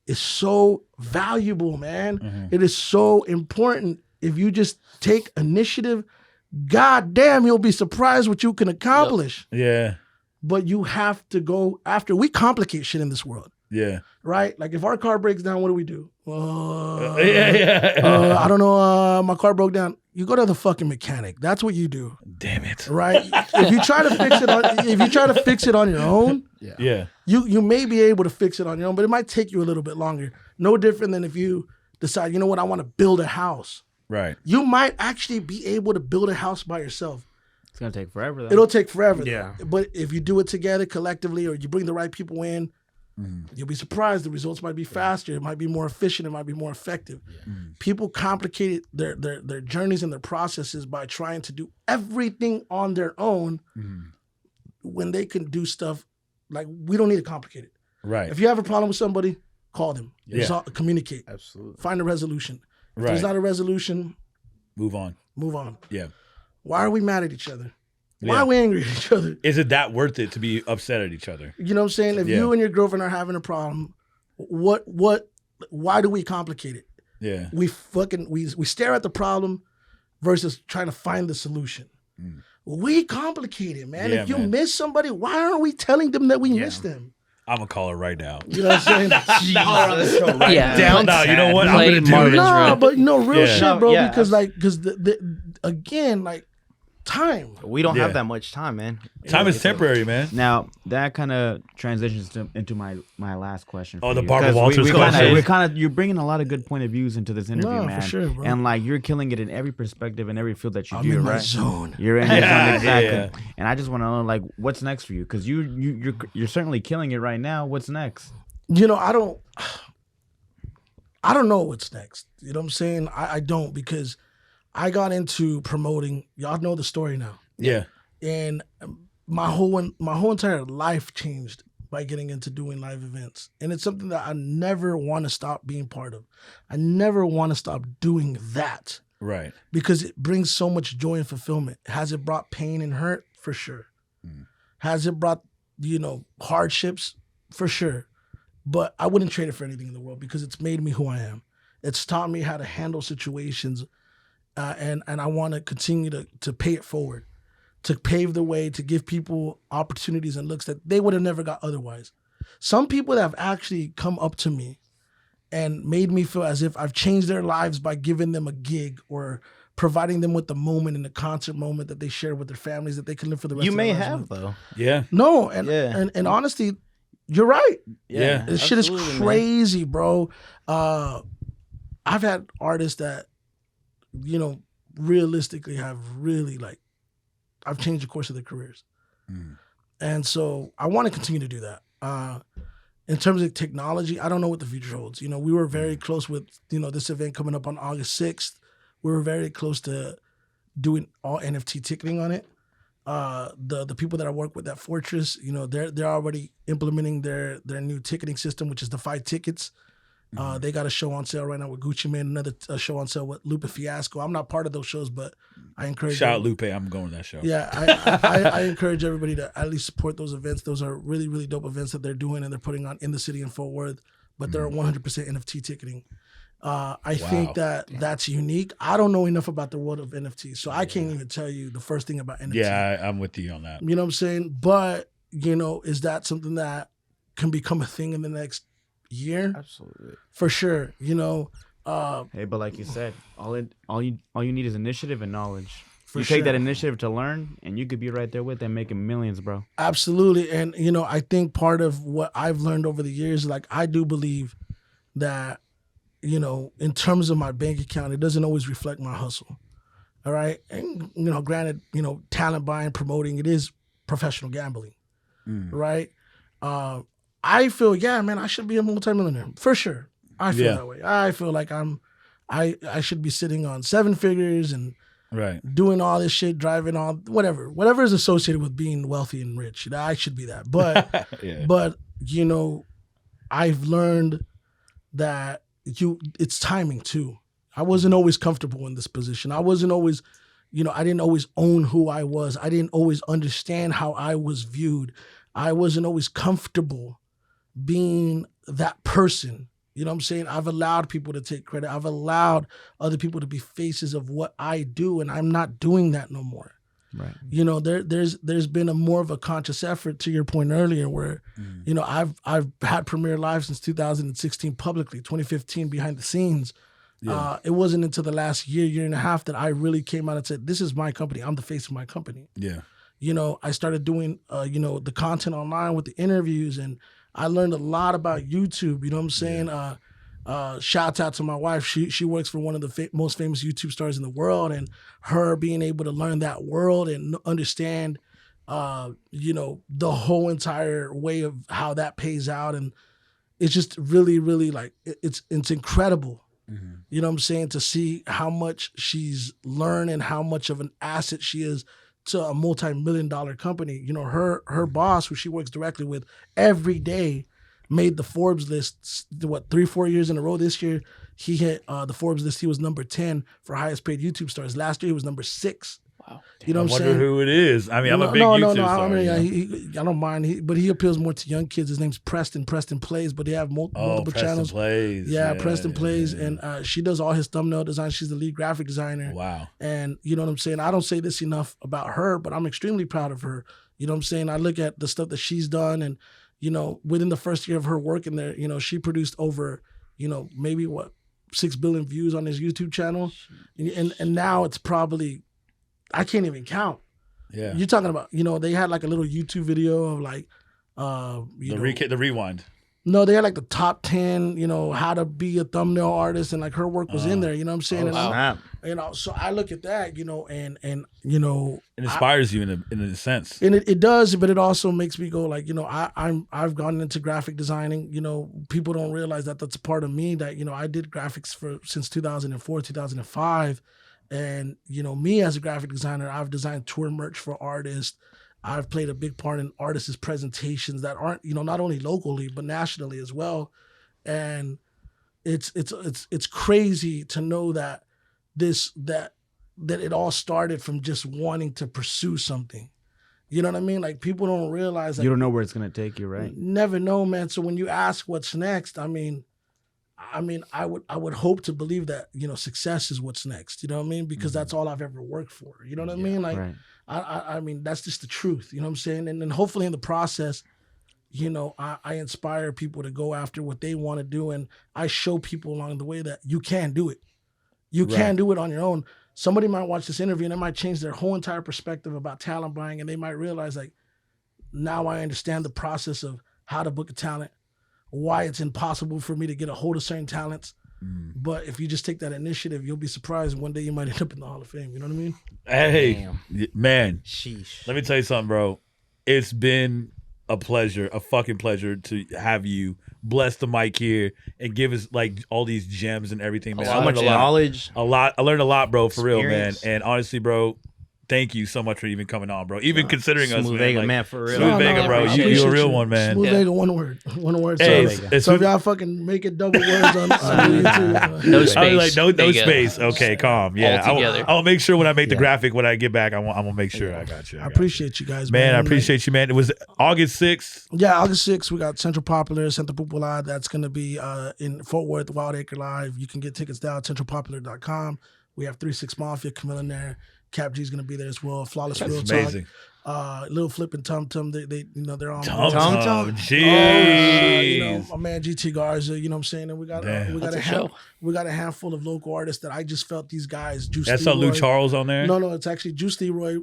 is so valuable, man. It is so important. If you just take initiative, god damn, you'll be surprised what you can accomplish. Yeah. But you have to go after. We complicate shit in this world, Yeah. right? Like if our car breaks down, what do we do? Yeah. I don't know. My car broke down. You go to the fucking mechanic. That's what you do, Damn it. right? If you try to fix it on your own, Yeah. you may be able to fix it on your own, but it might take you a little bit longer. No different than if you decide, you know what, I want to build a house. Right. You might actually be able to build a house by yourself. It's gonna take forever. Though. It'll take forever. Yeah. But if you do it together collectively, or you bring the right people in, you'll be surprised. The results might be faster. It might be more efficient. It might be more effective. People complicate their journeys and their processes by trying to do everything on their own when they can do stuff like, we don't need to complicate it. Right. If you have a problem with somebody, call them. Communicate. Absolutely. Find a resolution. If Right. there's not a resolution, Move on. move on. Yeah. Why are we mad at each other? Why Yeah. are we angry at each other? Is it that worth it to be upset at each other? You know what I'm saying? If Yeah. you and your girlfriend are having a problem, why do we complicate it? Yeah. We stare at the problem versus trying to find the solution. We complicate it, man. Yeah, If you man. miss somebody, why aren't we telling them that we miss them? I'm gonna call her right now. You know what I'm saying? Yeah. Down. No, you know what? I'm Play gonna do Marvin's it. Room. No, but no, real Yeah. shit, bro. Yeah, because again, time. We don't Yeah. have that much time, man. Time is temporary, man. Now that kind of transitions into my last question. Oh, for the you, Barbara 'cause Walters we kinda, question. you're bringing a lot of good point of views into this interview, No, for man. sure, bro. And like you're killing it in every perspective and every field that you I'm do, in my right? zone. You're in your zone, exactly. Yeah. And I just want to know, like, what's next for you? Because you're certainly killing it right now. What's next? You know, I don't know what's next. You know what I'm saying? I don't, because I got into promoting. Y'all know the story now. Yeah. And my whole entire life changed by getting into doing live events. And it's something that I never want to stop being part of. I never want to stop doing that Right. because it brings so much joy and fulfillment. Has it brought pain and hurt? For sure. Has it brought, hardships? For sure. But I wouldn't trade it for anything in the world because it's made me who I am. It's taught me how to handle situations, and I want to continue to pay it forward, to pave the way, to give people opportunities and looks that they would have never got otherwise. Some people that have actually come up to me and made me feel as if I've changed their lives by giving them a gig or providing them with the moment in the concert moment that they share with their families that they can live for the rest You of their may lives have with. though. Yeah. No, Yeah. and honestly, you're right. Yeah. This shit is absolutely, man. crazy, bro. I've had artists that, realistically have really I've changed the course of their careers. And so I want to continue to do that. In terms of technology, I don't know what the future holds. We were very close with, this event coming up on August 6th. We were very close to doing all NFT ticketing on it. The people that I work with at Fortress, they're already implementing their new ticketing system, which is the 5 tickets. They got a show on sale right now with Gucci Mane, another show on sale with Lupe Fiasco. I'm not part of those shows, but I encourage. Shout out Lupe, I'm going to that show. Yeah, I encourage everybody to at least support those events. Those are really, really dope events that they're doing and they're putting on in the city in Fort Worth. But they're 100% NFT ticketing. I think that's unique. I don't know enough about the world of NFTs, so I can't even tell you the first thing about NFT. Yeah, I'm with you on that. You know what I'm saying? But, is that something that can become a thing in the next year? Absolutely. For sure. Hey, but like you said, all you need is initiative and knowledge. For you sure. take that initiative to learn, and you could be right there with them making millions, bro. Absolutely. And, I think part of what I've learned over the years, like, I do believe that, in terms of my bank account, it doesn't always reflect my hustle. All right. And, granted, talent buying, promoting, it is professional gambling. Right. I feel, man, I should be a multimillionaire for sure. I feel that way. I feel like I should be sitting on 7 figures and doing all this shit, driving all whatever is associated with being wealthy and rich. I should be that. But but I've learned that it's timing too. I wasn't always comfortable in this position. I wasn't always, I didn't always own who I was. I didn't always understand how I was viewed. I wasn't always comfortable being that person. You know what I'm saying? I've allowed people to take credit. I've allowed other people to be faces of what I do, and I'm not doing that no more. Right. There's been a more of a conscious effort, to your point earlier, where, I've had Premiere Live since 2016 publicly, 2015 behind the scenes. Yeah. It wasn't until the last year and a half that I really came out and said, this is my company. I'm the face of my company. Yeah. I started doing, the content online with the interviews, and I learned a lot about YouTube. You know what I'm saying? Shout out to my wife. She works for one of the most famous YouTube stars in the world, and her being able to learn that world and understand, the whole entire way of how that pays out. And it's just really, really like, it's incredible. Mm-hmm. You know what I'm saying? To see how much she's learned and how much of an asset she is to a multi-million-dollar company. Her boss, who she works directly with every day, made the Forbes list, 3-4 years in a row. This year, he hit the Forbes list. He was number 10 for highest paid YouTube stars. Last year, he was number 6. Wow. You know what I'm saying? I wonder who it is. I mean, I'm a big YouTube star. I don't mind. But he appeals more to young kids. His name's Preston. Preston Plays, but they have multiple channels. Plays. Yeah, Preston Plays. And she does all his thumbnail design. She's the lead graphic designer. Wow. And you know what I'm saying? I don't say this enough about her, but I'm extremely proud of her. You know what I'm saying? I look at the stuff that she's done, and, within the first year of her work in there, she produced over, maybe 6 billion views on his YouTube channel. And now it's probably, I can't even count. Yeah. You're talking about, they had like a little YouTube video of like, the rewind. No, they had like the top 10, how to be a thumbnail artist, and like her work was in there, you know what I'm saying? So I look at that, and it inspires you in a sense. And it does, but it also makes me go like, I've gone into graphic designing. People don't realize that that's a part of me that, I did graphics since 2004, 2005. And, me as a graphic designer, I've designed tour merch for artists. I've played a big part in artists' presentations that aren't, not only locally, but nationally as well. And it's crazy to know that that it all started from just wanting to pursue something. You know what I mean? Like, people don't realize that. You don't know where it's going to take you, right? Never know, man. So when you ask what's next, I would hope to believe that, success is what's next. You know what I mean? Because that's all I've ever worked for. You know what I mean? Like, right. I mean, that's just the truth. You know what I'm saying? And then hopefully in the process, I inspire people to go after what they want to do. And I show people along the way that you can do it. You can do it on your own. Somebody might watch this interview and it might change their whole entire perspective about talent buying. And they might realize, like, now I understand the process of how to book a talent, why it's impossible for me to get a hold of certain talents. But if you just take that initiative, you'll be surprised. One day you might end up in the Hall of Fame. You know what I mean? Hey, man. Sheesh. Let me tell you something, bro. It's been a pleasure, a fucking pleasure to have you bless the mic here and give us like all these gems and everything, man. So much knowledge. I learned a lot, bro, for real, man. Experience. And honestly, bro, thank you so much for even coming on, bro. Even considering us, Smoothvega, man. man, for real. Smoothvega, bro. You a real one, man. Smoothvega, one word. One word. Hey, So if y'all fucking make it double words on YouTube. No I space. was like, no Vega. space. Okay, calm. Yeah, All together. I'll make sure when I make the graphic when I get back. I'm gonna make sure I got you. I appreciate you guys, man. man. I appreciate you, man. It was August 6th. Yeah, August 6th, we got Central Popular, Centro Popular. That's going to be in Fort Worth, Wild Acre Live. You can get tickets down at centralpopular.com. We have 3-6 Mafia coming in there. Cap G's going to be there as well. Flawless That's Real amazing. Talk. Little Flip and Tum Tum, they're on. Tom. Jeez. Jeez. My man GT Garza, you know what I'm saying? And we got a handful of local artists that I just felt these guys, Juice That's Leroy. Lou Charles on there? No, it's actually Juice Leroy,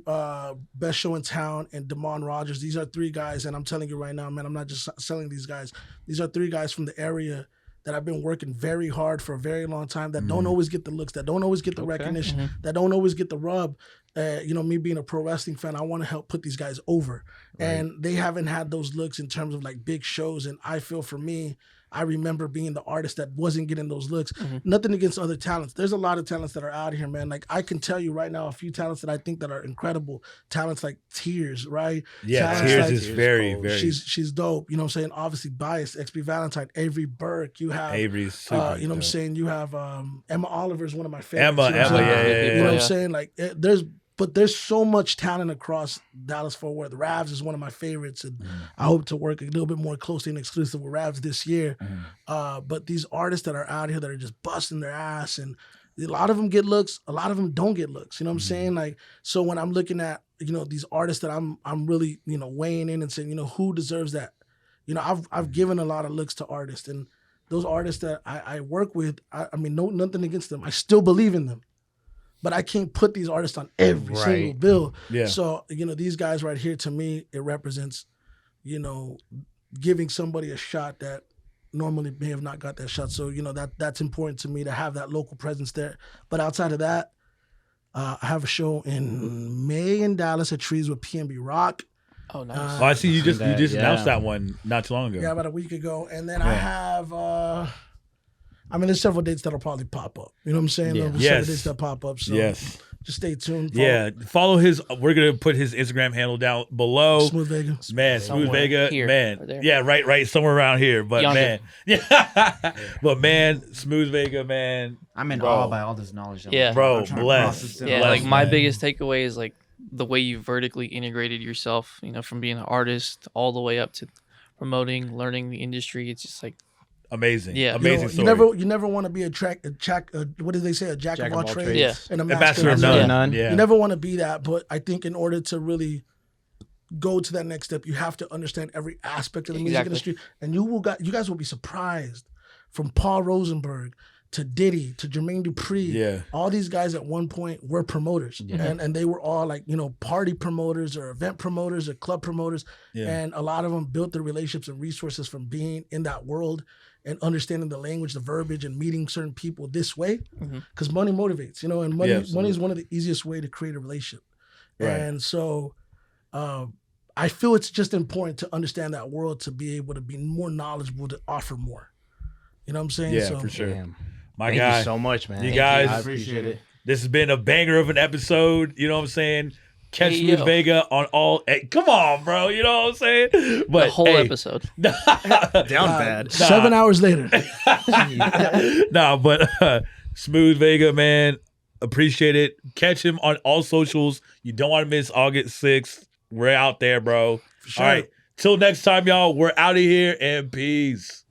Best Show in Town, and Damon Rogers. These are 3 guys, and I'm telling you right now, man, I'm not just selling these guys. These are 3 guys from the area that I've been working very hard for a very long time, that don't always get the looks, that don't always get the recognition, that don't always get the rub. Me being a pro wrestling fan, I want to help put these guys over. Right. And they haven't had those looks in terms of like big shows. And I feel for me, I remember being the artist that wasn't getting those looks. Nothing against other talents. There's a lot of talents that are out here, man. Like I can tell you right now, a few talents that I think that are incredible. Talents like Tears, right? Yeah, talents Tears like, is very. She's dope. You know what I'm saying? Obviously Bias, XP Valentine, Avery Burke. You have Avery's super you know what I'm saying? You have Emma Oliver is one of my favorites. Emma, You know what I'm yeah. saying? Like there's so much talent across Dallas Fort Worth. Ravs is one of my favorites, and I hope to work a little bit more closely and exclusive with Ravs this year. But these artists that are out here that are just busting their ass, and a lot of them get looks, a lot of them don't get looks. You know what I'm saying? Like, so when I'm looking at these artists that I'm really weighing in and saying who deserves that. I've given a lot of looks to artists, and those artists that I work with, I mean, nothing against them. I still believe in them. But I can't put these artists on every single bill. Yeah. So, these guys right here, to me, it represents, giving somebody a shot that normally may have not got that shot. So, that's important to me to have that local presence there. But outside of that, I have a show in May in Dallas at Trees with PNB Rock. Oh, nice. I see you just announced that one not too long ago. Yeah, about a week ago. And then I have... there's several dates that'll probably pop up. You know what I'm saying? Yeah. There's several dates that pop up. So just stay tuned. Follow his. We're gonna put his Instagram handle down below. Smoothvega. Man, Smoothvega. Man. Right yeah, right, somewhere around here. But Yonder. man, Smoothvega, man. I'm in awe by all this knowledge. Yeah. Bro, blessed. Yeah, like my biggest takeaway is like the way you vertically integrated yourself. From being an artist all the way up to promoting, learning the industry. It's just like. Amazing. Yeah. Amazing story. You never want to be what did they say? A jack of all trades. Yeah. And a master of none. Yeah. You never want to be that, but I think in order to really go to that next step, you have to understand every aspect of the music industry. And you guys will be surprised, from Paul Rosenberg to Diddy to Jermaine Dupri. Yeah. All these guys at one point were promoters. Yeah. And they were all like, party promoters or event promoters or club promoters. Yeah. And a lot of them built their relationships and resources from being in that world and understanding the language, the verbiage, and meeting certain people this way. Because money motivates, and money is one of the easiest way to create a relationship. Right. And so I feel it's just important to understand that world, to be able to be more knowledgeable, to offer more. You know what I'm saying? Yeah, for sure. Damn. My Thank guy. you so much, man. You guys. I appreciate it. This has been a banger of an episode. You know what I'm saying? Catch Hey, Smoothvega on all. Hey, come on, bro. You know what I'm saying? But The whole episode. Down bad. 7 hours later. But Smoothvega, man, appreciate it. Catch him on all socials. You don't want to miss August 6th. We're out there, bro. For sure. All right. Till next time, y'all. We're out of here, and peace.